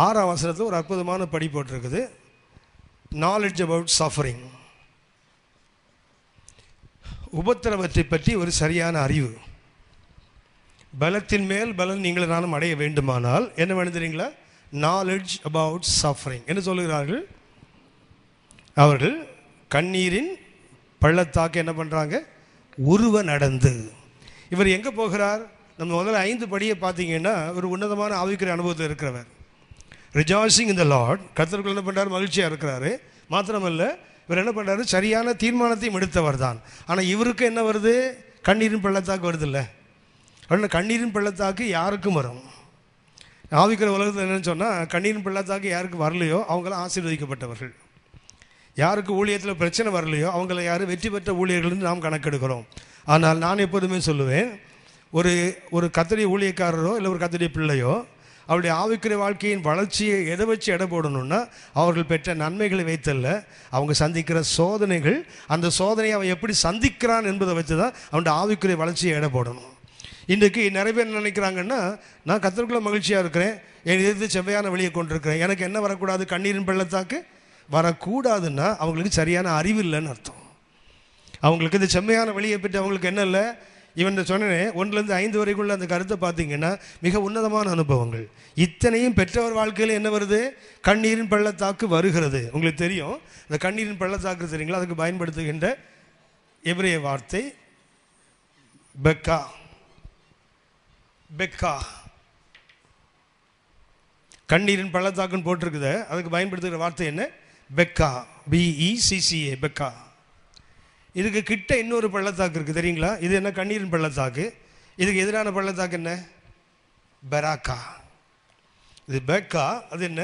6ஆம் வசனத்தில் ஒரு அற்புதமான படி போட்டிருக்குது. நாலேஜ் அபவுட் சஃபரிங், உபத்திரவத்தை பற்றி ஒரு சரியான அறிவு. பலத்தின் மேல் பலன் நீங்கள் நானும் அடைய வேண்டுமானால் என்ன வேணும் தெரியுங்களா? Knowledge about suffering. என்ன சொல்லுகிறார்கள்? அவர்கள் கண்ணீரின் பள்ளத்தாக்கு என்ன பண்ணுறாங்க? உருவ நடந்து. இவர் எங்கே போகிறார்? நம்ம முதல்ல 5 படியை பார்த்தீங்கன்னா ஒரு உன்னதமான ஆவிக்குரிய அனுபவத்தில் இருக்கிறவர். ரிஜாய்சிங் இன் த லார்ட், கர்த்தருக்குள் என்ன பண்ணுறாரு? மகிழ்ச்சியாக இருக்கிறாரு. மாத்திரமல்ல, இவர் என்ன பண்ணுறாரு? சரியான தீர்மானத்தையும் எடுத்தவர் தான். ஆனால் இவருக்கு என்ன வருது? கண்ணீரின் பள்ளத்தாக்கு வருது இல்லை? அப்படின்னா கண்ணீரின் பள்ளத்தாக்கு யாருக்கும் வரும். ஆவிக்குரிய உலகத்தில் என்னன்னு சொன்னால், கண்ணீரின் பள்ளத்தாக்கு யாருக்கு வரலையோ அவங்களாம் ஆசீர்வதிக்கப்பட்டவர்கள். யாருக்கு ஊழியத்தில் பிரச்சனை வரலையோ அவங்கள யார் வெற்றி பெற்ற ஊழியர்கள்னு நாம் கணக்கெடுக்கிறோம். ஆனால் நான் எப்போதுமே சொல்லுவேன், ஒரு கர்த்தருடைய ஊழியக்காரரோ இல்லை ஒரு கர்த்தருடைய பிள்ளையோ அவருடைய ஆவிக்குரிய வாழ்க்கையின் வளர்ச்சியை எதை வச்சு எடை போடணும்னா, அவர்கள் பெற்ற நன்மைகளை வைத்தல்ல, அவங்க சந்திக்கிற சோதனைகள், அந்த சோதனையை அவன் எப்படி சந்திக்கிறான் என்பதை வச்சு தான் அவனுடைய ஆவிக்குரிய வளர்ச்சியை எடை போடணும். இன்றைக்கு நிறைய பேர் நினைக்கிறாங்கன்னா, நான் கர்த்தருக்குள்ள மகிழ்ச்சியாக இருக்கிறேன், என் எதிர்த்து செவ்வையான வழியை கொண்டிருக்கிறேன், எனக்கு என்ன வரக்கூடாது, கண்ணீரின் பள்ளத்தாக்கு வரக்கூடாதுன்னா அவங்களுக்கு சரியான அறிவு இல்லைன்னு அர்த்தம். அவங்களுக்கு இந்த செம்மையான வழியை பற்றி அவங்களுக்கு என்ன இல்லை. இவன் சொன்னேன் 1-5 வரைக்குள்ள அந்த கருத்தை பார்த்தீங்கன்னா மிக உன்னதமான அனுபவங்கள். இத்தனையும் பெற்றவர் வாழ்க்கையில் என்ன வருது? கண்ணீரின் பள்ளத்தாக்கு வருகிறது. உங்களுக்கு தெரியும், இந்த கண்ணீரின் பள்ளத்தாக்கு தெரியுங்களா? அதுக்கு பயன்படுத்துகின்ற எபிரேய வார்த்தை பெக்கா. பெக்கா கண்ணீரின் பள்ளத்தாக்குன்னு போட்டிருக்குது. அதுக்கு பயன்படுத்துகிற வார்த்தை என்ன? பெக்கா. BECCA, பெக்கா. இதுக்கு கிட்ட இன்னொரு பள்ளத்தாக்கு இருக்குது தெரியுங்களா? இது என்ன? கண்ணீரின் பள்ளத்தாக்கு. இதுக்கு எதிரான பள்ளத்தாக்கு என்ன? பெராக்கா. இது பெக்கா, அது என்ன?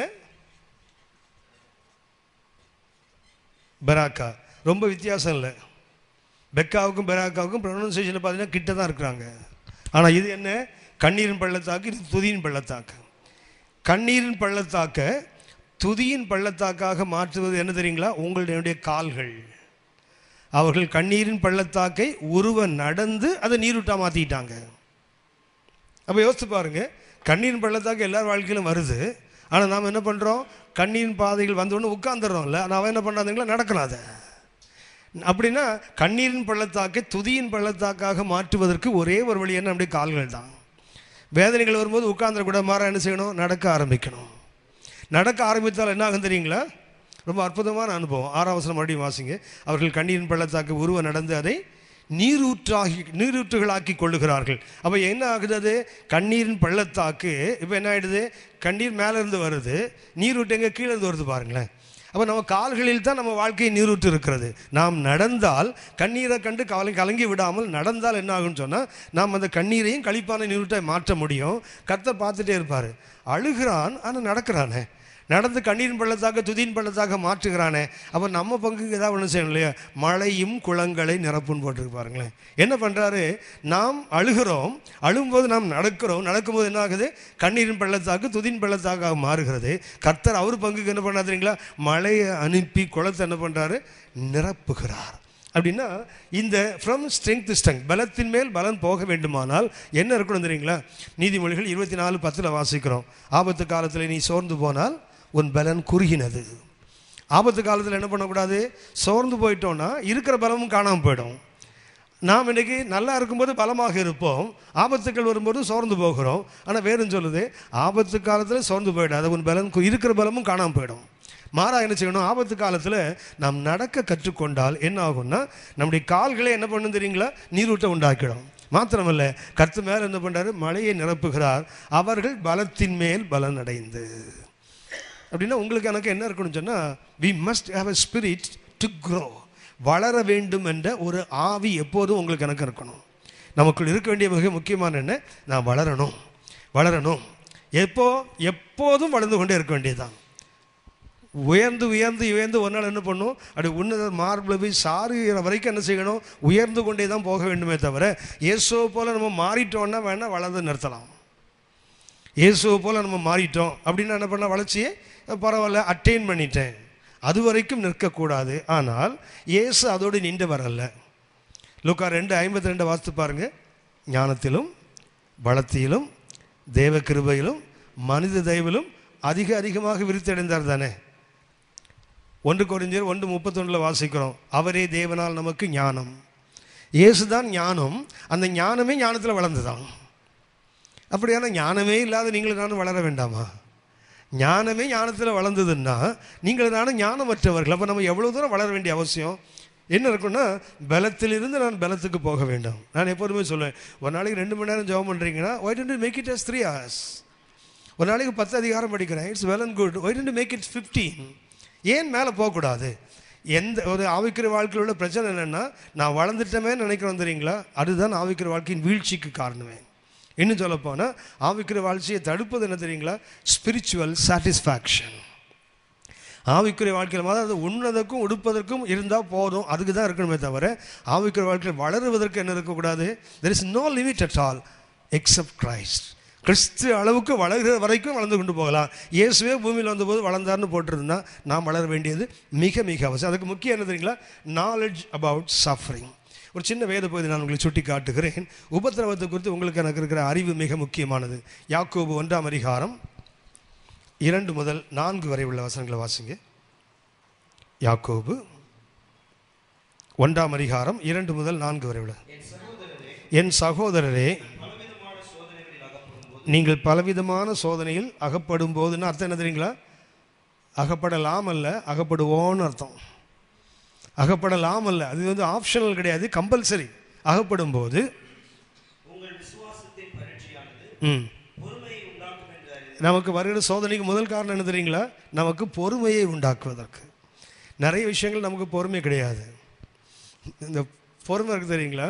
பெராக்கா. ரொம்ப வித்தியாசம் இல்லை. பெக்காவுக்கும் பெராக்காவுக்கும் ப்ரொனன்சியேஷனை பார்த்தீங்கன்னா கிட்ட தான் இருக்கிறாங்க. ஆனால் இது என்ன? கண்ணீரின் பள்ளத்தாக்கு, இது துதியின் பள்ளத்தாக்கு. கண்ணீரின் பள்ளத்தாக்க துதியின் பள்ளத்தாக்காக மாற்றுவது என்ன தெரியுங்களா? உங்களுடைய கால்கள். அவர்கள் கண்ணீரின் பள்ளத்தாக்கை உருவ நடந்து அதை நீரூட்டா மாற்றிட்டாங்க. அப்போ யோசித்து பாருங்க, கண்ணீரின் பள்ளத்தாக்கு எல்லார் வாழ்க்கையிலும் வருது. ஆனால் நாம் என்ன பண்ணுறோம்? கண்ணீரின் பாதைகள் வந்தோடனே உட்காந்துடுறோம்ல. நான் என்ன பண்ணாதீங்களா? நடக்கலாம். அதை அப்படின்னா கண்ணீரின் பள்ளத்தாக்கை துதியின் பள்ளத்தாக்காக மாற்றுவதற்கு ஒரே ஒரு வழி என்ன? நம்முடைய கால்கள் தான். வேதனைகள் வரும்போது உட்கார்ந்துட மாற என்ன செய்யணும்? நடக்க ஆரம்பிக்கணும். நடக்க ஆரம்பித்தால் என்ன ஆகும் தெரியுங்களா? ரொம்ப அற்புதமான அனுபவம். 6ஆம் வசனம் மறுபடியும் வாசிங்க. அவர்கள் கண்ணீரின் பள்ளத்தாக்கு உருவ நடந்து அதை நீரூற்றுகளாக்கி கொள்ளுகிறார்கள். அப்போ என்ன ஆகுது? அது கண்ணீரின் பள்ளத்தாக்கு இப்போ என்ன ஆகிடுது? கண்ணீர் மேலே இருந்து வருது, நீரூட்டு எங்கே? கீழே இருந்து வருது பாருங்களேன். அப்போ நம்ம கால்களில் தான் நம்ம வாழ்க்கையை நீரூற்று இருக்கிறது. நாம் நடந்தால் கண்ணீரை கண்டு கலங்கி விடாமல் நடந்தால் என்ன ஆகுன்னு சொன்னால், நாம் அந்த கண்ணீரையும் களிப்பான நீரூட்டை மாற்ற முடியும். கர்த்தர் பார்த்துட்டே இருப்பார். அழுகிறான் ஆனால் நடக்கிறானே, நடந்து கண்ணீரின் பள்ளத்தாக்க துதியின் பள்ளத்தாக்க மாற்றுகிறானே. அப்போ நம்ம பங்குக்கு ஏதாவது ஒன்று செய்யணும் இல்லையா? மழையும் குளங்களை நிரப்புன்னு போட்டிருக்கு பாருங்களேன். என்ன பண்ணுறாரு? நாம் அழுகிறோம், அழும்போது நாம் நடக்கிறோம், நடக்கும்போது என்ன ஆகுது? கண்ணீரின் பள்ளத்தாக்கு துதியின் பள்ளத்தாக்காக மாறுகிறது. கர்த்தர் அவர் பங்குக்கு என்ன பண்ணாரு தெரியுங்களா? மழையை அனுப்பி குளத்தை என்ன பண்ணுறாரு? நிரப்புகிறார். அப்படின்னா இந்த ஃப்ரம் ஸ்ட்ரெங்க் டு ஸ்ட்ரெங்க், பலத்தின் மேல் பலன் போக வேண்டுமானால் என்ன இருக்கணும் தெரியுங்களா? நீதிமொழிகள் 24:10 வாசிக்கிறோம். ஆபத்து காலத்தில் நீ சோர்ந்து போனால் உன் பலன் குறுகினது. ஆபத்து காலத்தில் என்ன பண்ணக்கூடாது? சோர்ந்து போயிட்டோன்னா இருக்கிற பலமும் காணாமல் போயிடும். நாம் இன்றைக்கி நல்லா இருக்கும்போது பலமாக இருப்போம், ஆபத்துக்கள் வரும்போது சோர்ந்து போகிறோம். ஆனால் வேறும் சொல்லுது, ஆபத்து காலத்தில் சோர்ந்து போயிடாது, உன் பலன் இருக்கிற பலமும் காணாமல் போயிடும். மாறா என்ன செய்யணும்? ஆபத்து காலத்தில் நாம் நடக்க கற்றுக்கொண்டால் என்ன ஆகும்னா, நம்முடைய கால்களே என்ன பண்ணும் தெரியுங்களா? நீரூட்டை உண்டாக்கிடும். மாத்திரமல்ல, கர்த்தர் மேல் என்ன பண்ணுறாரு? மழையை நிரப்புகிறார். அவர்கள் பலத்தின் மேல் பலன் அடைந்து. அப்படின்னா உங்களுக்கு எனக்கு என்ன இருக்கணும்னு சொன்னால், we must have a spirit to grow. வளர வேண்டும் என்ற ஒரு ஆவி எப்போதும் உங்களுக்கு எனக்கு இருக்கணும். நமக்குள் இருக்க வேண்டிய மிக முக்கியமான என்ன? நான் வளரணும். எப்போதும் வளர்ந்து கொண்டே இருக்க வேண்டியதுதான். உயர்ந்து உயர்ந்து உயர்ந்து ஒரு நாள் என்ன பண்ணும்? அப்படி உன்னத மார்பில் போய் சாருகிற வரைக்கும் என்ன செய்யணும்? உயர்ந்து கொண்டே தான் போக வேண்டுமே தவிர, இயேசுவை போல் நம்ம மாறிட்டோம்னா வேணால் வளர்ந்து நிறுத்தலாம். இயேசுவை போல் நம்ம மாறிட்டோம் அப்படின்னா என்ன பண்ணால் வளர்ச்சியை பரவாயில்ல அட்டைன் பண்ணிட்டேன், அது வரைக்கும் நிற்கக்கூடாது. ஆனால் இயேசு அதோடு நின்று வரல. லூக்கா 2:52 வாசித்து பாருங்க. ஞானத்திலும் பலத்திலும் தேவ கிருபையிலும் மனித தயவிலும் அதிகமாக விருத்தடைந்தார் தானே. 1 கொரிந்தியர் 1:31 வாசிக்கிறோம். அவரே தேவனால் நமக்கு ஞானம். இயேசுதான் ஞானம். அந்த ஞானமே ஞானத்தில் வளர்ந்துதான். அப்படியான ஞானமே இல்லாத நீங்கள் நானும் வளர வேண்டாமா? ஞானமே ஞானத்தில் வளர்ந்ததுன்னா நீங்கள் நானும் ஞானமற்றவர்கள். அப்போ நம்ம எவ்வளோ தூரம் வளர வேண்டிய அவசியம் என்ன இருக்குன்னா, பலத்திலிருந்து நான் பலத்துக்கு போக வேண்டும். நான் எப்போதுமே சொல்லுவேன், ஒரு நாளைக்கு 2 மணி நேரம் ஜெபம் பண்ணுறீங்கன்னா, why don't you make it as 3 hours? ஒரு நாளைக்கு 10 அதிகாரம் படிக்கிறேன், it's well and good. why don't you make it 15? ஏன் மேலே போகக்கூடாது? எந்த ஒரு ஆவிக்குரிய வாழ்க்கையில் உள்ள பிரச்சனை என்னென்னா, நான் வளர்ந்துட்டமே நினைக்கிறோம் தெரியுங்களா? அதுதான் ஆவிக்குரிய வாழ்க்கையின் வீழ்ச்சிக்கு காரணமே. இன்னும் சொல்லப்போனால் ஆவிக்குரிய வாழ்க்கையை தடுப்பது என்ன தெரியுங்களா? Spiritual satisfaction. ஆவிக்குரிய வாழ்க்கையில் அதாவது உண்ணதற்கும் உடுப்பதற்கும் இருந்தால் போதும், அதுக்கு தான் இருக்கணுமே தவிர ஆவிக்குரிய வாழ்க்கையில் வளருவதற்கு என்ன இருக்கக்கூடாது? There is no limit at all except Christ. கிறிஸ்து அளவுக்கு வளர்கிற வரைக்கும் வளர்ந்து கொண்டு போகலாம். இயேசுவே பூமியில் வந்தபோது வளர்ந்தார்னு போட்டிருந்தா நாம் வளர வேண்டியது மிக மிக அவசியம். அதுக்கு முக்கியம் என்ன தெரியுங்களா? Knowledge about suffering. ஒரு சின்ன வேத பகுதி நான் உங்களுக்கு சுட்டி காட்டுகிறேன். உபத்திரவத்தை குறித்து உங்களுக்கு எனக்கு இருக்கிற அறிவு மிக முக்கியமானது. யாக்கோபு 1ஆம் அதிகாரம் 2 முதல் 4 வரை உள்ள வசனங்களை வாசிங்க. யாக்கோபு 1ஆம் அதிகாரம் 2 முதல் 4 வரை உள்ள. என் சகோதரரே, நீங்கள் பலவிதமான சோதனையில் அகப்படும் போதுன்னு அர்த்தம் என்ன தெரியுங்களா? அகப்படலாம் அல்ல, அகப்படுவோன்னு அர்த்தம். அகப்படலாம் அல்ல, அது ஆப்ஷனல் கிடையாது, கம்பல்சரி. அகப்படும் போது நமக்கு வருகிற சோதனைக்கு முதல் காரணம் என்ன தெரியுங்களா? நமக்கு பொறுமையை உண்டாக்குவதற்கு. நிறைய விஷயங்கள் நமக்கு பொறுமை கிடையாது. இந்த பொறுமை இருக்குது தெரியுங்களா?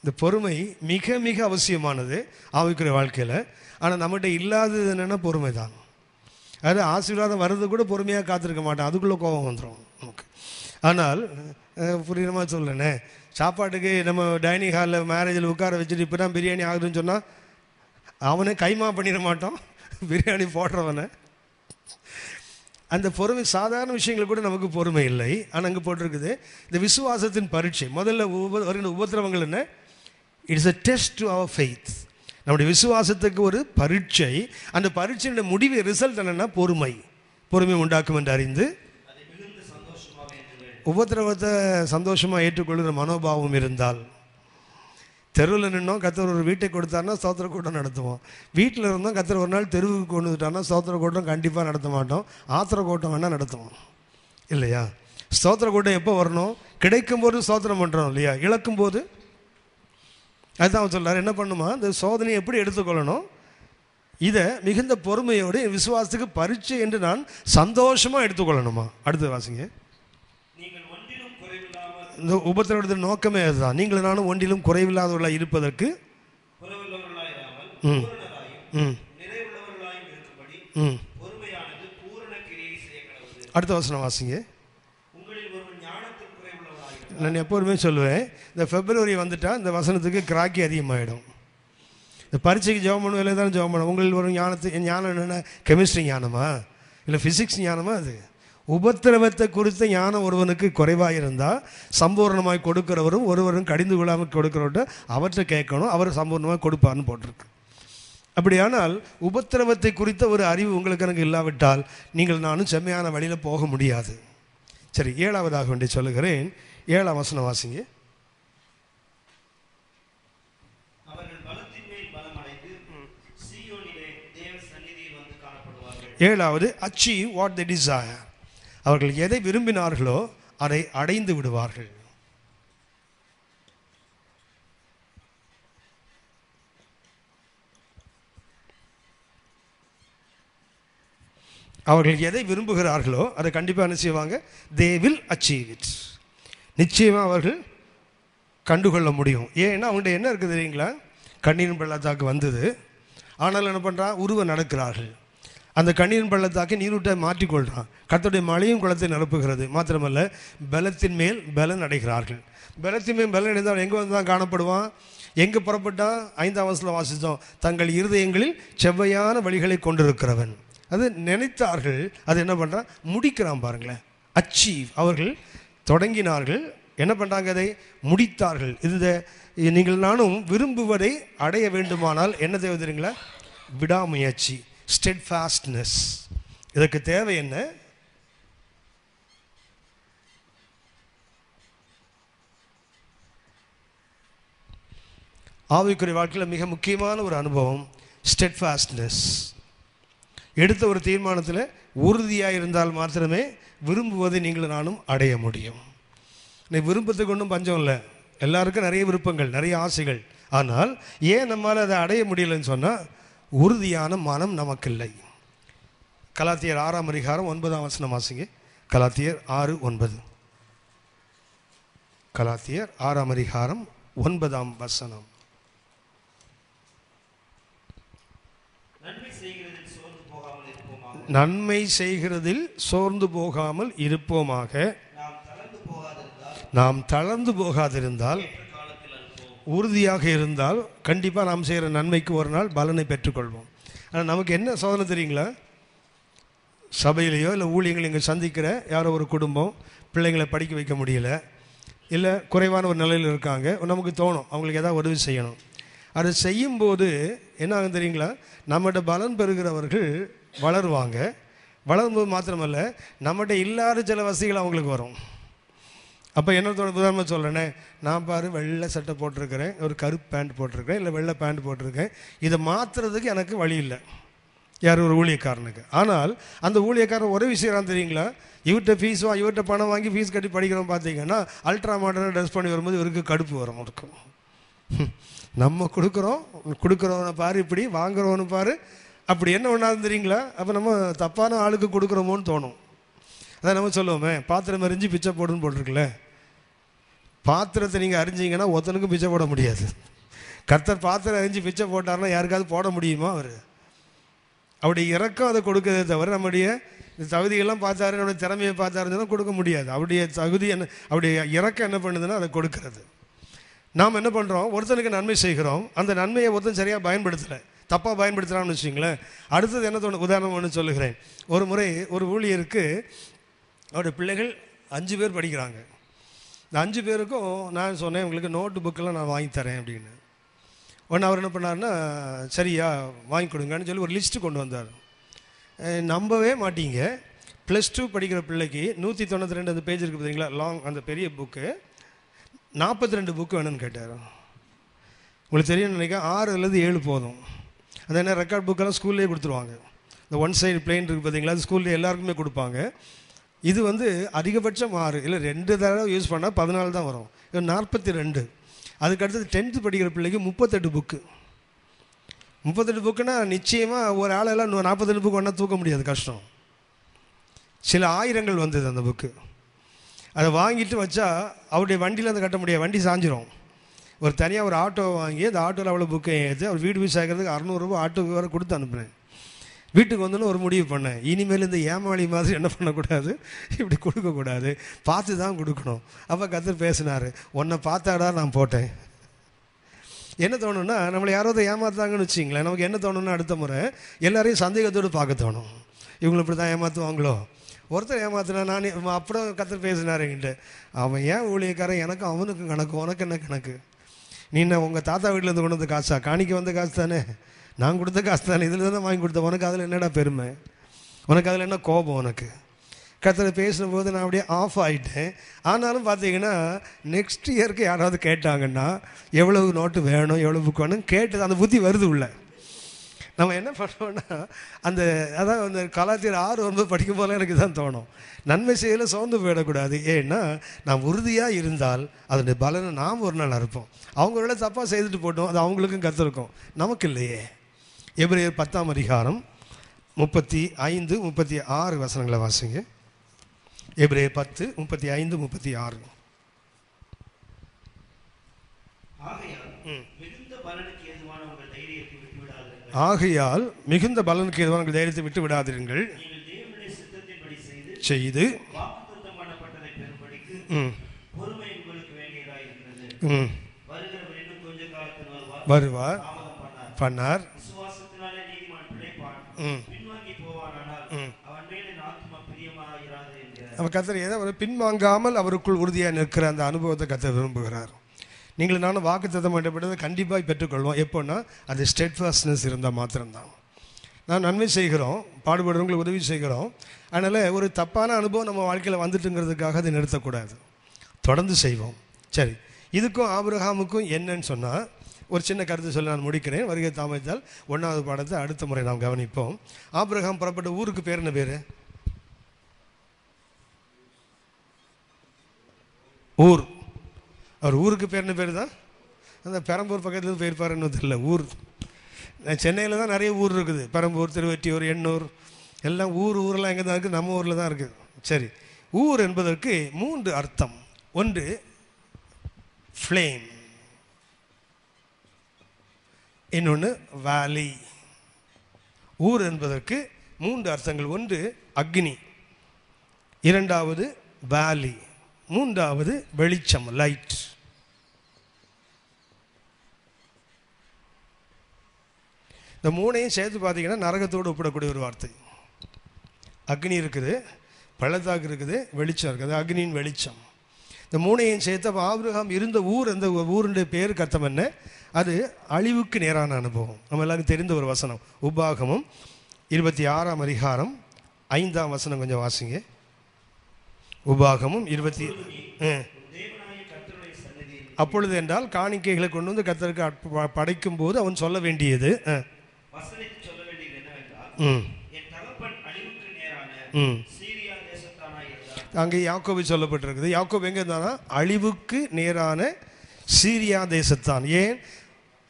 இந்த பொறுமை மிக மிக அவசியமானது ஆவிக்குரிய வாழ்க்கையில். ஆனால் நம்மகிட்ட இல்லாதது என்னென்னா பொறுமை தான். அது ஆசீர்வாதம் வர்றது கூட பொறுமையாக காத்திருக்க மாட்டோம், அதுக்குள்ளே கோபம் வந்துடும் நமக்கு. ஆனால் புரியுற மாதிரி சொல்லணே, சாப்பாட்டுக்கு நம்ம டைனிங் ஹாலில் மேரேஜில் உட்கார வச்சுட்டு இப்போ தான் பிரியாணி ஆகுதுன்னு சொன்னால் அவனை கைமா பண்ணிட மாட்டோம், பிரியாணி போடுறவனை. அந்த பொறுமை சாதாரண விஷயங்கள் கூட நமக்கு பொறுமை இல்லை. ஆனால் அங்கே போட்டிருக்குது இந்த விசுவாசத்தின் பரீட்சை. முதல்ல வருகிற உபத்திரவங்கள் என்ன? It's a test to our faith. நம்முடைய விசுவாசத்துக்கு ஒரு பரீட்சை. அந்த பரீட்சையுடைய முடிவு ரிசல்ட் என்னென்னா பொறுமை. பொறுமை உண்டாக்கும் என்று அறிந்து உபத்திரவத்தை சந்தோஷமாக ஏற்றுக்கொள்கிற மனோபாவம் இருந்தால், தெருவில் நின்னோம் கர்த்தர் ஒரு வீட்டை கொடுத்தாருன்னா ஸ்தோத்திர கூட்டம் நடத்துவோம். வீட்டில் இருந்தோம் கர்த்தர் ஒரு நாள் தெருவுக்கு கொண்டு வந்துட்டார்னா ஸ்தோத்திர கூட்டம் கண்டிப்பாக நடத்த மாட்டோம், ஆத்திர கூட்டம் வேணால் நடத்துவோம் இல்லையா? ஸ்தோத்திர கூட்டம் எப்போ வரணும்? கிடைக்கும் போது ஸ்தோத்திரம் பண்ணுறோம் இல்லையா? இழக்கும் போது அதுதான் அவர் சொல்கிறார். என்ன பண்ணுமா? இந்த சோதனையை எப்படி எடுத்துக்கொள்ளணும்? இதை மிகுந்த பொறுமையோடு விசுவாசத்துக்கு பரீட்சை என்று நான் சந்தோஷமாக எடுத்துக்கொள்ளணுமா? அடுத்து வாசிங்க. இந்த உபத்திரவத்தின் நோக்கமே அதுதான். நீங்கள் நானும் ஒன்றிலும் குறைவில்லாதவர்களாக இருப்பதற்கு அடுத்த வசனம் வாசிங்க. நான் எப்போதுமே சொல்லுவேன், இந்த பிப்ரவரி வந்துட்டால் இந்த வசனத்துக்கு கிராக்கி அதிகமாகிடும். இந்த பரீட்சைக்கு ஜெபம் பண்ண வேலை தான் ஜெபம் பண்ண. உங்களில் ஒரு ஞானம் என்னென்ன? கெமிஸ்ட்ரி ஞானமா இல்லை ஃபிசிக்ஸ் ஞானமா? அது உபத்திரவத்தை குறித்த ஞானம் ஒருவனுக்கு குறைவாக இருந்தால் சம்பூர்ணமாய் கொடுக்கிறவரும் ஒருவரும் கடிந்து கொள்ளாமல் கொடுக்கிறவர்கிட்ட அவற்றை கேட்கணும், அவர் சம்பூர்ணமாக கொடுப்பார்னு போட்டிருக்கு. அப்படியானால் உபத்திரவத்தை குறித்த ஒரு அறிவு உங்களுக்கு எனக்கு இல்லாவிட்டால் நீங்கள் நானும் செம்மையான வழியில் போக முடியாது. சரி, 7வதாக வேண்டி சொல்லுகிறேன். 7ஆம் வசனம் வாசிங்க. 7வது achieve what they desire. அவர்கள் எதை விரும்பினார்களோ அதை அடைந்து விடுவார்கள். அவர்கள் எதை விரும்புகிறார்களோ அதை கண்டிப்பாக என்ன செய்வாங்க? they will achieve it. நிச்சயமாக அவர்கள் கண்டுகொள்ள முடியும். ஏன்னா அவங்கள்ட்ட என்ன இருக்குது தெரியுங்களா? கண்ணீரின் பள்ளத்தாக்கு வந்தது, ஆனால் என்ன பண்ணுறான்? உருவ நடக்கிறார்கள். அந்த கண்ணீரின் பள்ளத்தாக்கை நீரூட்டை மாற்றிக்கொள்கிறான். கர்த்தருடைய மழையும் குளத்தை நிரப்புகிறது. மாத்திரமல்ல, பலத்தின் மேல் பலன் அடைகிறார்கள். பலத்தின் மேல் பலன் அடைந்தால் எங்கே வந்து தான் காணப்படுவான்? எங்கே புறப்பட்டால் 5ஆம் வசனத்தில் வாசித்தோம், தங்கள் இருதயங்களில் செவ்வையான வழிகளை கொண்டிருக்கிறவன். அது நினைத்தார்கள், அது என்ன பண்ணுறான்? முடிக்கிறான். பாருங்களேன், அச்சீவ். அவர்கள் தொடங்கினார்கள், என்ன பண்ணுறாங்க? அதை முடித்தார்கள். இது நீங்கள் நானும் விரும்புவதை அடைய வேண்டுமானால் என்ன தேவை தெரியுங்களா? விடாமுயற்சி, ஸ்டெட்ஃபாஸ்ட்னஸ். இதற்கு தேவை என்ன? ஆவிக்குரிய வாழ்க்கையில் மிக முக்கியமான ஒரு அனுபவம் ஸ்டெட்ஃபாஸ்ட்னஸ். எடுத்த ஒரு தீர்மானத்தில் உறுதியாக இருந்தால் மாத்திரமே விரும்புவதை நீங்கள் நானும் அடைய முடியும். விருப்பத்துக்கு ஒன்றும் பஞ்சம் இல்லை, எல்லாருக்கும் நிறைய விருப்பங்கள், நிறைய ஆசைகள். ஆனால் ஏன் நம்மால் அதை அடைய முடியலைன்னு சொன்னால் உறுதியான மனம் நமக்கு இல்லை. கலாத்தியர் 6ஆம் அதிகாரம் 9ஆம் வசனம் வாசிங்க. கலாத்தியர் 6:9. கலாத்தியர் 6ஆம் அதிகாரம் 9ஆம் வசனம். நன்மை செய்கிறதில் சோர்ந்து போகாமல் இருப்போமாக. நாம் தளர்ந்து போகாதிருந்தால், உறுதியாக இருந்தால் கண்டிப்பாக நாம் செய்கிற நன்மைக்கு ஒரு நாள் பலனை பெற்றுக்கொள்வோம். ஆனால் நமக்கு என்ன சோதனை தெரியுங்களா? சபையிலையோ இல்லை ஊழியங்கள் இங்கே சந்திக்கிற யாரோ ஒரு குடும்பம் பிள்ளைங்களை படிக்க வைக்க முடியல, இல்லை குறைவான ஒரு நிலையில் இருக்காங்க. நமக்கு தோணும் அவங்களுக்கு ஏதாவது உதவி செய்யணும். அதை செய்யும்போது என்ன ஆகும் தெரியுங்களா? நம்மகிட்ட பலன் பெறுகிறவர்கள் வளருவாங்க. வளரும்போது மாத்திரமல்ல, நம்மகிட்ட இல்லாத சில வசதிகள் அவங்களுக்கு வரும். அப்போ என்ன தோணும்? உதாரணமாக சொல்கிறேனே, நான் பாரு வெள்ளை சட்டை போட்டிருக்கிறேன், ஒரு கருப்பு பேண்ட் போட்டிருக்கேன், இல்லை வெள்ளை பேண்ட் போட்டிருக்கேன், இதை மாற்றுறதுக்கு எனக்கு வழி இல்லை யார் ஒரு ஊழியக்காரனுக்கு. ஆனால் அந்த ஊழியக்காரன் உதவி செய்கிறான் தெரியுங்களா? இவர்கிட்ட இவர்கிட்ட பணம் வாங்கி ஃபீஸ் கட்டி படிக்கிறோம் பார்த்தீங்கன்னா, அல்ட்ரா மாடர்னாக ட்ரெஸ் பண்ணி வரும்போது இவருக்கு கடுப்பு வரும். இருக்கும் நம்ம கொடுக்குறவனை பாரு, இப்படி வாங்குறவனு பாரு, அப்படி என்ன ஒன்றாவது தெரியுங்களா? அப்போ நம்ம தப்பான ஆளுக்கு கொடுக்குறோமோன்னு தோணும். அதான் நம்ம சொல்லுவோமே, பாத்திரம் அறிஞ்சு பிச்சை போடுன்னு போட்டிருக்குல்ல. பாத்திரத்தை நீங்கள் அறிஞ்சிங்கன்னா ஒருத்தனுக்கும் பிச்சை போட முடியாது. கர்த்தர் பாத்திரம் அறிஞ்சு பிச்சை போட்டார்னா யாருக்காவது போட முடியுமா? அவருடைய இறக்கம் அதை கொடுக்கறதே தவிர நம்முடைய தகுதியெல்லாம் பார்த்தாரு, நம்முடைய திறமையை பார்த்தாருன்னா கொடுக்க முடியாது. அவருடைய தகுதி என்ன, அவருடைய இறக்கம் என்ன பண்ணுதுன்னா அதை கொடுக்கறது. நாம் என்ன பண்ணுறோம்? ஒருத்தனுக்கு நன்மை செய்கிறோம், அந்த நன்மையை ஒருத்தன் சரியாக பயன்படுத்தலை, தப்பாக பயன்படுத்துகிறான்னு வச்சுங்களேன். அடுத்தது என்ன தோணும்? உதாரணம் ஒன்று சொல்லுகிறேன். ஒரு முறை ஒரு ஊழியருக்கு அவருடைய பிள்ளைகள் 5 பேர் படிக்கிறாங்க. இந்த 5 பேருக்கும் நான் சொன்னேன், உங்களுக்கு நோட்டு புக்கெல்லாம் நான் வாங்கி தரேன் அப்படின்னு. ஒன்று அவர் என்ன பண்ணார்னா, சரியா வாங்கி கொடுங்கன்னு சொல்லி ஒரு லிஸ்ட்டு கொண்டு வந்தார். நம்பவே மாட்டீங்க, +2 படிக்கிற பிள்ளைக்கு 192 அந்த பேஜ் இருக்குது பார்த்தீங்களா, லாங், அந்த பெரிய புக்கு 42 புக்கு வேணும்னு கேட்டார். உங்களுக்கு தெரியும்னு நினைக்கிறேன், 6 அல்லது 7 போதும். அது என்ன, ரெக்கார்ட் புக்கெல்லாம் ஸ்கூல்லேயே கொடுத்துருவாங்க. இந்த 1 சைடு பிளேன் இருக்குது பார்த்தீங்களா, அது ஸ்கூல்லேயே எல்லாருக்குமே கொடுப்பாங்க. இது அதிகபட்சம் 6 இல்லை 2 தடவை யூஸ் பண்ணால் 14 தான் வரும். இது 42. அதுக்கடுத்தது 10th படிக்கிற பிள்ளைக்கு 38 புக்கு. 38 புக்குன்னா நிச்சயமாக ஒரு ஆளெல்லாம் 42 புக்கு ஒன்றா தூக்க முடியாது, கஷ்டம். சில ஆயிரங்கள் வந்தது அந்த புக்கு. அதை வாங்கிட்டு வச்சா அவருடைய வண்டியில் அதை கட்ட முடியாது, வண்டி சாஞ்சிரும். ஒரு தனியாக ஒரு ஆட்டோவை வாங்கி அந்த ஆட்டோவில் அவ்வளோ புக்கை ஏற்றி அவர் வீடு போய் சேர்க்கறதுக்கு 600 ரூபா ஆட்டோவுக்கு வேறு கொடுத்து அனுப்புனேன். வீட்டுக்கு வந்தோன்னு ஒரு முடிவு பண்ணேன், இனிமேல் இந்த ஏமாளி மாதிரி என்ன பண்ணக்கூடாது, இப்படி கொடுக்கக்கூடாது, பார்த்து தான் கொடுக்கணும். அப்போ கர்த்தர் பேசினார், உன்னை பார்த்தாடா நான் போட்டேன். என்ன தோணுன்னா, நம்மளை யாராவது ஏமாத்தாங்கன்னு வச்சிங்களேன், நமக்கு என்ன தோணுன்னா, அடுத்த முறை எல்லாரையும் சந்தேகத்தோடு பார்க்க தோணும். இவங்களை இப்படி தான் ஏமாற்றுவாங்களோ. ஒருத்தர் ஏமாத்தினா நான் அப்புறம் கர்த்தர் பேசினார் என்கிட்ட, அவன் ஏன் ஊழியக்காரன், எனக்கும் அவனுக்கும் கணக்கு, உனக்கு என்ன கணக்கு? நீ என்ன உங்கள் தாத்தா வீட்டிலேருந்து கொண்டு வந்த காசா? காணிக்க வந்த காசு தானே, நான் கொடுத்த காசு தானே, இதில் தானே வாங்கி கொடுத்தேன், உனக்கு அதில் என்னடா பெருமை, உனக்கு அதில் என்ன கோபம்? உனக்கு கர்த்தர் பேசும்போது நான் அப்படியே ஆஃப் ஆகிட்டேன். ஆனாலும் பார்த்தீங்கன்னா நெக்ஸ்ட் இயருக்கு யாராவது கேட்டாங்கன்னா எவ்வளவு நோட்டு வேணும், எவ்வளோ புக் வேணும் கேட்டு அந்த புத்தி வருது உள்ள. நம்ம என்ன பண்ணுவோன்னா, அதான் அந்த கலாச்சார 6-9 படிக்கும் போல எனக்கு தான் தோணும், நன்மை செய்யல சோர்ந்து போயிடக்கூடாது. ஏன்னா நாம் உறுதியாக இருந்தால் அதனுடைய பலனை நாம் ஒரு நாள் அறுப்போம். அவங்களோட தப்பாக செய்துட்டு போட்டோம், அது அவங்களுக்கும் கற்றுருக்கும், நமக்கு இல்லையே. எபிரேயர் 10ஆம் அதிகாரம் 35, 36 வசனங்களை வாசிங்க. எபிரேயர் 10, 35, 36. ஆகையால் மிகுந்த பலனுக்கு ஏதுவான உங்கள் தைரியத்தை விட்டு விடாதீர்கள், செய்து வருவார் பண்ணார். அவர் கர்த்தர் ஏதோ பின்வாங்காமல் அவருக்குள் உறுதியாக நிற்கிற அந்த அனுபவத்தை கர்த்தர் விரும்புகிறார். நீங்கள் நானும் வாக்குத்தத்தம் பண்ணப்பட்டதை கண்டிப்பாக பெற்றுக்கொள்வோம். எப்போன்னா அது ஸ்டெட்ஃபாஸ்ட்னஸ் இருந்தால் மாத்திரம்தான். நான் நன்மை செய்கிறோம், பாடுபடுறவங்களுக்கு உதவி செய்கிறோம், அதனால் ஒரு தப்பான அனுபவம் நம்ம வாழ்க்கையில் வந்துட்டுங்கிறதுக்காக அதை நிறுத்தக்கூடாது, தொடர்ந்து செய்வோம். சரி, இதுக்கும் ஆபிரகாமுக்கும் என்னன்னு சொன்னால் ஒரு சின்ன கருத்து சொல்லி நான் முடிக்கிறேன். வருகை தாமதித்தால் 1வது பாடத்தை அடுத்த முறை நாம் கவனிப்போம். ஆபிரகாம் புறப்பட்ட ஊருக்கு பேர் என்ன பேர்? ஊர். அவர் ஊருக்கு பேர் என்ன பேர் தான்? அந்த பெரம்பூர் பக்கத்தில் போயிருப்பாருன்னு தெரியல. ஊர் சென்னையில் தான் நிறைய ஊர் இருக்குது, பெரம்பூர், திருவெற்றியூர், எண்ணூர் எல்லாம் ஊரெலாம் எங்கே தான் இருக்குது? நம்ம ஊரில் தான் இருக்குது. சரி, ஊர் என்பதற்கு 3 அர்த்தம். ஒன்று ஃப்ளேம், இன்னொன்று வேலி. ஊர் என்பதற்கு 3 அர்த்தங்கள். ஒன்று அக்னி, இரண்டாவது வேலி, மூன்றாவது வெளிச்சம், லைட். இந்த மூணையும் சேர்த்து பார்த்தீங்கன்னா நரகத்தோடு ஒப்பிடக்கூடிய ஒரு வார்த்தை. அக்னி இருக்குது, பள்ளத்தாக்கு இருக்குது, வெளிச்சம் இருக்குது. அக்னியின் வெளிச்சம், இந்த மூணையும் சேர்த்து அப்போ ஆபிரகாம் இருந்த ஊர், அந்த ஊருடைய பேர் கர்த்தம் என்ன? அது அழிவுக்கு நேரான அனுபவம். நம்ம எல்லாருக்கும் தெரிந்த ஒரு வசனம். உபாகமம் 26ஆம் அதிகாரம் 5ஆம் வசனம் கொஞ்சம் வாசிங்க. உபாகமம் 20. அப்பொழுது என்றால் காணிக்கைகளை கொண்டு வந்து கர்த்தருக்கு படைக்கும் போது அவன் சொல்ல வேண்டியது அங்கே யாக்கோபு சொல்லப்பட்டிருக்குது. யாக்கோபு எங்கே இருந்தானா? அழிவுக்கு நேரான சீரியா தேசத்தான். ஏன்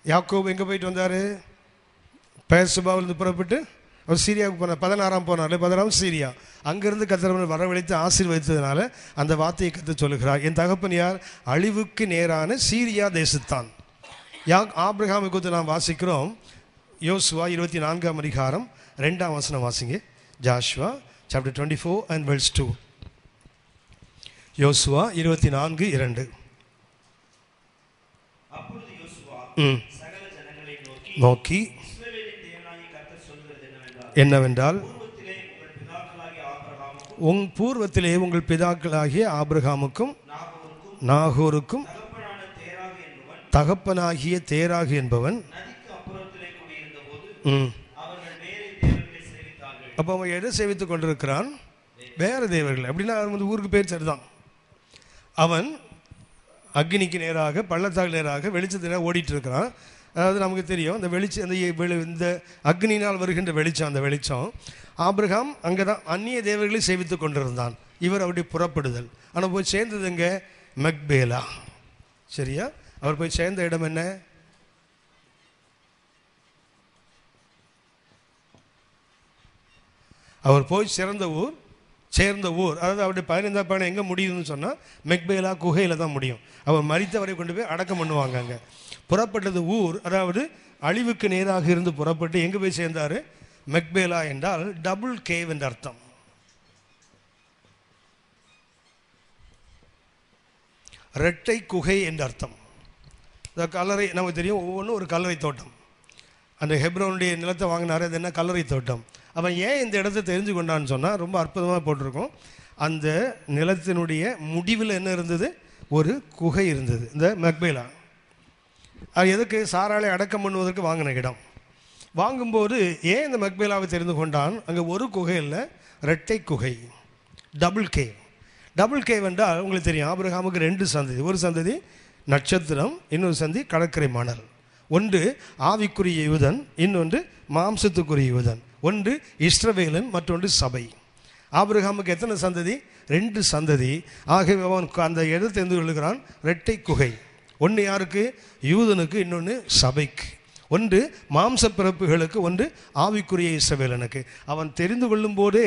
யாக்கோபு எங்கே போயிட்டு வந்தார்? பெயர்சபாவிலிருந்து புறப்பட்டு அவர் சீரியாவுக்கு போனார். 16ஆம் போனார், 16ஆம் சீரியா. அங்கேருந்து கர்த்தர் வரவழைத்து ஆசீர்வதித்ததுனால அந்த வார்த்தையை கர்த்தர் சொல்லுகிறார். என் தகப்பன் யார்? அழிவுக்கு நேரான சீரியா தேசத்தான். ஆபிரகாமை குறித்து நாம் வாசிக்கிறோம். யோசுவா 24ஆம் அதிகாரம் 2ஆம் வசனம் வாசிங்க. Joshua chapter 24 and verse 2. யோசுவா 24:2. அப்பொழுது யோசுவா சகல ஜனங்களை நோக்கி என்னவென்றால், உன் பூர்வத்திலே உங்கள் பிதாக்களாகிய ஆபிரகாமுக்கும் நாகோருக்கும் தகப்பனாகிய தேராகு என்பவன். அப்போ அவன் எதை சேவித்துக் கொண்டிருக்கிறான்? வேறு தேவர்கள். அப்படின்னா அவன் ஊருக்கு பேர் சரிதான். அவன் அக்னிக்கு நேராக, பள்ளத்தாக்கு நேராக, வெளிச்சத்து நேராக ஓடிட்டு இருக்கிறான். அதாவது நமக்கு தெரியும் இந்த வெளிச்சம், இந்த அக்னினால் வருகின்ற வெளிச்சம், அந்த வெளிச்சம். ஆபிரகாம் அங்கே தான் அந்நிய தேவர்களை சேவித்து கொண்டிருந்தான். இவர் அவருடைய புறப்படுதல். ஆனால் போய் சேர்ந்தது எங்கே? மெக்பேலா. சரியா? அவர் போய் சேர்ந்த இடம் என்ன? அவர் போய் சேர்ந்த ஊர் அதாவது அவருடைய 15ஆம் பயணம் எங்கே முடியுதுன்னு சொன்னால் மெக்பேலா குகையில் தான் முடியும். அவர் மரித்தவரை கொண்டு போய் அடக்கம் பண்ணுவாங்க. அங்கே புறப்பட்டது ஊர், அதாவது அழிவுக்கு நேராக இருந்து புறப்பட்டு எங்கே போய் சேர்ந்தார்? மெக்பேலா என்றால் டபுள் கேவ் என்ற அர்த்தம். இரட்டை குகை என்ற அர்த்தம். இந்த கல்லறை நமக்கு தெரியும், ஒவ்வொன்றும் ஒரு கல்லறை தோட்டம். அந்த ஹெப்ரோனுடைய நிலத்தை வாங்கினார், அது என்ன? கல்லறை தோட்டம். அவன் ஏன் இந்த இடத்த தெரிஞ்சு கொண்டான்னு சொன்னால் ரொம்ப அற்புதமாக போட்டிருக்கோம். அந்த நிலத்தினுடைய முடிவில் என்ன இருந்தது? ஒரு குகை இருந்தது, இந்த மெக்பேலா. அது எதுக்கு? சாராளை அடக்கம் பண்ணுவதற்கு வாங்கின இடம். வாங்கும்போது ஏன் இந்த மெக்பேலாவை தெரிந்து கொண்டான்? அங்கே ஒரு குகை இல்லை, இரட்டை குகை, டபுள் கேவ். டபுள் கேவ் என்றால் உங்களுக்கு தெரியும், ஆபிரகாமுக்கு 2 சந்ததி. ஒரு சந்ததி நட்சத்திரம், இன்னொரு சந்ததி கடற்கரை மணல். ஒன்று ஆவிக்குரிய யூதன், இன்னொன்று மாம்சத்துக்குரிய யூதன். ஒன்று இஸ்ரவேலன், மற்றொன்று சபை. ஆபிரகாமுக்கு எத்தனை சந்ததி? 2 சந்ததி. ஆகவே அவன் அந்த இடத்தை தெரிந்து கொள்கிறான், இரட்டை குகை. ஒன்று யாருக்கு? யூதனுக்கு, இன்னொன்று சபைக்கு. ஒன்று மாம்ச பிறப்புகளுக்கு, ஒன்று ஆவிக்குரிய இஸ்ரவேலனுக்கு. அவன் தெரிந்து கொள்ளும் போதே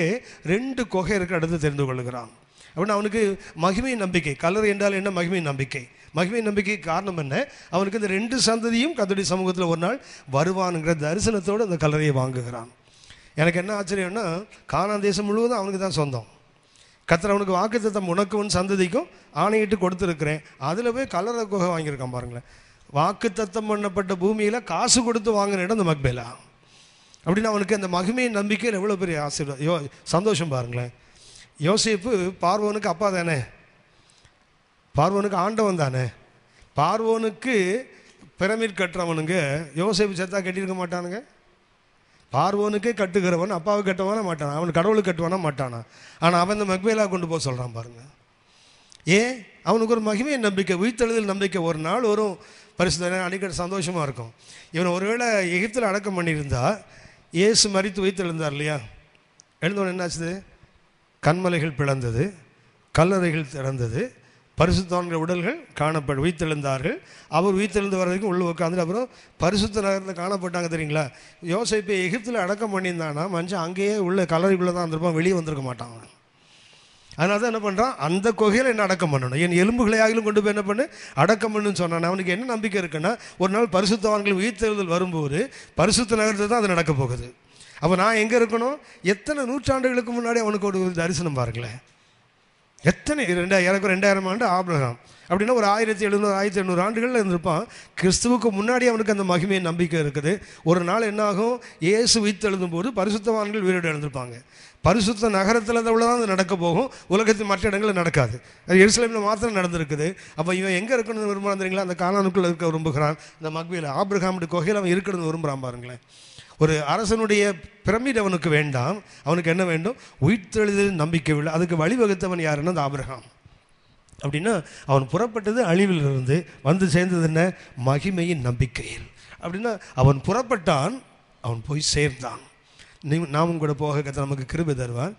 2 குகை இருக்கிற இடத்தை தெரிந்து கொள்ளுகிறான். அப்படின்னா அவனுக்கு மகிமை நம்பிக்கை. கல்லறை என்றால் என்ன? மகிமை நம்பிக்கை. மகிமை நம்பிக்கை காரணம் என்ன? அவனுக்கு இந்த 2 சந்ததியும் கர்த்தருடைய சமூகத்தில் ஒரு நாள் வருவானுங்கிற தரிசனத்தோடு அந்த கல்லறையை வாங்குகிறான். எனக்கு என்ன ஆச்சரியம்னா, கானான் தேசம் முழுவதும் அவனுக்கு தான் சொந்தம். கர்த்தர் அவனுக்கு வாக்குத்தத்தம், உனக்கு உன் சந்ததிக்கும் ஆணையிட்டு கொடுத்துருக்கிறேன். அதில் போய் கல்லறை குகை வாங்கியிருக்கான் பாருங்களேன். வாக்குத்தத்தம் பண்ணப்பட்ட பூமியில் காசு கொடுத்து வாங்கின இடம் இந்த மெக்பேலா. அப்படின்னா அவனுக்கு அந்த மகிமை நம்பிக்கையில் எவ்வளோ பெரிய ஆசீர்வாதம், சந்தோஷம் பாருங்களேன். யோசேப்பு பார்வோனுக்கு அப்பா தானே, பார்வோனுக்கு ஆண்டவன் தானே. பார்வோனுக்கு பிரமிட் கட்டுறவனுங்க யோசேப்பு செத்தா கட்டியிருக்க மாட்டானுங்க. பார்வோனுக்கே கட்டுகிறவன் அப்பாவுக்கு கட்டுவானா மாட்டானா? அவன் கடவுளுக்கு கட்டுவானா மாட்டானா? ஆனால் அவன் இந்த மெக்பேலா கொண்டு போக சொல்கிறான் பாருங்க. ஏன்? அவனுக்கு ஒரு மகிமை நம்பிக்கை, உயிர்த்தெழுதல் நம்பிக்கை. ஒரு நாள் வரும், பரிசுத்தனை அடிக்கடி சந்தோஷமாக இருக்கும். இவன் ஒருவேளை எகிப்தில் அடக்கம் பண்ணியிருந்தா, இயேசு மரித்து உயிர்த்தெழுந்தார் இல்லையா? எழுந்தவன் என்னாச்சுது? கண்மலைகள் பிளந்தது, கல்லறைகள் திறந்தது, பரிசுத்தவான்கள் உடல்கள் உயிர்த்தெழுந்தார்கள். அவர் உயிர்த்தெழுந்து வர்றதுக்கு உள்ளே உட்காந்து அப்புறம் பரிசுத்த நகரத்தில் காணப்பட்டாங்க. தெரியுங்களா? யோசேப்பை எகிப்தில் அடக்கம் பண்ணியிருந்தானா மனுஷன் அங்கேயே உள்ள கல்லறைக்குள்ளே தான் வந்திருப்பான், வெளியே வந்திருக்க மாட்டான். அதனால தான் என்ன பண்ணுறான்? அந்த குகையில் என்ன அடக்கம் பண்ணணும், என் எலும்புகளை ஆகிலும் கொண்டு போய் என்ன பண்ணு, அடக்கம் பண்ணுன்னு சொன்னான். அவனுக்கு என்ன நம்பிக்கை இருக்குன்னா, ஒரு நாள் பரிசுத்தவான்கள் உயிர்த்தெழுதல் வரும்போது பரிசுத்த நகரத்தில் தான் அது நடக்க போகுது. அப்போ நான் எங்கே இருக்கணும்? எத்தனை நூற்றாண்டுகளுக்கு முன்னாடி அவனுக்கு ஒரு தரிசனம் பாருங்களேன். எத்தனை 2000 ஆண்டு ஆபிரகாம் அப்படின்னா ஒரு 1700 1800 ஆண்டுகளில் இருந்திருப்பான். கிறிஸ்துவுக்கு முன்னாடி அவனுக்கு அந்த மகிமையை நம்பிக்கை இருக்குது. ஒரு நாள் என்னாகும்? இயேசு உயிர்த்தெழுதும் போது பரிசுத்தவான்கள் உயிரோடு எழுந்திருப்பாங்க. பரிசுத்த நகரத்தில் தான் அது நடக்க போகும், உலகத்தின் மற்ற இடங்களில் நடக்காது. அது எருசலேமில் மாத்திரம் நடந்திருக்குது. அப்போ இவன் எங்கே இருக்கணும்னு விரும்புகிறான் தெரியுங்களா? அந்த கானானுக்குள்ளே இருக்க விரும்புகிறான். இந்த மக்பீல் ஆபிரகாமுடைய குகையில் அவன் இருக்கணும்னு விரும்புகிறான் பாருங்களேன். ஒரு அரசனுடைய பிரமிட் அவனுக்கு வேண்டாம். அவனுக்கு என்ன வேண்டும்? உயிர்த்தெழுதலில் நம்பிக்கை இல்லை. அதுக்கு வழிவகுத்தவன் யாருன்னா அந்த ஆபிரகாம். அப்படின்னா அவன் புறப்பட்டது அழிவிலிருந்து, வந்து சேர்ந்தது என்ன? மகிமையின் நம்பிக்கையில். அப்படின்னா அவன் புறப்பட்டான், அவன் போய் சேர்ந்தான். நாமும் கூட போக கர்த்தர் நமக்கு கிருபை தருவார்.